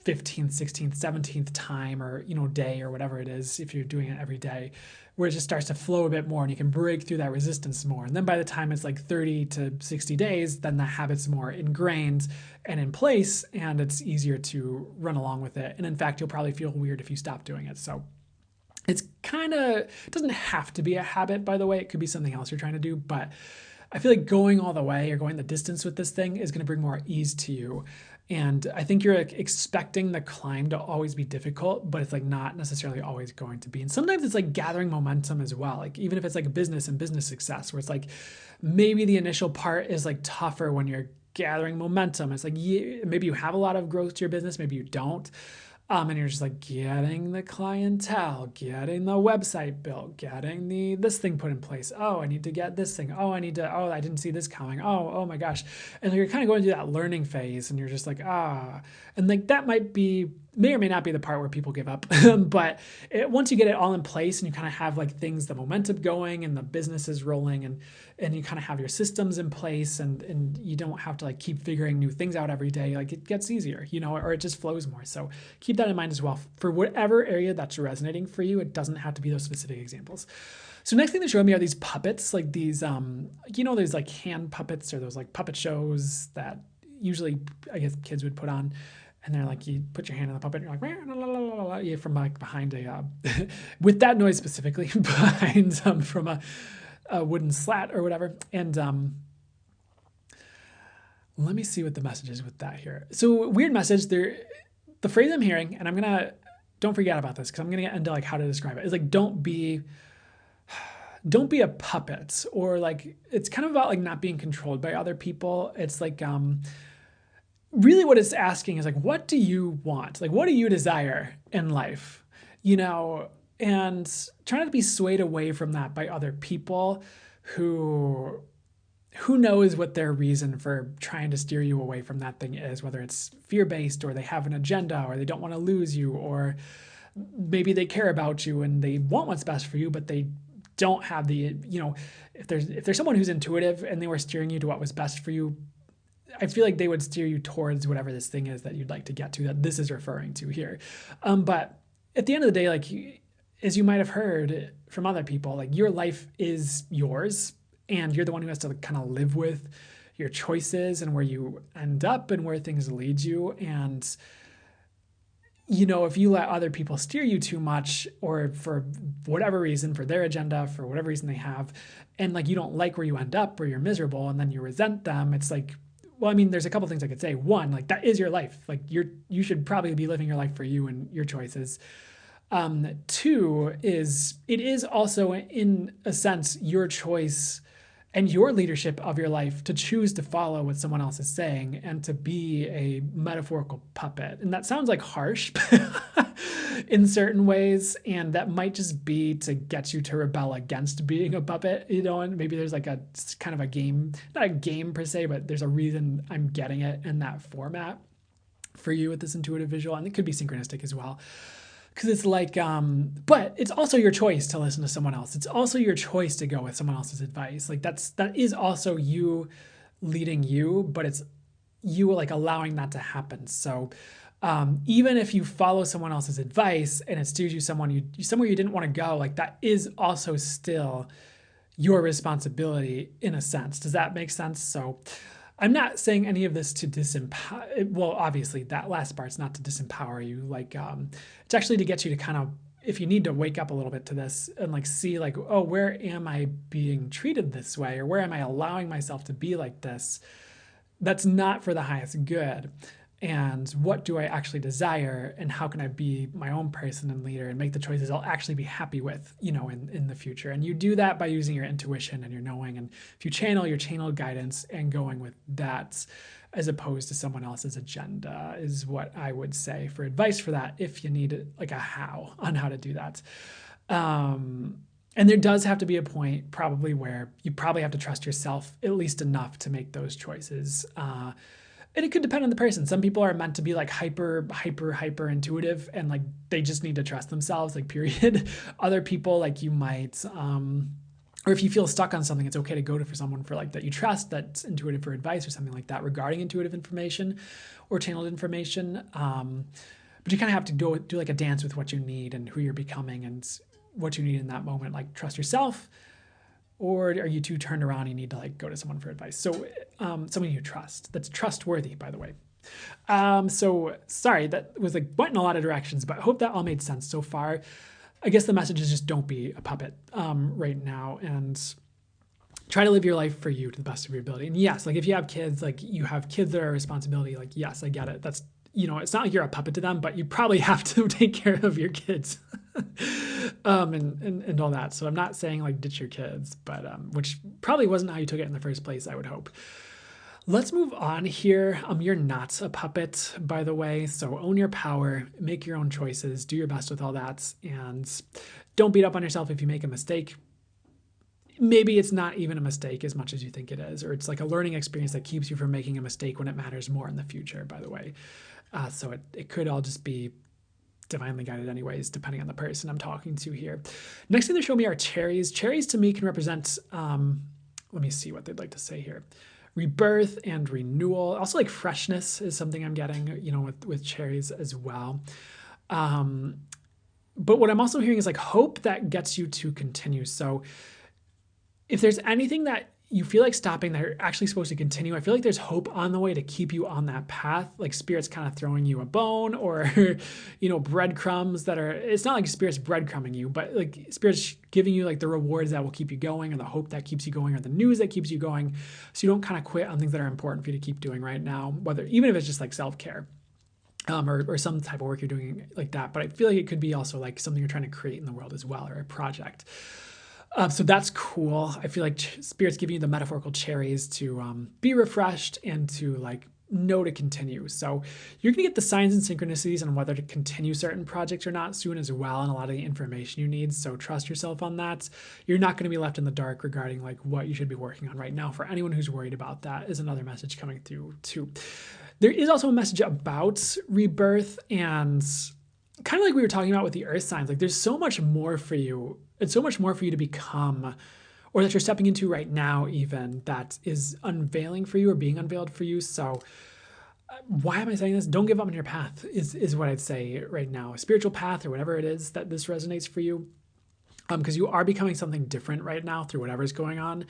15th, 16th, 17th time or, day or whatever it is, if you're doing it every day, where it just starts to flow a bit more and you can break through that resistance more. And then by the time it's like 30 to 60 days, then the habit's more ingrained and in place, and it's easier to run along with it. And in fact, you'll probably feel weird if you stop doing it. So it doesn't have to be a habit, by the way. It could be something else you're trying to do, but I feel like going all the way or going the distance with this thing is going to bring more ease to you. And I think you're like expecting the climb to always be difficult, but it's like not necessarily always going to be. And sometimes it's like gathering momentum as well. Like even if it's like a business and business success, where it's like maybe the initial part is like tougher when you're gathering momentum. It's like maybe you have a lot of growth to your business, maybe you don't. And you're just like getting the clientele, getting the website built, getting this thing put in place. Oh, I need to get this thing. Oh, I didn't see this coming. Oh my gosh. And you're kind of going through that learning phase and you're just like, and like that may or may not be the part where people give up. But once you get it all in place and you kind of have like the momentum going and the business is rolling and you kind of have your systems in place and you don't have to like keep figuring new things out every day, like it gets easier, or it just flows more. So keep that in mind as well. For whatever area that's resonating for you, it doesn't have to be those specific examples. So next thing they showed me are these puppets, like these, there's like hand puppets or those like puppet shows that usually I guess kids would put on. And they're like, you put your hand on the puppet and you're like, la, la, la, la, la, yeah, from like behind with that noise specifically, behind from a wooden slat or whatever. And let me see what the message is with that here. So weird message there. The phrase I'm hearing, and don't forget about this because I'm going to get into like how to describe it. It's like, don't be a puppet, or like, it's kind of about like not being controlled by other people. It's like, really what it's asking is like, what do you want? Like, what do you desire in life? And try not to be swayed away from that by other people who knows what their reason for trying to steer you away from that thing is, whether it's fear-based or they have an agenda or they don't want to lose you, or maybe they care about you and they want what's best for you, but they don't have if there's someone who's intuitive and they were steering you to what was best for you, I feel like they would steer you towards whatever this thing is that you'd like to get to, that this is referring to here. But at the end of the day, like, as you might have heard from other people, like your life is yours and you're the one who has to kind of live with your choices and where you end up and where things lead you. And, if you let other people steer you too much, or for whatever reason, for their agenda, for whatever reason they have, and like you don't like where you end up or you're miserable and then you resent them, it's like, well, I mean, there's a couple things I could say. One, like that is your life. Like you should probably be living your life for you and your choices. Two is it is also in a sense your choice and your leadership of your life to choose to follow what someone else is saying and to be a metaphorical puppet. And that sounds like harsh in certain ways. And that might just be to get you to rebel against being a puppet, and maybe there's like a kind of a game, not a game per se, but there's a reason I'm getting it in that format for you with this intuitive visual. And it could be synchronistic as well. Because it's like, but it's also your choice to listen to someone else. It's also your choice to go with someone else's advice. Like that is also you leading you, but it's you like allowing that to happen. So even if you follow someone else's advice and it steers you somewhere you didn't want to go, like that is also still your responsibility in a sense. Does that make sense? So I'm not saying any of this to disempower. Well, obviously that last part's not to disempower you. Like, it's actually to get you to kind of, if you need to wake up a little bit to this and like see like, oh, where am I being treated this way? Or where am I allowing myself to be like this? That's not for the highest good. And what do I actually desire? And how can I be my own person and leader and make the choices I'll actually be happy with, in the future? And you do that by using your intuition and your knowing. And if you channel your channeled guidance and going with that, as opposed to someone else's agenda, is what I would say for advice for that, if you need like a how on how to do that. And there does have to be a point probably where you probably have to trust yourself at least enough to make those choices. And it could depend on the person. Some people are meant to be like hyper intuitive and like they just need to trust themselves, like period. Other people, like you might, or if you feel stuck on something, it's okay to go to for someone for like that you trust, that's intuitive for advice or something like that regarding intuitive information or channeled information. But you kind of have to do like a dance with what you need and who you're becoming and what you need in that moment. Like trust yourself. Or are you too turned around and you need to like go to someone for advice? So someone you trust, that's trustworthy, by the way. So sorry, that was like went in a lot of directions, but I hope that all made sense so far. I guess the message is just don't be a puppet right now. And try to live your life for you to the best of your ability. And yes, like if you have kids, like you have kids that are a responsibility, like, yes, I get it. That's, it's not like you're a puppet to them, but you probably have to take care of your kids, and all that. So I'm not saying like ditch your kids, but, which probably wasn't how you took it in the first place, I would hope. Let's move on here. You're not a puppet, by the way. So own your power, make your own choices, do your best with all that, and don't beat up on yourself if you make a mistake. Maybe it's not even a mistake as much as you think it is, or it's like a learning experience that keeps you from making a mistake when it matters more in the future, by the way. So it could all just be divinely guided anyways, depending on the person I'm talking to here. Next thing they show me are cherries. Cherries to me can represent, let me see what they'd like to say here. Rebirth and renewal. Also like freshness is something I'm getting, with cherries as well. But what I'm also hearing is like hope that gets you to continue. So if there's anything that you feel like stopping that you're actually supposed to continue, I feel like there's hope on the way to keep you on that path. Like Spirit's kind of throwing you a bone or, breadcrumbs that are, it's not like Spirit's breadcrumbing you, but like Spirit's giving you like the rewards that will keep you going, or the hope that keeps you going, or the news that keeps you going. So you don't kind of quit on things that are important for you to keep doing right now, even if it's just like self-care. Or some type of work you're doing like that. But I feel like it could be also like something you're trying to create in the world as well, or a project. So that's cool. I feel like Spirit's giving you the metaphorical cherries to be refreshed and to like know to continue. So you're going to get the signs and synchronicities on whether to continue certain projects or not soon as well, and a lot of the information you need. So trust yourself on that. You're not going to be left in the dark regarding like what you should be working on right now. For anyone who's worried about that, is another message coming through too. There is also a message about rebirth, and kind of like we were talking about with the earth signs, like there's so much more for you. It's so much more for you to become, or that you're stepping into right now even, that is unveiling for you or being unveiled for you. So why am I saying this? Don't give up on your path is what I'd say right now. A spiritual path or whatever it is that this resonates for you. Because you are becoming something different right now through whatever's going on.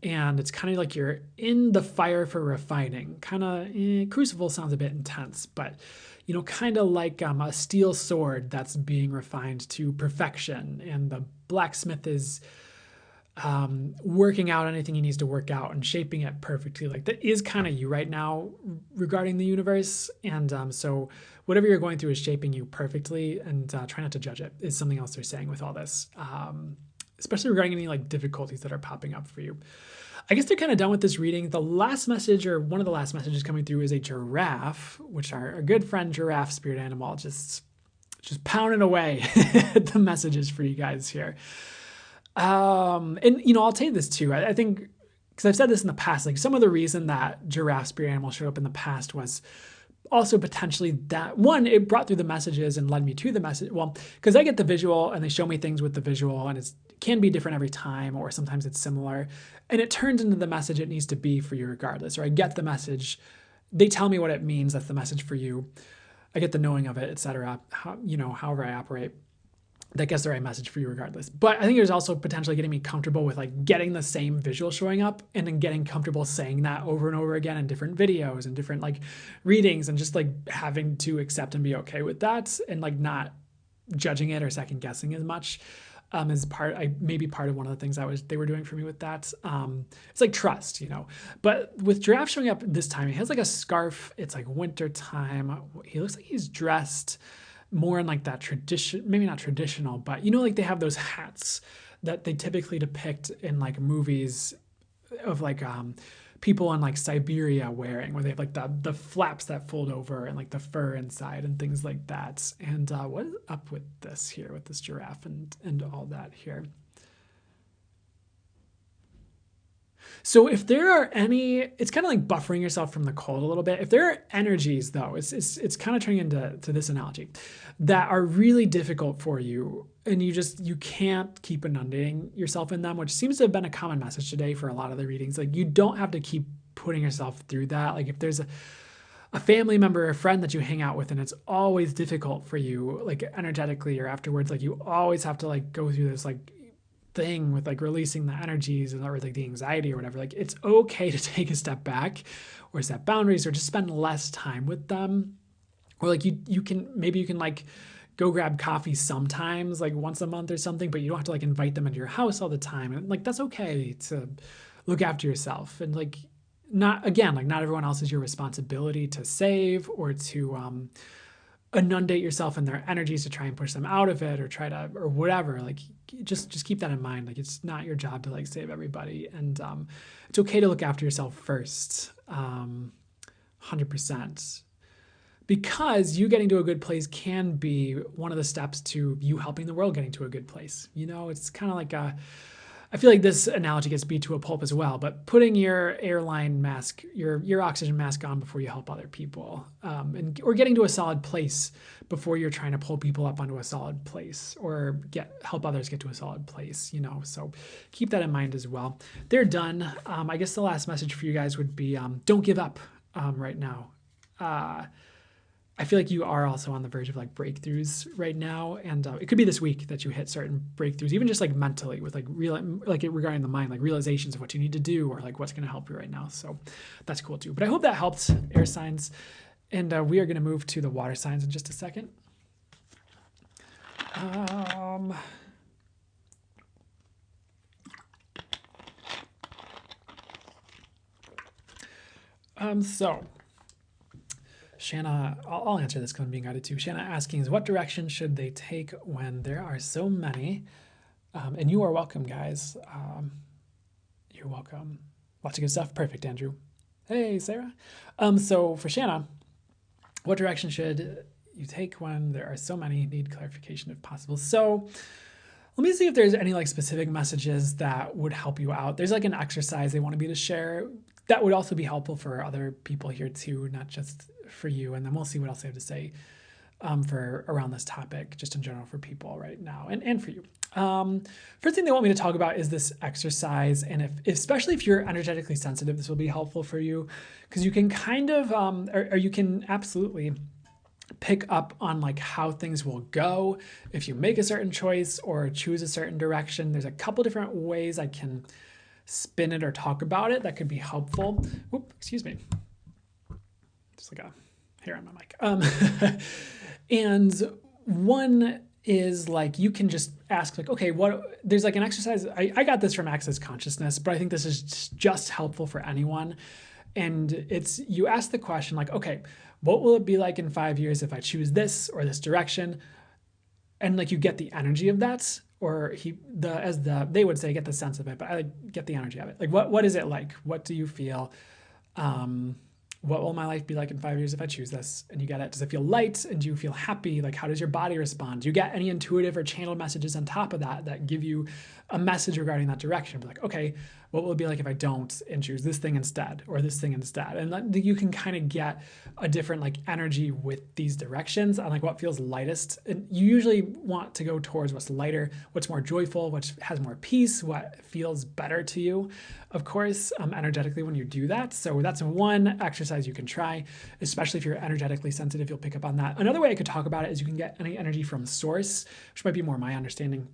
And it's kind of like you're in the fire for refining. Kind of, crucible sounds a bit intense, but kind of like a steel sword that's being refined to perfection. And the blacksmith is working out anything he needs to work out and shaping it perfectly. Like that is kind of you right now regarding the universe. And so whatever you're going through is shaping you perfectly, and try not to judge it is something else they're saying with all this, especially regarding any like difficulties that are popping up for you. I guess they're kind of done with this reading. The last message, or one of the last messages coming through, is a giraffe, which our good friend giraffe spirit animal just pounding away at the messages for you guys here. And I'll tell you this too. I think, because I've said this in the past, like some of the reason that giraffe spirit animal showed up in the past was also potentially that one, it brought through the messages and led me to the message. Well, because I get the visual and they show me things with the visual, and it can be different every time, or sometimes it's similar, and it turns into the message it needs to be for you regardless. Or I get the message, they tell me what it means, that's the message for you. I get the knowing of it, etc. However I operate, that gets the right message for you regardless. But I think there's also potentially getting me comfortable with like getting the same visual showing up, and then getting comfortable saying that over and over again in different videos and different like readings, and just like having to accept and be okay with that, and like not judging it or second guessing as much. Is maybe part of one of the things they were doing for me with that. It's like trust, But with giraffe showing up this time, he has like a scarf. It's like winter time. He looks like he's dressed more in like that tradition, maybe not traditional, but like they have those hats that they typically depict in like movies of like people in like Siberia wearing, where they have like the flaps that fold over and like the fur inside and things like that. And what is up with this here, with this giraffe and all that here? So if there are any, it's kind of like buffering yourself from the cold a little bit. If there are energies though, it's kind of turning into this analogy, that are really difficult for you, and you can't keep inundating yourself in them, which seems to have been a common message today for a lot of the readings. Like you don't have to keep putting yourself through that. Like if there's a family member or a friend that you hang out with and it's always difficult for you, like energetically or afterwards, like you always have to like go through this like thing with like releasing the energies or like the anxiety or whatever, like it's okay to take a step back or set boundaries or just spend less time with them. Or like you can like go grab coffee sometimes, like once a month or something, but you don't have to like invite them into your house all the time. And like that's okay to look after yourself. And like, not everyone else is your responsibility to save or to inundate yourself in their energies to try and push them out of it or whatever. Like, just keep that in mind. Like, it's not your job to like save everybody. And it's okay to look after yourself first. 100%. Because you getting to a good place can be one of the steps to you helping the world getting to a good place. You know, it's kind of like I feel like this analogy gets beat to a pulp as well, but putting your airline mask, your oxygen mask on before you help other people, or getting to a solid place before you're trying to pull people up onto a solid place or help others get to a solid place, you know, so keep that in mind as well. They're done. I guess the last message for you guys would be, don't give up right now. I feel like you are also on the verge of like breakthroughs right now. And it could be this week that you hit certain breakthroughs, even just like mentally with like regarding the mind, like realizations of what you need to do or like what's going to help you right now. So that's cool too. But I hope that helped, air signs. And we are going to move to the water signs in just a second. So Shanna, I'll answer this because I'm being guided too. Shanna asking is, what direction should they take when there are so many? And you are welcome, guys. You're welcome. Lots of good stuff. Perfect, Andrew. Hey, Sarah. So for Shanna, what direction should you take when there are so many? Need clarification if possible. So let me see if there's any like specific messages that would help you out. There's like an exercise they wanted me to share that would also be helpful for other people here too, not just for you. And then we'll see what else I have to say for around this topic, just in general for people right now and for you. First thing they want me to talk about is this exercise. And especially if you're energetically sensitive, this will be helpful for you because you can kind of, or you can absolutely pick up on like how things will go if you make a certain choice or choose a certain direction. There's a couple different ways I can spin it or talk about it that could be helpful. Oop, excuse me. Just like a hair on my mic. And one is like, you can just ask like, okay, there's like an exercise. I got this from Access Consciousness, but I think this is just helpful for anyone. And it's, you ask the question like, okay, what will it be like in 5 years if I choose this or this direction? And like, you get the energy of that, or they would say, get the sense of it, but I get the energy of it. Like, what is it like? What do you feel? What will my life be like in 5 years if I choose this? And you get it. Does it feel light? And do you feel happy? Like, how does your body respond? Do you get any intuitive or channeled messages on top of that give you a message regarding that direction? Be like, okay, what will it be like if I don't and choose this thing instead or this thing instead? And you can kind of get a different like energy with these directions on like what feels lightest. And you usually want to go towards what's lighter, what's more joyful, what has more peace, what feels better to you, of course, energetically when you do that. So that's one exercise you can try, especially if you're energetically sensitive, you'll pick up on that. Another way I could talk about it is you can get any energy from source, which might be more my understanding.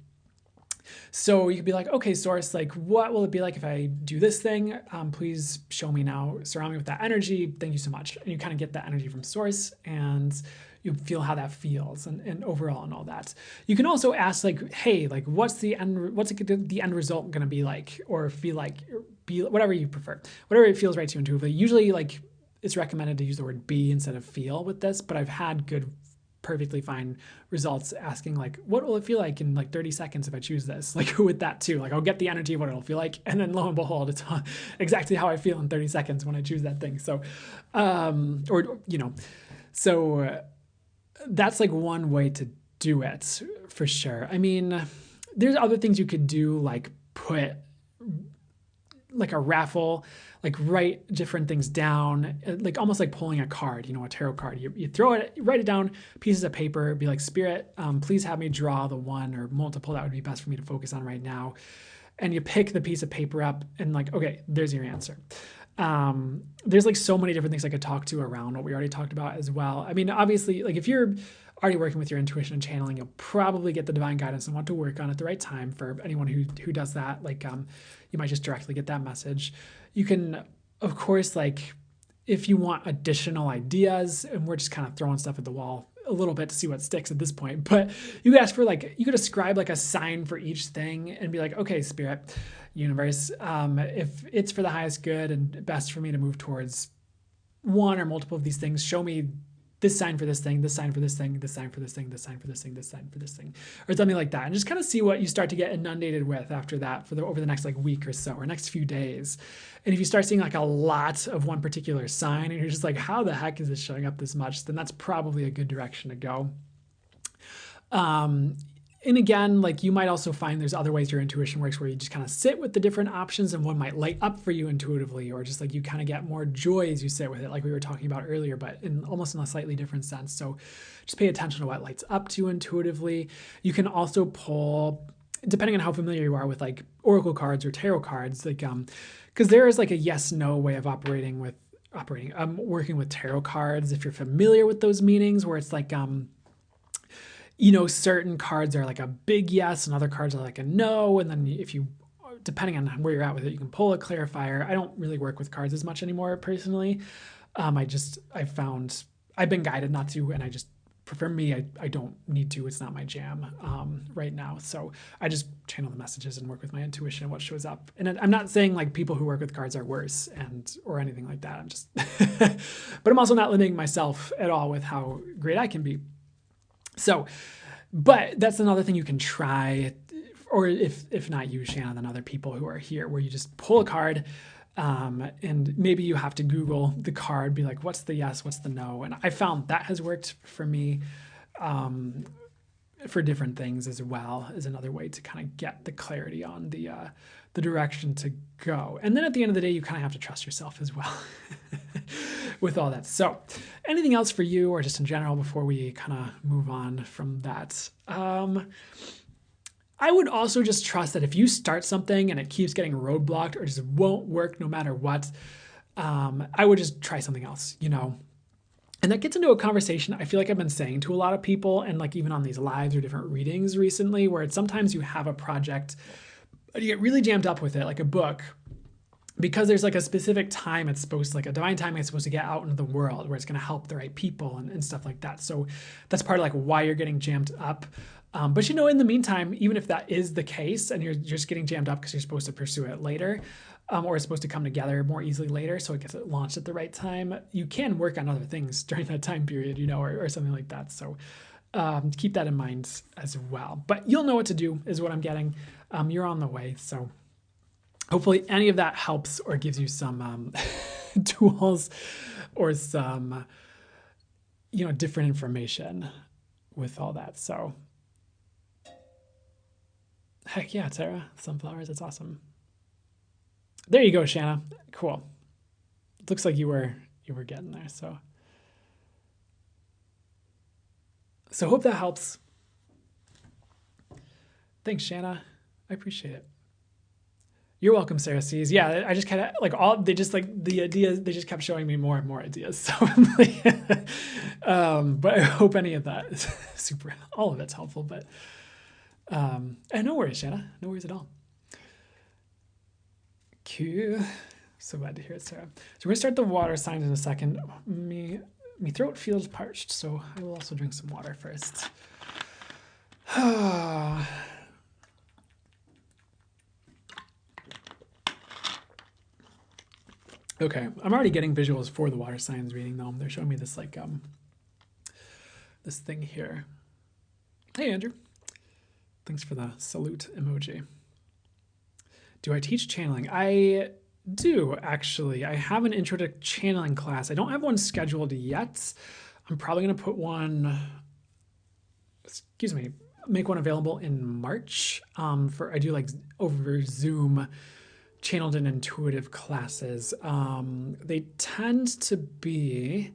So you could be like, okay, source, like, what will it be like if I do this thing? Please show me now, surround me with that energy. Thank you so much. And you kind of get that energy from source and you feel how that feels and overall and all that. You can also ask like, hey, like what's the end result going to be like, or feel like, be whatever you prefer, whatever it feels right to you intuitively. Usually like it's recommended to use the word be instead of feel with this, but I've had perfectly fine results asking like, what will it feel like in like 30 seconds if I choose this? Like with that too, like I'll get the energy of what it'll feel like. And then lo and behold, it's exactly how I feel in 30 seconds when I choose that thing. So, that's like one way to do it for sure. I mean, there's other things you could do, like put like a raffle, like write different things down, like almost like pulling a card, a tarot card. You throw it, you write it down, pieces of paper, be like, Spirit, please have me draw the one or multiple that would be best for me to focus on right now. And you pick the piece of paper up and like, okay, there's your answer. There's like so many different things I could talk to around what we already talked about as well. I mean, obviously, like if you're already working with your intuition and channeling, you'll probably get the divine guidance and want to work on at the right time. For anyone who does that, like you might just directly get that message. You can, of course, like if you want additional ideas, and we're just kind of throwing stuff at the wall a little bit to see what sticks at this point. But you could ask for like, you could ascribe like a sign for each thing and be like, okay, spirit, universe, if it's for the highest good and best for me to move towards one or multiple of these things, show me this sign for this thing, this sign for this thing, this sign for this thing, this sign for this thing, this sign for this thing, or something like that. And just kind of see what you start to get inundated with after that over the next like week or so, or next few days. And if you start seeing like a lot of one particular sign and you're just like, how the heck is this showing up this much? Then that's probably a good direction to go. And again, like you might also find there's other ways your intuition works where you just kind of sit with the different options and one might light up for you intuitively, or just like you kind of get more joy as you sit with it, like we were talking about earlier, but almost in a slightly different sense. So just pay attention to what lights up to you intuitively. You can also pull, depending on how familiar you are with like oracle cards or tarot cards, like because there is like a yes/no way of working with tarot cards. If you're familiar with those meanings, where it's like certain cards are like a big yes and other cards are like a no. And then if you, depending on where you're at with it, you can pull a clarifier. I don't really work with cards as much anymore personally. I've been guided not to, and I just prefer I don't need to, it's not my jam right now. So I just channel the messages and work with my intuition and what shows up. And I'm not saying like people who work with cards are worse or anything like that. I'm just, but I'm also not limiting myself at all with how great I can be. So, but that's another thing you can try, or if not you, Shannon, then other people who are here, where you just pull a card, and maybe you have to Google the card, be like, what's the yes, what's the no? And I found that has worked for me, for different things as well, as another way to kind of get the clarity on the direction to go. And then at the end of the day, you kind of have to trust yourself as well with all that. So anything else for you, or just in general, before we kind of move on from that? I would also just trust that if you start something and it keeps getting roadblocked or just won't work no matter what, I would just try something else, And that gets into a conversation I feel like I've been saying to a lot of people, and like even on these lives or different readings recently, where it's sometimes you have a project and you get really jammed up with it, like a book, because there's like a specific time it's supposed to, like a divine timing it's supposed to get out into the world where it's going to help the right people and stuff like that. So that's part of like why you're getting jammed up. But in the meantime, even if that is the case and you're just getting jammed up because you're supposed to pursue it later, or it's supposed to come together more easily later, so it gets it launched at the right time, you can work on other things during that time period, or something like that. So keep that in mind as well. But you'll know what to do is what I'm getting. You're on the way. So hopefully any of that helps or gives you some tools or some, different information with all that. So heck yeah, Tara, sunflowers, that's awesome. There you go, Shanna. Cool. It looks like you were getting there. So hope that helps. Thanks, Shanna. I appreciate it. You're welcome, Sarah C's. Yeah, I just kind of the ideas, they just kept showing me more and more ideas. So but I hope any of that is all of it's helpful, but and no worries, Shanna. No worries at all. Cool. So glad to hear it, Sarah. So we're gonna start the water signs in a second. My throat feels parched, so I will also drink some water first. Okay, I'm already getting visuals for the water signs reading though. They're showing me this this thing here. Hey, Andrew. Thanks for the salute emoji. Do I teach channeling? I do, actually. I have an intro to channeling class. I don't have one scheduled yet. I'm probably going to put one, make one available in March. I do like over Zoom channeled and intuitive classes. They tend to be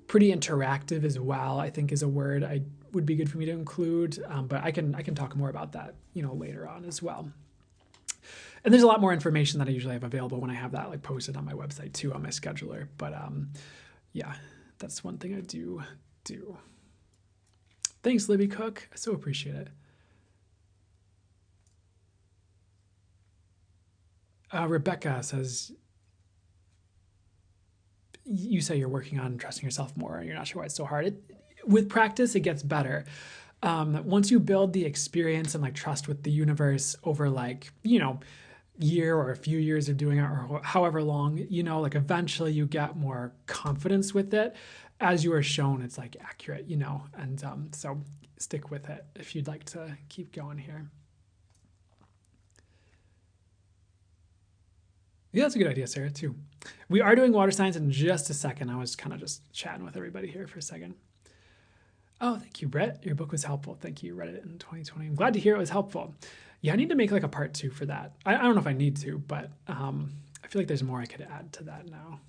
pretty interactive as well, I think is a word I would be good for me to include. But I can talk more about that, later on as well. And there's a lot more information that I usually have available when I have that like posted on my website too, on my scheduler. But yeah, that's one thing I do. Thanks, Libby Cook. I so appreciate it. Rebecca says, you say you're working on trusting yourself more and you're not sure why it's so hard. with practice, it gets better. Once you build the experience and like trust with the universe over like, year or a few years of doing it or however long, like eventually you get more confidence with it as you are shown it's like accurate, and so stick with it if you'd like to keep going here. Yeah, that's a good idea, Sarah, too. We are doing water signs in just a second. I was kind of just chatting with everybody here for a second. Oh, thank you, Brett. Your book was helpful. Thank you. Read it in 2020. I'm glad to hear it was helpful. Yeah, I need to make like a part 2 for that. I don't know if I need to, but I feel like there's more I could add to that now.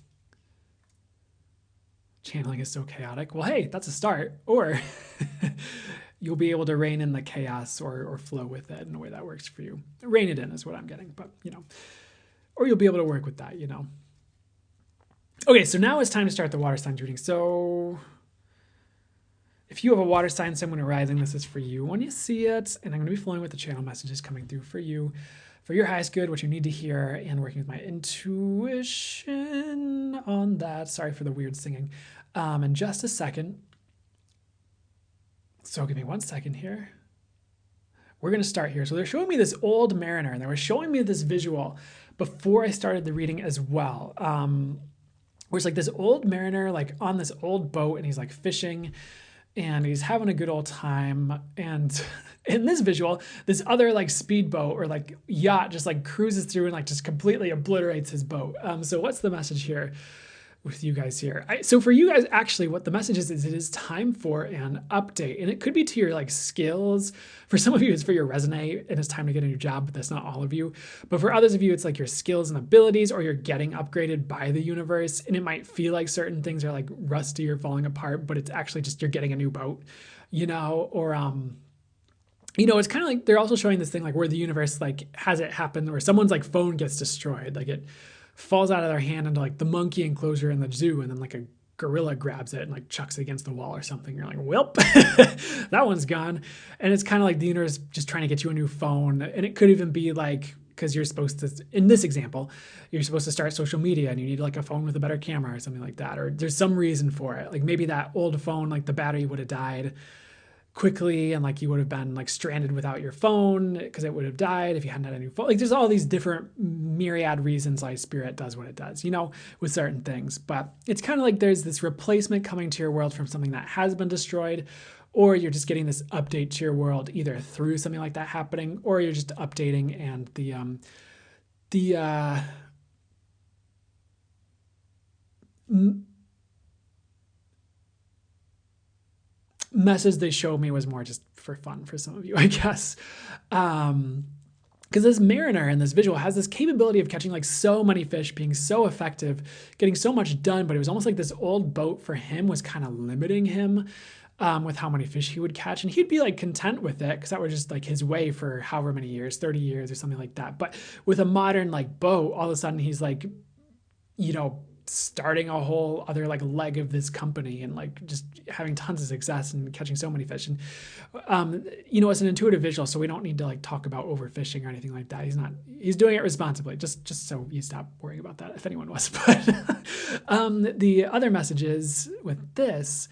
Channeling is so chaotic. Well, hey, that's a start. Or you'll be able to rein in the chaos or flow with it in a way that works for you. Rein it in is what I'm getting, but or you'll be able to work with that, Okay, so now it's time to start the water signs reading. So if you have a water sign, someone arising, this is for you when you see it. And I'm going to be flowing with the channel messages coming through for you, for your highest good, what you need to hear, and working with my intuition on that. Sorry for the weird singing. In just a second. So give me 1 second here. We're going to start here. So they're showing me this old mariner, and they were showing me this visual before I started the reading as well. Where it's like this old mariner, like on this old boat, and he's like fishing, and he's having a good old time. And in this visual, this other like speedboat or like yacht just like cruises through and like just completely obliterates his boat. So what's the message here with you guys here? So for you guys, actually, what the message is it is time for an update. And it could be to your like skills. For some of you, it's for your resume and it's time to get a new job, but that's not all of you. But for others of you, it's like your skills and abilities, or you're getting upgraded by the universe. And it might feel like certain things are like rusty or falling apart, but it's actually just you're getting a new boat, or it's kind of like they're also showing this thing like where the universe like has it happen where someone's like phone gets destroyed, like it falls out of their hand into like the monkey enclosure in the zoo, and then like a gorilla grabs it and like chucks it against the wall or something. You're like, welp, that one's gone. And it's kind of like the universe just trying to get you a new phone. And it could even be like, because you're supposed to, in this example, you're supposed to start social media and you need like a phone with a better camera or something like that. Or there's some reason for it. Like maybe that old phone, like the battery would have died quickly and like you would have been like stranded without your phone because it would have died if you hadn't had a new phone. Like there's all these different myriad reasons why spirit does what it does, with certain things. But it's kind of like there's this replacement coming to your world from something that has been destroyed, or you're just getting this update to your world either through something like that happening, or you're just updating and the message they showed me was more just for fun for some of you, I guess. Because this mariner in this visual has this capability of catching like so many fish, being so effective, getting so much done, but it was almost like this old boat for him was kind of limiting him with how many fish he would catch. And he'd be like content with it because that was just like his way for however many years, 30 years or something like that. But with a modern like boat, all of a sudden he's like, starting a whole other like leg of this company and like just having tons of success and catching so many fish. And, it's an intuitive visual, so we don't need to like talk about overfishing or anything like that. He's doing it responsibly, just so you stop worrying about that if anyone was. But the other messages with this,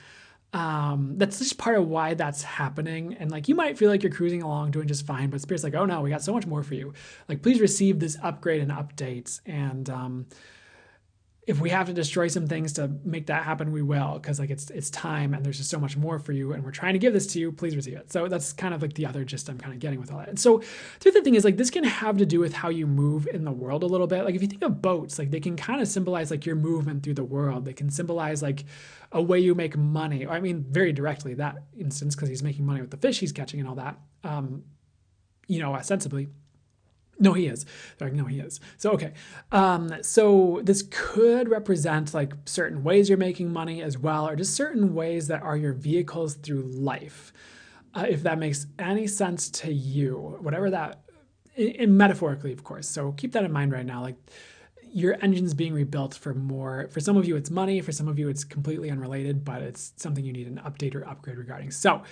that's just part of why that's happening. And like, you might feel like you're cruising along doing just fine, but Spirit's like, oh no, we got so much more for you. Like, please receive this upgrade and updates. And, if we have to destroy some things to make that happen, we will, because like it's time and there's just so much more for you and we're trying to give this to you, please receive it. So that's kind of like the other gist I'm kind of getting with all that. And so the other thing is like this can have to do with how you move in the world a little bit. Like if you think of boats, like they can kind of symbolize like your movement through the world. They can symbolize like a way you make money. I mean, very directly that instance, because he's making money with the fish he's catching and all that, ostensibly. No, he is. They're like, no, he is. So, okay. So this could represent like certain ways you're making money as well, or just certain ways that are your vehicles through life. If that makes any sense to you, whatever that, in metaphorically, of course. So keep that in mind right now. Like your engine's being rebuilt for more. For some of you, it's money. For some of you, it's completely unrelated, but it's something you need an update or upgrade regarding. So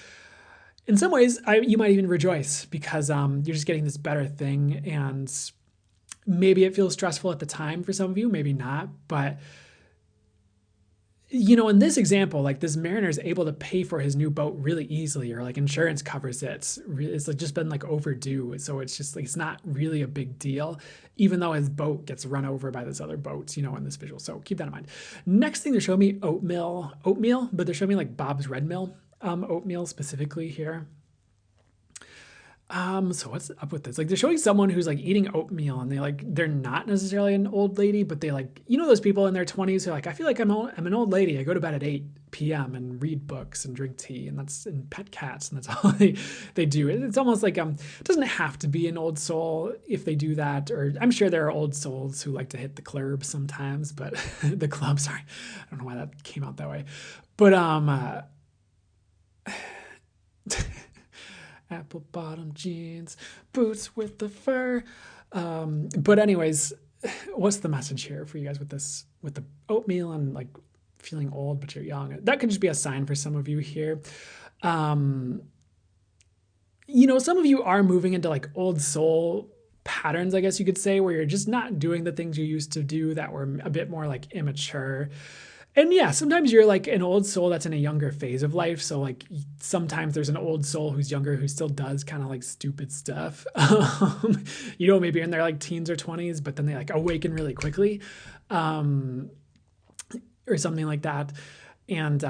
in some ways, you might even rejoice because you're just getting this better thing, and maybe it feels stressful at the time for some of you, maybe not, but in this example, like this mariner is able to pay for his new boat really easily, or like insurance covers it. It's like just been like overdue. So it's just like, it's not really a big deal, even though his boat gets run over by this other boat, in this visual. So keep that in mind. Next thing, they're showing me oatmeal, but they're showing me like Bob's Red Mill oatmeal specifically here. So what's up with this? Like they're showing someone who's like eating oatmeal, and they're not necessarily an old lady, but they like, those people in their 20s who are like, I feel like I'm an old lady. I go to bed at 8 p.m. and read books and drink tea and pet cats, and that's all they do. It's almost like it doesn't have to be an old soul if they do that, or I'm sure there are old souls who like to hit the club sometimes, but the club, sorry. I don't know why that came out that way. But apple bottom jeans, boots with the fur. But anyways, what's the message here for you guys with the oatmeal and like feeling old, but you're young? That could just be a sign for some of you here. Some of you are moving into like old soul patterns, I guess you could say, where you're just not doing the things you used to do that were a bit more like immature. And yeah, sometimes you're like an old soul that's in a younger phase of life. So like sometimes there's an old soul who's younger who still does kind of like stupid stuff. Maybe in their like teens or 20s, but then they like awaken really quickly, or something like that. And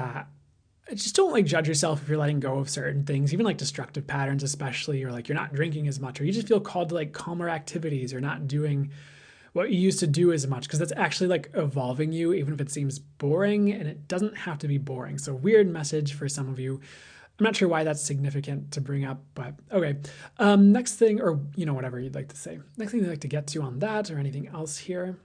just don't like judge yourself if you're letting go of certain things, even like destructive patterns, especially, or like you're not drinking as much, or you just feel called to like calmer activities, or not doing what you used to do as much, because that's actually like evolving you, even if it seems boring, and it doesn't have to be boring. So weird message for some of you. I'm not sure why that's significant to bring up, but okay. Next thing, or whatever you'd like to say. Next thing you'd like to get to on that, or anything else here.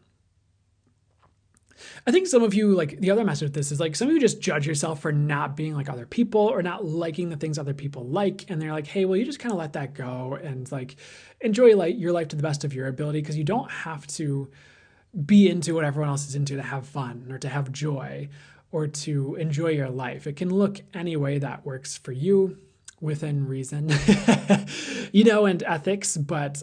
I think some of you, like the other message with this is like some of you just judge yourself for not being like other people, or not liking the things other people like. And they're like, hey, well, you just kind of let that go and like enjoy like your life to the best of your ability, because you don't have to be into what everyone else is into to have fun, or to have joy, or to enjoy your life. It can look any way that works for you within reason, and ethics, but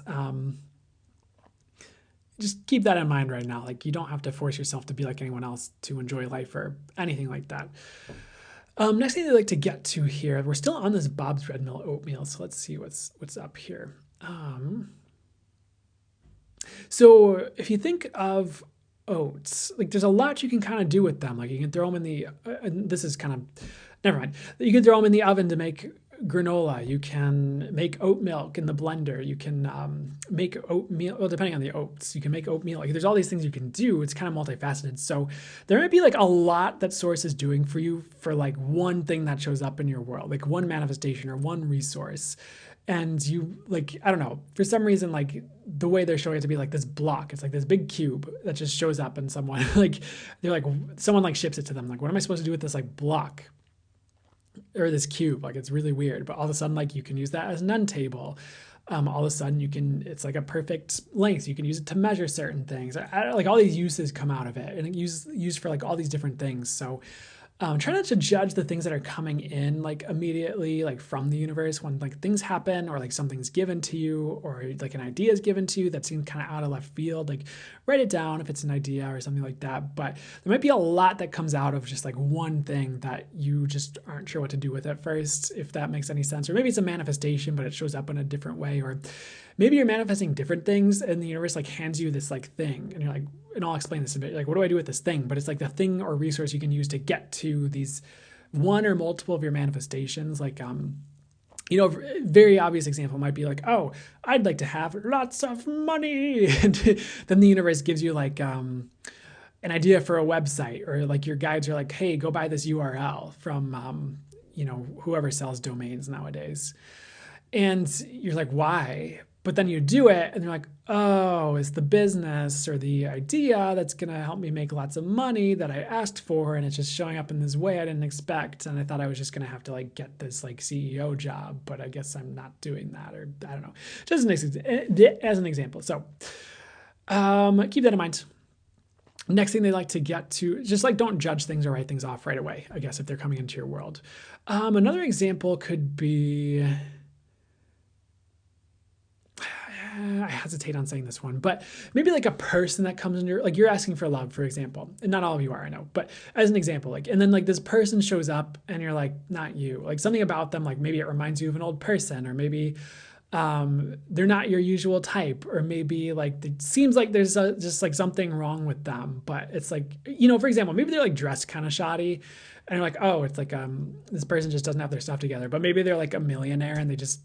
just keep that in mind right now. Like you don't have to force yourself to be like anyone else to enjoy life or anything like that. Next thing I'd like to get to here, we're still on this Bob's Red Mill oatmeal, so let's see what's up here. So if you think of oats, like there's a lot you can kind of do with them. Like you can throw them in the, this is kind of, never mind. You can throw them in the oven to make granola. You can make oat milk in the blender. You can make oatmeal, well, depending on the oats, you can make oatmeal. Like there's all these things you can do. It's kind of multifaceted. So there might be like a lot that Source is doing for you for like one thing that shows up in your world, like one manifestation or one resource. And you like, I don't know, for some reason, like the way they're showing it to be like this block, it's like this big cube that just shows up in someone like, they're like, someone like ships it to them. Like, what am I supposed to do with this like block? Or this cube? Like it's really weird, but all of a sudden, like you can use that as an end table. All of a sudden it's like a perfect length. You can use it to measure certain things. Like all these uses come out of it, and used for like all these different things. So try not to judge the things that are coming in like immediately, like from the universe, when like things happen, or like something's given to you, or like an idea is given to you that seems kind of out of left field. Like write it down if it's an idea or something like that. But there might be a lot that comes out of just like one thing that you just aren't sure what to do with at first, if that makes any sense. Or maybe it's a manifestation, but it shows up in a different way. Or maybe you're manifesting different things, and the universe like hands you this like thing, and you're like, and I'll explain this a bit, like, what do I do with this thing? But it's like the thing or resource you can use to get to these one or multiple of your manifestations. Like, very obvious example might be like, oh, I'd like to have lots of money. And then the universe gives you like an idea for a website, or like your guides are like, hey, go buy this URL from, whoever sells domains nowadays. And you're like, why? But then you do it, and you're like, oh, it's the business or the idea that's going to help me make lots of money that I asked for, and it's just showing up in this way I didn't expect, and I thought I was just going to have to like get this like CEO job, but I guess I'm not doing that, or I don't know. Just as an example. So keep that in mind. Next thing they like to get to, just like don't judge things or write things off right away, I guess, if they're coming into your world. Another example could be... I hesitate on saying this one, but maybe like a person that comes in your, like you're asking for love, for example, and not all of you are, I know, but as an example, like, and then like this person shows up and you're like, not you, like something about them, like maybe it reminds you of an old person, or maybe they're not your usual type, or maybe like it seems like there's just like something wrong with them, but it's like, for example, maybe they're like dressed kind of shoddy and you're like, oh, it's like, this person just doesn't have their stuff together, but maybe they're like a millionaire and they just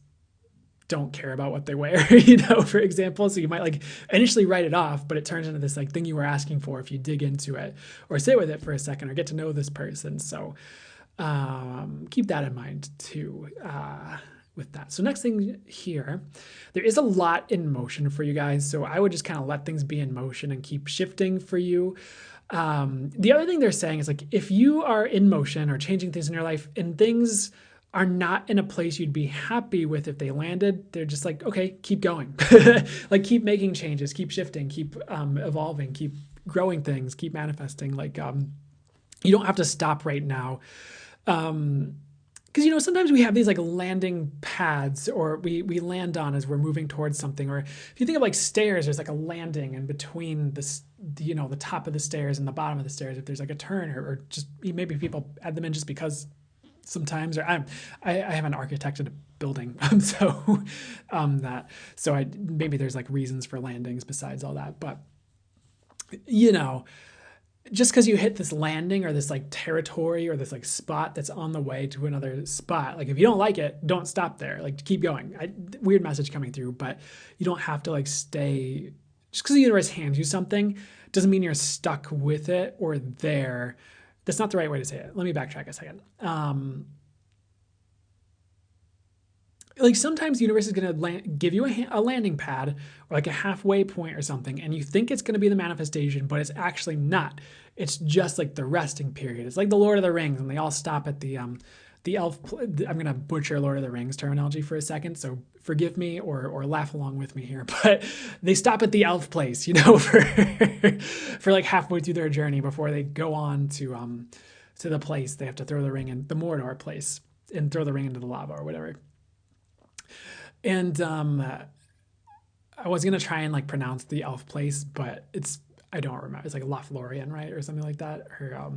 don't care about what they wear, for example. So you might like initially write it off, but it turns into this like thing you were asking for if you dig into it or sit with it for a second or get to know this person. So keep that in mind too with that. So next thing here, there is a lot in motion for you guys. So I would just kind of let things be in motion and keep shifting for you. The other thing they're saying is like, if you are in motion or changing things in your life and things are not in a place you'd be happy with if they landed, they're just like, okay, keep going. Like keep making changes, keep shifting, keep evolving, keep growing things, keep manifesting. Like you don't have to stop right now. Because, sometimes we have these like landing pads, or we land on as we're moving towards something. Or if you think of like stairs, there's like a landing in between the top of the stairs and the bottom of the stairs. If there's like a turn, or just maybe people add them in just because sometimes, or I haven't architected a building, maybe there's like reasons for landings besides all that. But just because you hit this landing or this like territory or this like spot that's on the way to another spot, like if you don't like it, don't stop there. Like keep going. Weird message coming through, but you don't have to like stay. Just because the universe hands you something doesn't mean you're stuck with it or there. That's not the right way to say it. Let me backtrack a second. Like sometimes the universe is going to give you a landing pad or like a halfway point or something, and you think it's going to be the manifestation, but it's actually not. It's just like the resting period. It's like the Lord of the Rings, and they all stop at the elf. I'm going to butcher Lord of the Rings terminology for a second, so forgive me or laugh along with me here. But they stop at the elf place, for like halfway through their journey before they go on to the place they have to throw the ring in, the Mordor place, and throw the ring into the lava or whatever. And I was gonna try and like pronounce the elf place, but I don't remember. It's like Lothlorien, right, or something like that. Or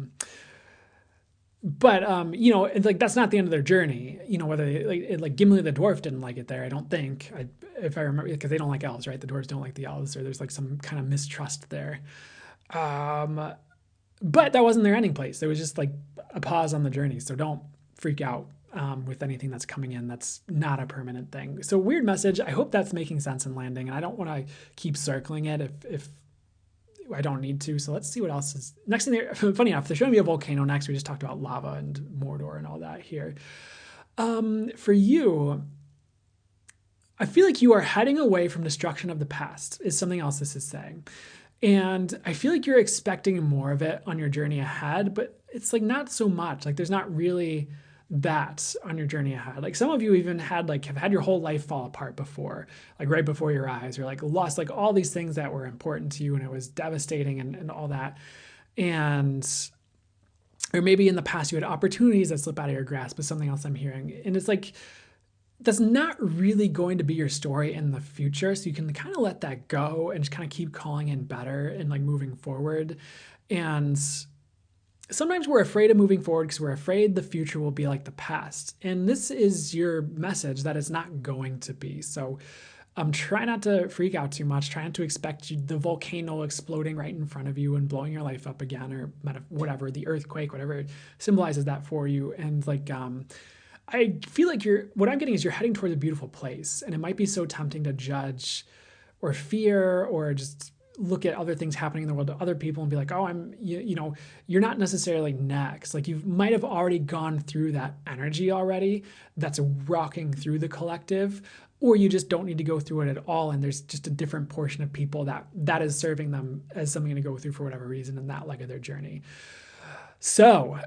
it's like that's not the end of their journey. Whether like Gimli the dwarf didn't like it there. I don't think, if I remember, because they don't like elves, right? The dwarves don't like the elves, or there's like some kind of mistrust there. But that wasn't their ending place. There was just like a pause on the journey. So don't freak out with anything that's coming in that's not a permanent thing. So weird message. I hope that's making sense and landing. And I don't want to keep circling it if I don't need to. So let's see what else is next thing there. Funny enough, they're showing me a volcano next. We just talked about lava and Mordor and all that here. For you, I feel like you are heading away from destruction of the past is something else this is saying. And I feel like you're expecting more of it on your journey ahead, but it's like not so much. Like there's not really that on your journey ahead. Like some of you even have had your whole life fall apart before, like right before your eyes, or like lost like all these things that were important to you, and it was devastating and all that. Or maybe in the past you had opportunities that slip out of your grasp, is something else I'm hearing. And it's like, that's not really going to be your story in the future. So you can kind of let that go and just kind of keep calling in better and like moving forward. And sometimes we're afraid of moving forward because we're afraid the future will be like the past. And this is your message that it's not going to be. So try not to freak out too much. Try not to expect the volcano exploding right in front of you and blowing your life up again, or whatever, the earthquake, whatever symbolizes that for you. And like, I feel like what I'm getting is you're heading towards a beautiful place, and it might be so tempting to judge or fear or just look at other things happening in the world to other people and be like, oh, you're not necessarily next. Like you might have already gone through that energy already that's rocking through the collective, or you just don't need to go through it at all. And there's just a different portion of people that is serving them as something to go through for whatever reason in that leg of their journey. So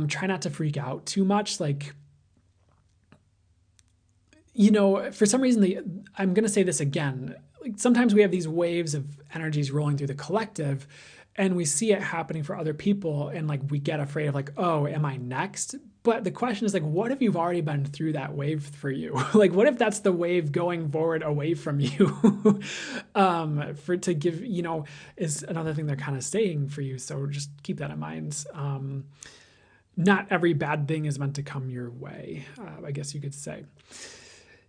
try not to freak out too much. Like, for some reason, I'm going to say this again. Like sometimes we have these waves of energies rolling through the collective, and we see it happening for other people, and like we get afraid of like, oh, am I next? But the question is like, what if you've already been through that wave for you? Like, what if that's the wave going forward away from you? For to give, is another thing they're kind of saying for you. So just keep that in mind. Not every bad thing is meant to come your way, I guess you could say.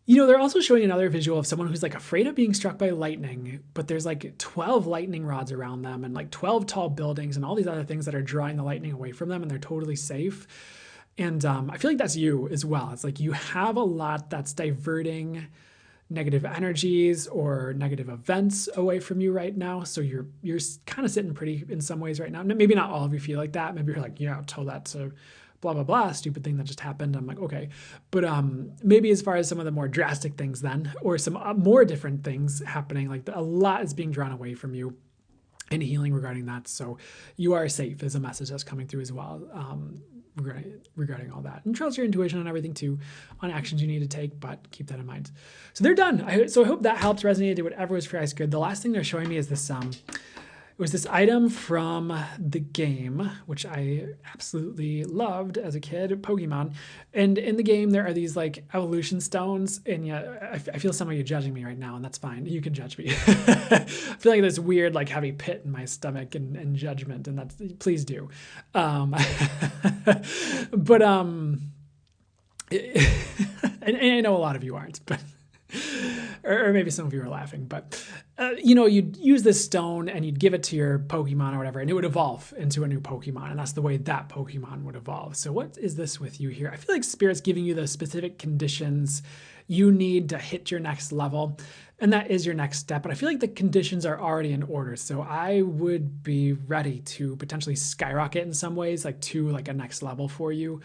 They're also showing another visual of someone who's like afraid of being struck by lightning, but there's like 12 lightning rods around them and like 12 tall buildings and all these other things that are drawing the lightning away from them, and they're totally safe. And I feel like that's you as well. It's like you have a lot that's diverting negative energies or negative events away from you right now. So you're kind of sitting pretty in some ways right now. Maybe not all of you feel like that. Maybe you're like, yeah, tell that to blah, blah, blah, stupid thing that just happened. I'm like, okay. But maybe as far as some of the more drastic things then, or some more different things happening, like a lot is being drawn away from you and healing regarding that. So you are safe is a message that's coming through as well. Regarding all that, and trust your intuition on everything too, on actions you need to take, but keep that in mind. So they're done. So I hope that helps resonate to whatever was for you guys good. The last thing they're showing me is this it was this item from the game, which I absolutely loved as a kid, Pokemon. And in the game, there are these like evolution stones. And yeah, I feel some of you judging me right now, and that's fine. You can judge me. I feel like this weird, like heavy pit in my stomach and judgment, and that's, please do. And I know a lot of you aren't, but or maybe some of you are laughing, but you'd use this stone and you'd give it to your Pokemon or whatever, and it would evolve into a new Pokemon, and that's the way that Pokemon would evolve. So what is this with you here? I feel like Spirit's giving you the specific conditions you need to hit your next level, and that is your next step. But I feel like the conditions are already in order, so I would be ready to potentially skyrocket in some ways, like to like a next level for you.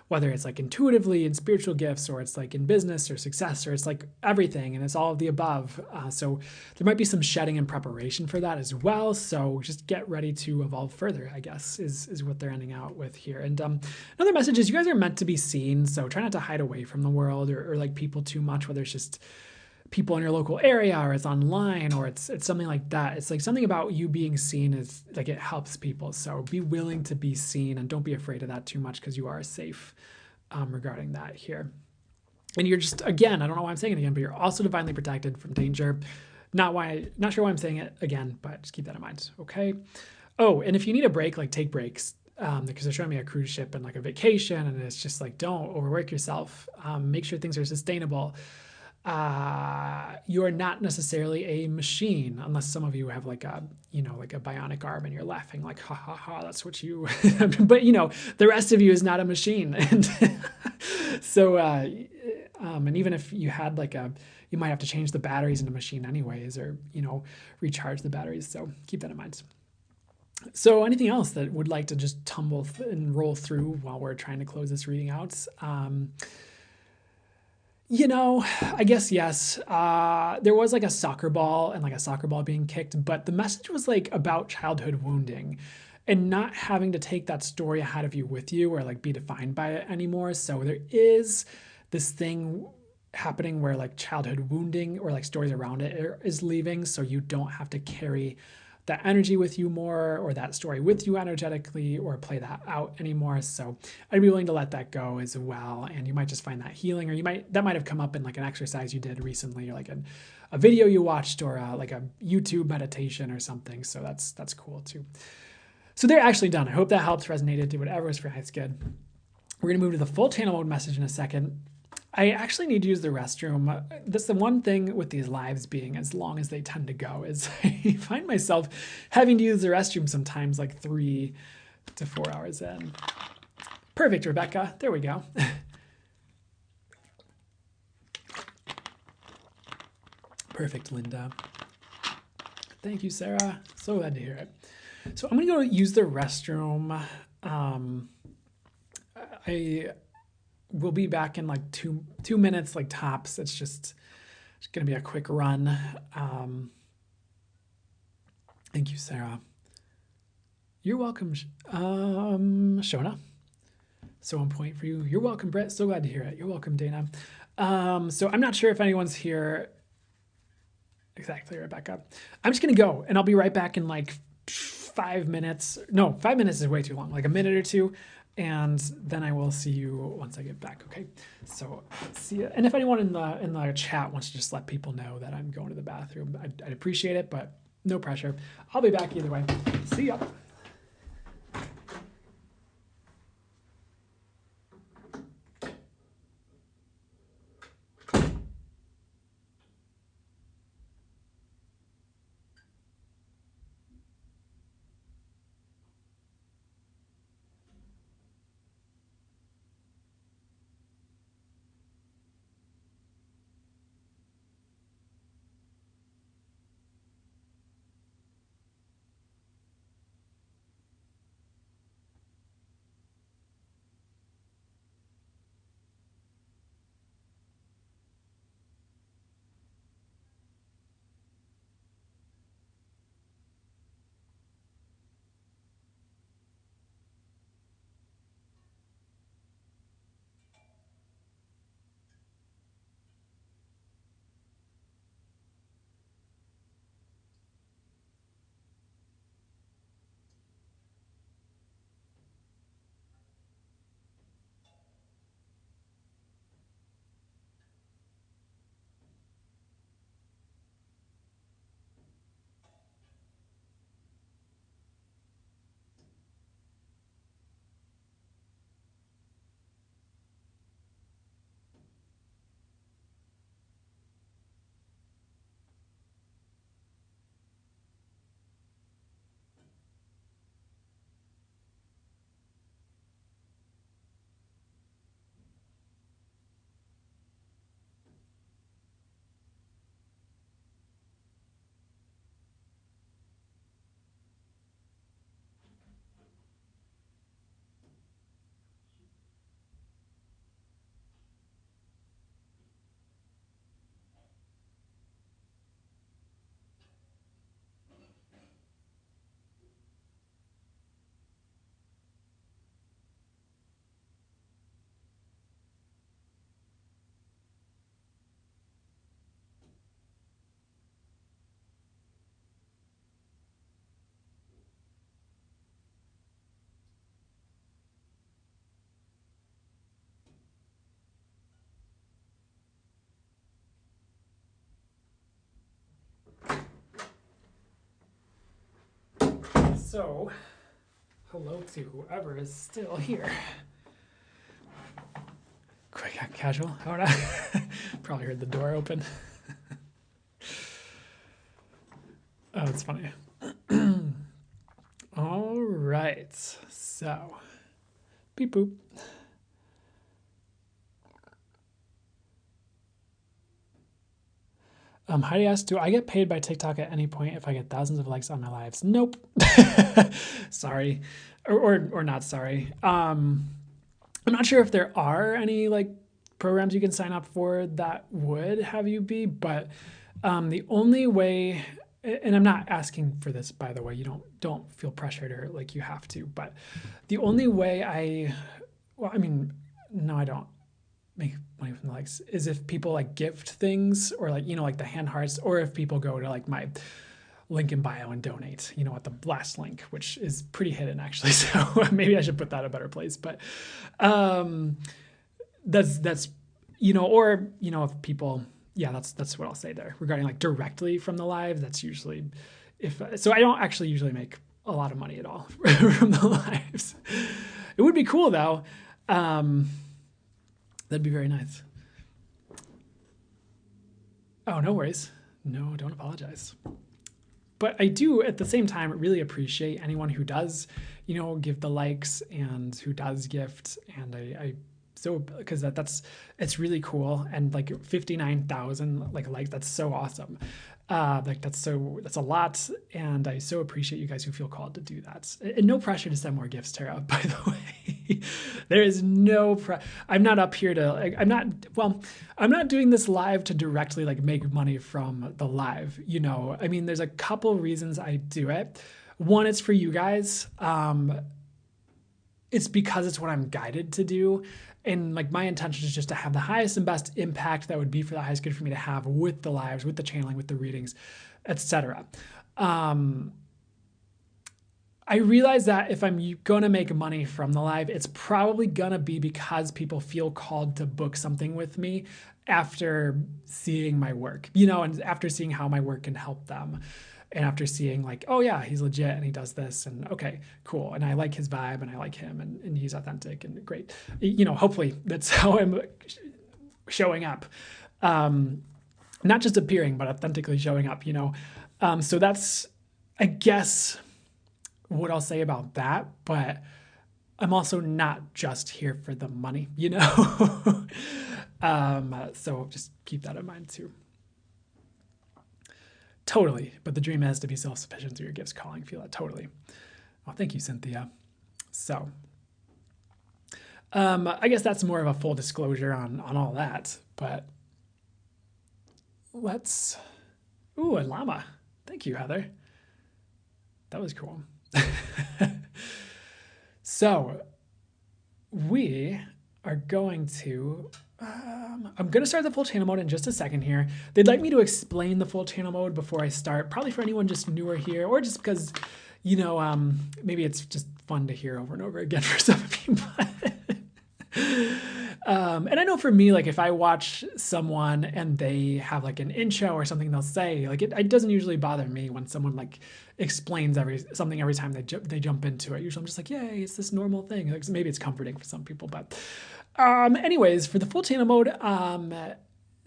Whether it's like intuitively in spiritual gifts, or it's like in business or success, or it's like everything, and it's all of the above. So there might be some shedding and preparation for that as well. So just get ready to evolve further, I guess, is what they're ending out with here. And another message is you guys are meant to be seen. So try not to hide away from the world or like people too much, whether it's just people in your local area, or it's online, or it's something like that. It's like something about you being seen is like it helps people. So be willing to be seen, and don't be afraid of that too much, because you are safe regarding that here. And you're just, again, I don't know why I'm saying it again, but you're also divinely protected from danger. Not sure why I'm saying it again, but just keep that in mind. Okay. Oh, and if you need a break, like take breaks. Because they're showing me a cruise ship and like a vacation, and it's just like, don't overwork yourself. Make sure things are sustainable. You're not necessarily a machine, unless some of you have like a bionic arm and you're laughing like, ha ha ha, that's what you, but the rest of you is not a machine. And so, and even if you had you might have to change the batteries in a machine anyways, or, recharge the batteries. So keep that in mind. So anything else that would like to just tumble and roll through while we're trying to close this reading out? I guess yes. There was like a soccer ball and like a soccer ball being kicked, but the message was like about childhood wounding and not having to take that story ahead of you with you, or like be defined by it anymore. So there is this thing happening where like childhood wounding or like stories around it is leaving. So you don't have to carry that energy with you more, or that story with you energetically, or play that out anymore. So I'd be willing to let that go as well. And you might just find that healing, or that might have come up in like an exercise you did recently, or like a video you watched, or like a YouTube meditation or something. So that's cool too. So they're actually done. I hope that helps, resonated to whatever is for highest good. We're gonna move to the full channel mode message in a second. I actually need to use the restroom. That's the one thing with these lives being as long as they tend to go, is I find myself having to use the restroom sometimes like 3 to 4 hours in. Perfect, Rebecca. There we go. Perfect, Linda. Thank you, Sarah. So glad to hear it. So I'm going to go use the restroom. We'll be back in like two minutes, like tops. It's just going to be a quick run. Thank you, Sarah. You're welcome, Shona. So on point for you. You're welcome, Britt. So glad to hear it. You're welcome, Dana. So I'm not sure if anyone's here. Exactly, Rebecca. I'm just going to go, and I'll be right back in like 5 minutes. No, 5 minutes is way too long, like a minute or two. And then I will see you once I get back. Okay. So see you. And if anyone in the chat wants to just let people know that I'm going to the bathroom, I'd appreciate it, but no pressure. I'll be back either way. See ya. So, hello to whoever is still here. Quick, casual. How would I? Probably heard the door open. Oh, it's funny. All right. So, beep boop. Heidi asks, do I get paid by TikTok at any point if I get thousands of likes on my lives? Nope. Sorry. Or not sorry. I'm not sure if there are any like programs you can sign up for that would have you be, but the only way, and I'm not asking for this, by the way, you don't feel pressured or like you have to, but the only way no, I don't make money from the likes is if people like gift things or like, like the hand hearts, or if people go to like my link in bio and donate, at the last link, which is pretty hidden actually. So maybe I should put that in a better place, but that's, or, if people, yeah, that's what I'll say there regarding like directly from the live. That's usually so I don't actually usually make a lot of money at all from the lives. It would be cool though. That'd be very nice. Oh, no worries. No, don't apologize. But I do, at the same time, really appreciate anyone who does, give the likes and who does gift. And because it's really cool. And like 59,000 likes, that's so awesome. That's a lot. And I so appreciate you guys who feel called to do that. And no pressure to send more gifts, Tara, by the way. There is no I'm not up here to, I'm not doing this live to directly make money from the live, there's a couple reasons I do it. One, it's for you guys. It's because it's what I'm guided to do. And my intention is just to have the highest and best impact that would be for the highest good for me to have with the lives, with the channeling, with the readings, etc. I realize that if I'm going to make money from the live, it's probably going to be because people feel called to book something with me after seeing my work, and after seeing how my work can help them. And after seeing like, oh yeah, he's legit and he does this and okay, cool. And I like his vibe and I like him and he's authentic and great. Hopefully that's how I'm showing up. Not just appearing, but authentically showing up, So that's, I guess, what I'll say about that. But I'm also not just here for the money, So just keep that in mind too. Totally. But the dream is to be self-sufficient through your gifts calling. Feel that totally. Well, thank you, Cynthia. So I guess that's more of a full disclosure on all that. But let's... Ooh, a llama. Thank you, Heather. That was cool. So we are going to... I'm going to start the full channel mode in just a second here. They'd like me to explain the full channel mode before I start, probably for anyone just newer here, or just because, maybe it's just fun to hear over and over again for some of you. And I know for me, like if I watch someone and they have like an intro or something they'll say, like it doesn't usually bother me when someone like explains something every time they jump into it. Usually I'm just like, yay, it's this normal thing. Like, maybe it's comforting for some people, but anyways, for the full channel mode,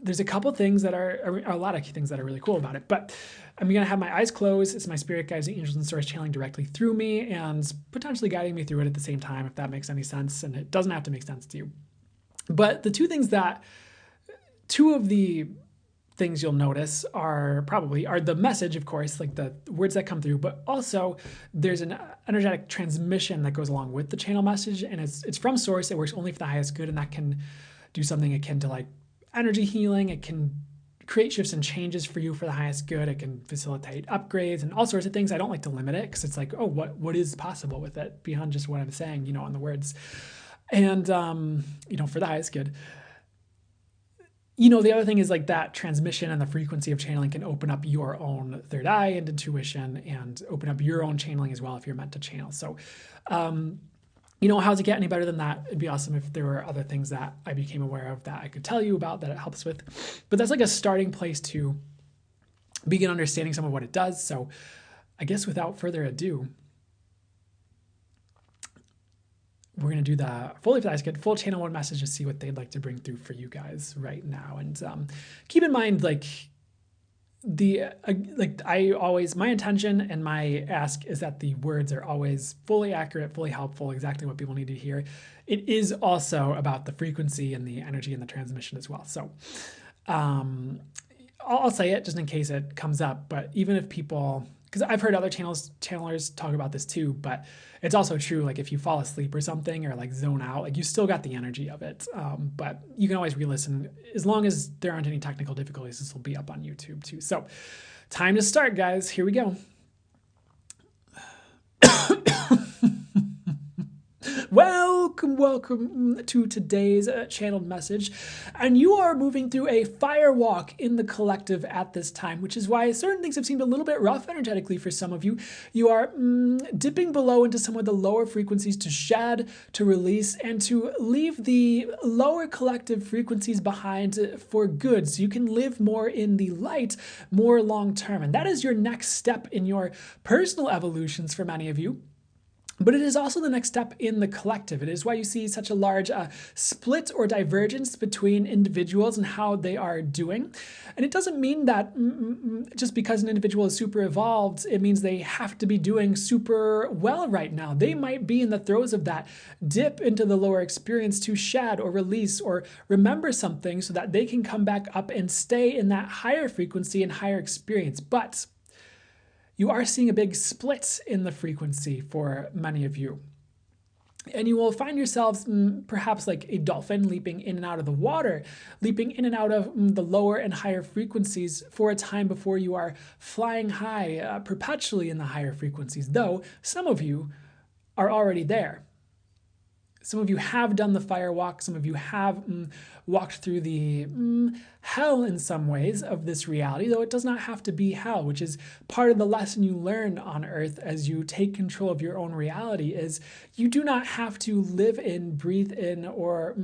there's a couple things that are a lot of things that are really cool about it, but I'm going to have my eyes closed. It's my spirit guides, the angels and source channeling directly through me and potentially guiding me through it at the same time, if that makes any sense. And it doesn't have to make sense to you. But the two of the things you'll notice are the message, of course, like the words that come through, but also there's an energetic transmission that goes along with the channel message. And it's from source. It works only for the highest good. And that can do something akin to like energy healing. It can create shifts and changes for you for the highest good. It can facilitate upgrades and all sorts of things. I don't like to limit it because it's like, oh, what is possible with it beyond just what I'm saying, on the words. And, for the highest good. The other thing is like that transmission and the frequency of channeling can open up your own third eye and intuition and open up your own channeling as well if you're meant to channel. So, how's it get any better than that? It'd be awesome if there were other things that I became aware of that I could tell you about that it helps with. But that's like a starting place to begin understanding some of what it does. So I guess without further ado, we're going to do the fully full channel mode message to see what they'd like to bring through for you guys right now. And keep in mind, like my intention and my ask is that the words are always fully accurate, fully helpful, exactly what people need to hear. It is also about the frequency and the energy and the transmission as well. So I'll say it just in case it comes up, but even if people, because I've heard other channelers talk about this too, but it's also true, like if you fall asleep or something or like zone out, like you still got the energy of it. But you can always re-listen. As long as there aren't any technical difficulties, this will be up on YouTube too. So time to start, guys. Here we go. Welcome to today's channeled message. And you are moving through a fire walk in the collective at this time, which is why certain things have seemed a little bit rough energetically for some of you. You are dipping below into some of the lower frequencies to shed, to release, and to leave the lower collective frequencies behind for good, so you can live more in the light, more long term. And that is your next step in your personal evolutions for many of you. But it is also the next step in the collective. It is why you see such a large split or divergence between individuals and how they are doing. And it doesn't mean that just because an individual is super evolved, it means they have to be doing super well right now. They might be in the throes of that dip into the lower experience to shed or release or remember something so that they can come back up and stay in that higher frequency and higher experience. But you are seeing a big split in the frequency for many of you. And you will find yourselves perhaps like a dolphin leaping in and out of the water, leaping in and out of the lower and higher frequencies for a time before you are flying high perpetually in the higher frequencies, though some of you are already there. Some of you have done the fire walk. Some of you have walked through the hell in some ways of this reality, though it does not have to be hell, which is part of the lesson you learn on Earth as you take control of your own reality, is you do not have to live in, breathe in, or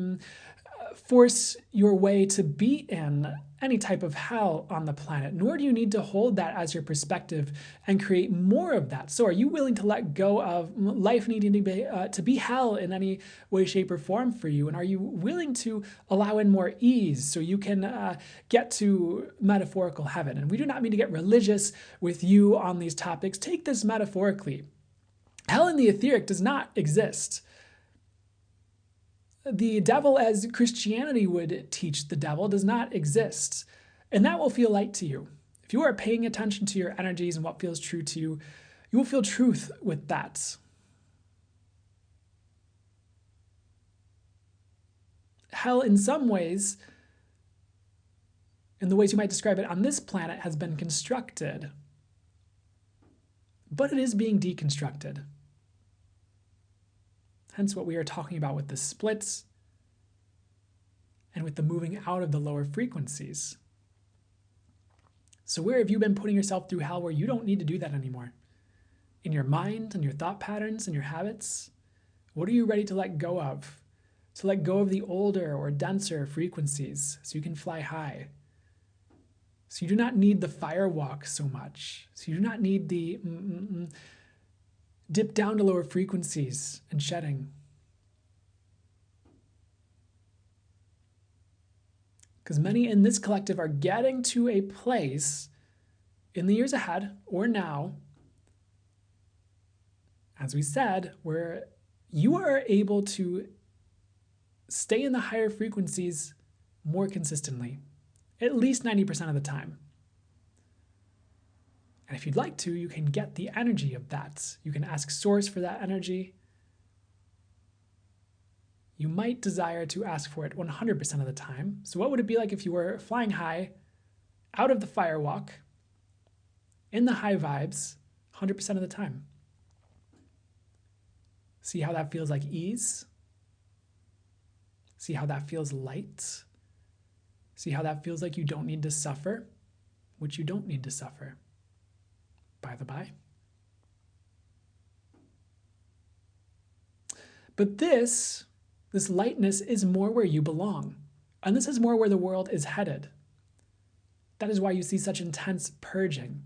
force your way to be in any type of hell on the planet, nor do you need to hold that as your perspective and create more of that. So are you willing to let go of life needing to be hell in any way, shape, or form for you? And are you willing to allow in more ease so you can get to metaphorical heaven? And we do not mean to get religious with you on these topics. Take this metaphorically. Hell in the etheric does not exist. The devil, as Christianity would teach the devil, does not exist. And that will feel light to you. If you are paying attention to your energies and what feels true to you, you will feel truth with that. Hell, in some ways, in the ways you might describe it on this planet, has been constructed. But it is being deconstructed. Hence what we are talking about with the splits and with the moving out of the lower frequencies. So where have you been putting yourself through hell where you don't need to do that anymore? In your mind and your thought patterns and your habits? What are you ready to let go of? To let go of the older or denser frequencies so you can fly high. So you do not need the firewalk so much. So you do not need the dip down to lower frequencies and shedding. Because many in this collective are getting to a place in the years ahead or now, as we said, where you are able to stay in the higher frequencies more consistently, at least 90% of the time. And if you'd like to, you can get the energy of that. You can ask Source for that energy. You might desire to ask for it 100% of the time. So what would it be like if you were flying high, out of the firewalk, in the high vibes, 100% of the time? See how that feels like ease? See how that feels light? See how that feels like you don't need to suffer, which you don't need to suffer. By the by. But this lightness is more where you belong. And this is more where the world is headed. That is why you see such intense purging.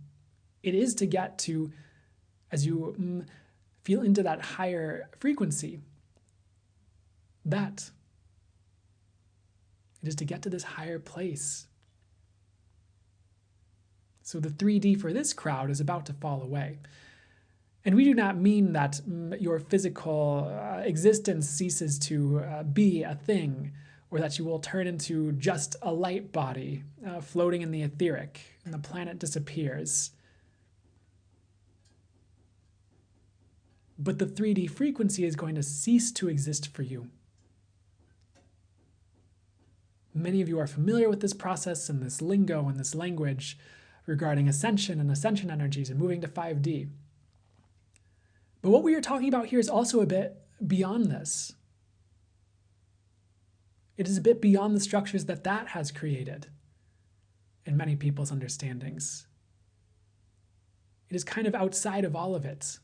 It is to get to, as you feel into that higher frequency, that it is to get to this higher place. So the 3D for this crowd is about to fall away. And we do not mean that your physical existence ceases to be a thing, or that you will turn into just a light body floating in the etheric and the planet disappears. But the 3D frequency is going to cease to exist for you. Many of you are familiar with this process and this lingo and this language regarding ascension and ascension energies and moving to 5D. But what we are talking about here is also a bit beyond this. It is a bit beyond the structures that has created in many people's understandings. It is kind of outside of all of it.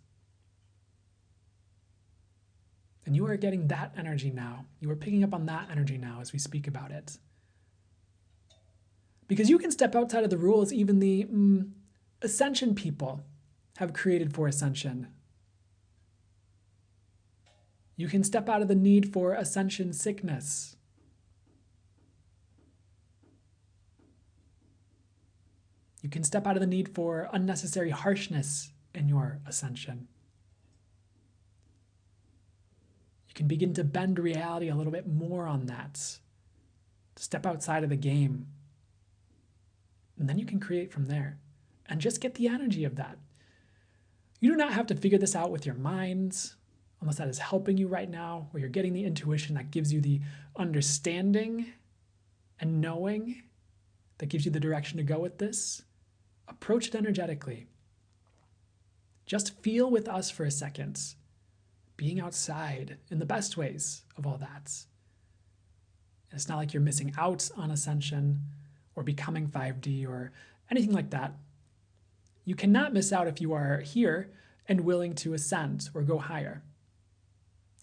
And you are getting that energy now. You are picking up on that energy now as we speak about it. Because you can step outside of the rules even the ascension people have created for ascension. You can step out of the need for ascension sickness. You can step out of the need for unnecessary harshness in your ascension. You can begin to bend reality a little bit more on that. Step outside of the game. And then you can create from there. And just get the energy of that. You do not have to figure this out with your minds, unless that is helping you right now, or you're getting the intuition that gives you the understanding and knowing that gives you the direction to go with this. Approach it energetically. Just feel with us for a second. being outside in the best ways of all that. And it's not like you're missing out on ascension or becoming 5D or anything like that. You cannot miss out if you are here and willing to ascend or go higher.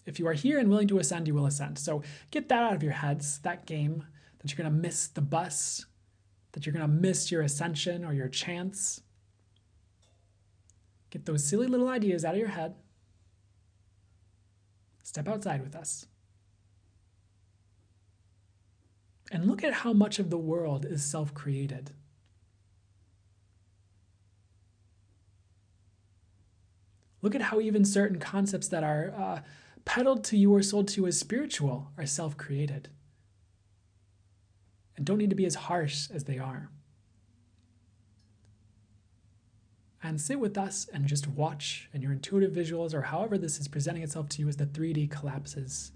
If you are here and willing to ascend, you will ascend. So get that out of your heads, that game, that you're going to miss the bus, that you're going to miss your ascension or your chance. Get those silly little ideas out of your head. Step outside with us. And look at how much of the world is self-created. Look at how even certain concepts that are peddled to you or sold to you as spiritual are self-created and don't need to be as harsh as they are. And sit with us and just watch in your intuitive visuals or however this is presenting itself to you as the 3D collapses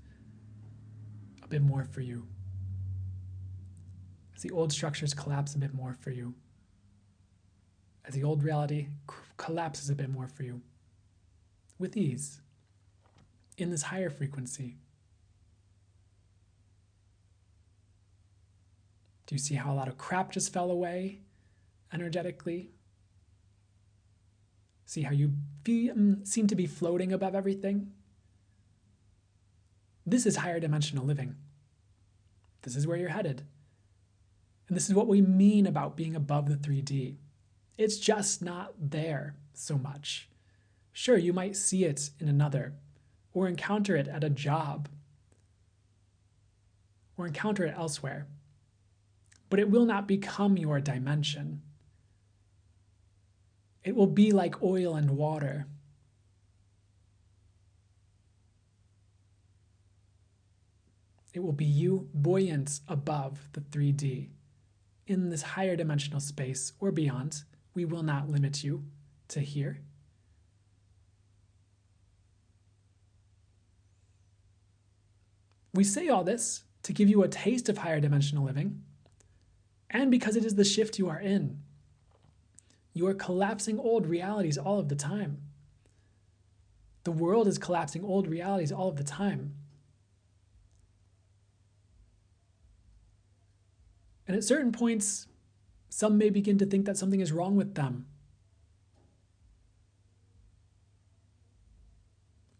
a bit more for you. As the old structures collapse a bit more for you. As the old reality collapses a bit more for you. With ease. In this higher frequency. Do you see how a lot of crap just fell away energetically? See how you seem to be floating above everything? This is higher dimensional living. This is where you're headed. And this is what we mean about being above the 3D. It's just not there so much. Sure, you might see it in another, or encounter it at a job, or encounter it elsewhere. But it will not become your dimension. It will be like oil and water. It will be you buoyant above the 3D. In this higher dimensional space or beyond, we will not limit you to here. We say all this to give you a taste of higher dimensional living, and because it is the shift you are in. You are collapsing old realities all of the time. The world is collapsing old realities all of the time. And at certain points, some may begin to think that something is wrong with them.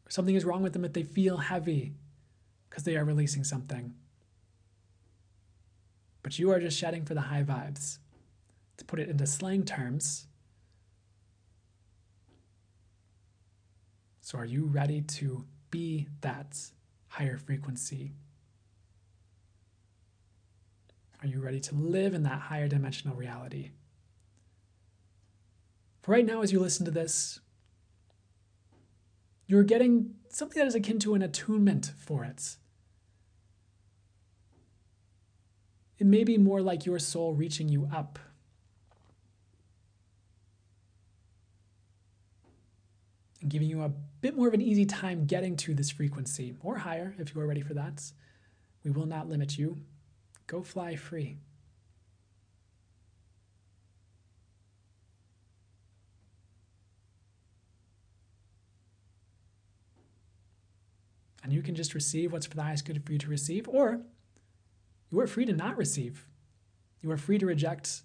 Or something is wrong with them if they feel heavy because they are releasing something. But you are just shedding for the high vibes. To put it into slang terms, so are you ready to be that higher frequency? Are you ready to live in that higher dimensional reality? For right now, as you listen to this, you're getting something that is akin to an attunement for it. It may be more like your soul reaching you up. And giving you a bit more of an easy time getting to this frequency, or higher if you are ready for that. We will not limit you. Go fly free. And you can just receive what's for the highest good for you to receive, or you are free to not receive. You are free to reject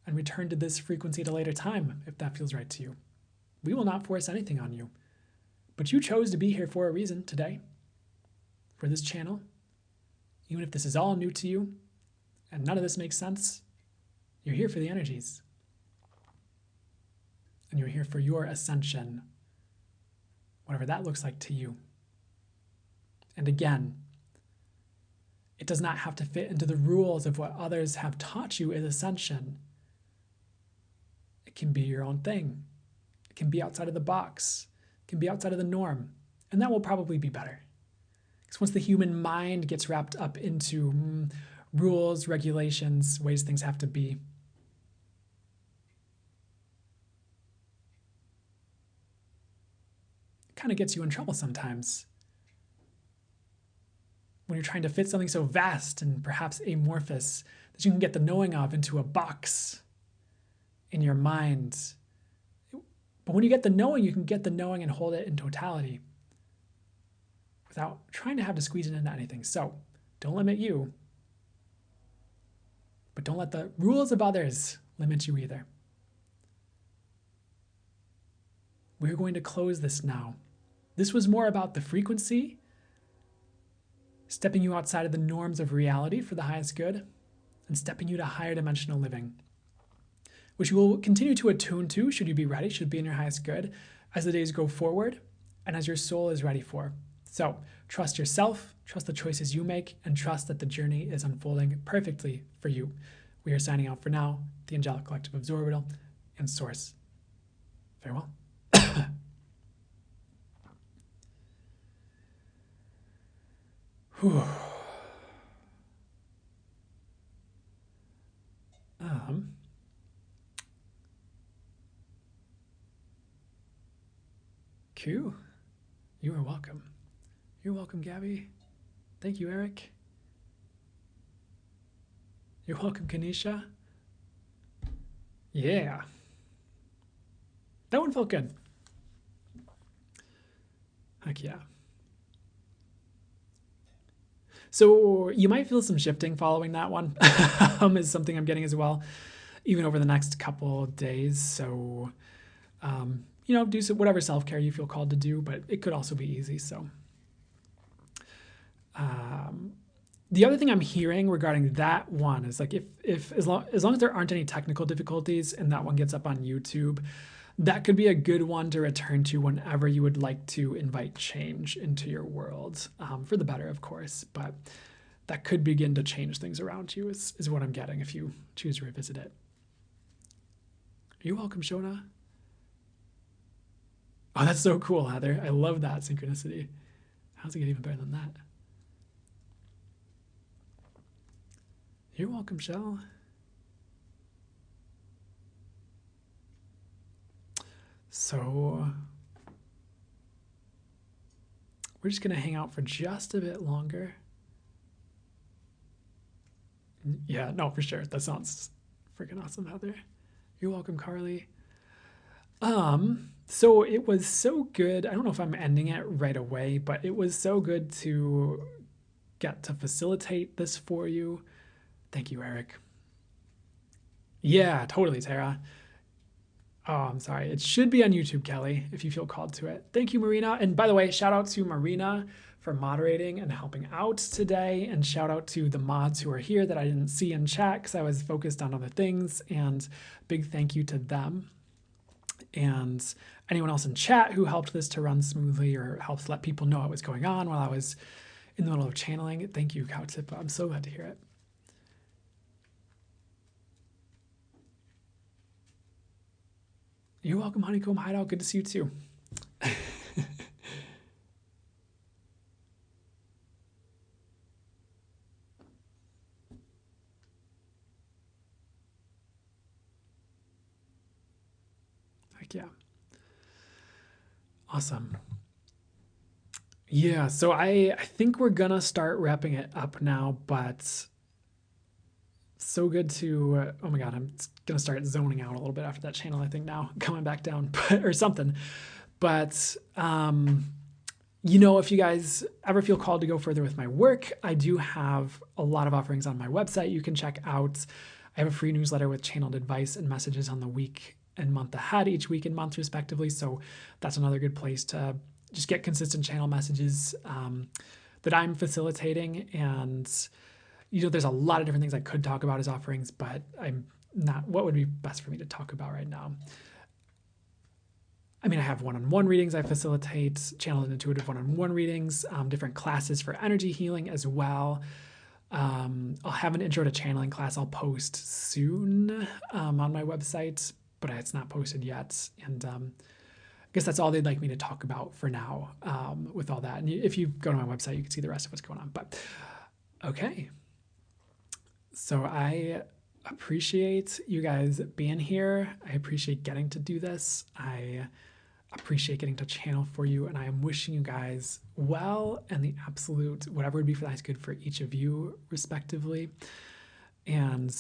and return to this frequency at a later time if that feels right to you. We will not force anything on you. But you chose to be here for a reason today, for this channel. Even if this is all new to you and none of this makes sense, you're here for the energies. And you're here for your ascension, whatever that looks like to you. And again, it does not have to fit into the rules of what others have taught you is ascension. It can be your own thing. It can be outside of the box. It can be outside of the norm. And that will probably be better. Because once the human mind gets wrapped up into rules, regulations, ways things have to be, it kind of gets you in trouble sometimes. When you're trying to fit something so vast and perhaps amorphous that you can get the knowing of into a box in your mind, But when you get the knowing, you can get the knowing and hold it in totality without trying to have to squeeze it into anything. So don't limit you, but don't let the rules of others limit you either. We're going to close this now. This was more about the frequency, stepping you outside of the norms of reality for the highest good, and stepping you to higher dimensional living, which you will continue to attune to should you be ready, should be in your highest good as the days go forward and as your soul is ready for. So trust yourself, trust the choices you make, and trust that the journey is unfolding perfectly for you. We are signing out for now, the Angelic Collective of Zorbital and Source. Farewell. Whew. Q, you are welcome. You're welcome, Gabby. Thank you, Eric. You're welcome, Kanisha. Yeah. That one felt good. Heck yeah. So you might feel some shifting following that one is something I'm getting as well, even over the next couple days. So, do whatever self-care you feel called to do, but it could also be easy. So the other thing I'm hearing regarding that one is like if as long as there aren't any technical difficulties and that one gets up on YouTube, that could be a good one to return to whenever you would like to invite change into your world, for the better, of course. But that could begin to change things around you is what I'm getting if you choose to revisit it. You're welcome, Shona. Oh, that's so cool, Heather. I love that synchronicity. How's it get even better than that? You're welcome, Shell. So we're just going to hang out for just a bit longer. Yeah, no, for sure. That sounds freaking awesome, Heather. You're welcome, Carly. So it was so good. I don't know if I'm ending it right away, but it was so good to get to facilitate this for you. Thank you, Eric. Yeah, totally, Tara. Oh, I'm sorry. It should be on YouTube, Kelly, if you feel called to it. Thank you, Marina. And by the way, shout out to Marina for moderating and helping out today. And shout out to the mods who are here that I didn't see in chat because I was focused on other things. And big thank you to them. And anyone else in chat who helped this to run smoothly or helped let people know what was going on while I was in the middle of channeling. Thank you, Kautip. I'm so glad to hear it. You're welcome, Honeycomb Hideout. Good to see you too. Heck yeah. Awesome. Yeah, so I think we're gonna start wrapping it up now, but so good to, oh my God, I'm gonna start zoning out a little bit after that channel, I think now, coming back down, or something. But, if you guys ever feel called to go further with my work, I do have a lot of offerings on my website you can check out. I have a free newsletter with channeled advice and messages on the week and month ahead, each week and month respectively. So that's another good place to just get consistent channel messages that I'm facilitating. And, there's a lot of different things I could talk about as offerings, but I'm not, what would be best for me to talk about right now? I mean, I have one-on-one readings I facilitate, channeled and intuitive one-on-one readings, different classes for energy healing as well. I'll have an intro to channeling class I'll post soon on my website, but it's not posted yet. And I guess that's all they'd like me to talk about for now with all that. And if you go to my website, you can see the rest of what's going on. But okay. So I appreciate you guys being here. I appreciate getting to do this. I appreciate getting to channel for you, and I am wishing you guys well and the absolute whatever would be for the highest good for each of you respectively. And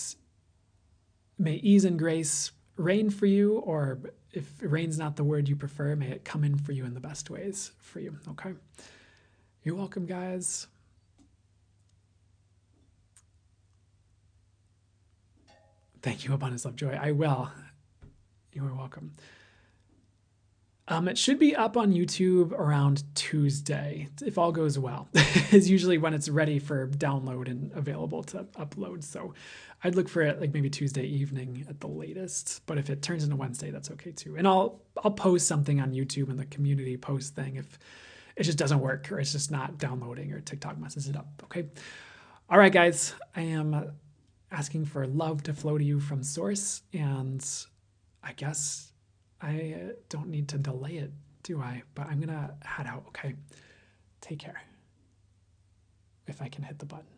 may ease and grace reign for you, or if rain's not the word you prefer, may it come in for you in the best ways for you. Okay. You're welcome, guys. Thank you, Abundance Love Joy. I will. You are welcome. It should be up on YouTube around Tuesday, if all goes well. Is usually when it's ready for download and available to upload. So I'd look for it like maybe Tuesday evening at the latest. But if it turns into Wednesday, that's okay too. And I'll post something on YouTube in the community post thing if it just doesn't work or it's just not downloading or TikTok messes it up. Okay. All right, guys. I am asking for love to flow to you from Source, and I guess I don't need to delay it, do I? But I'm going to head out, okay? Take care. If I can hit the button.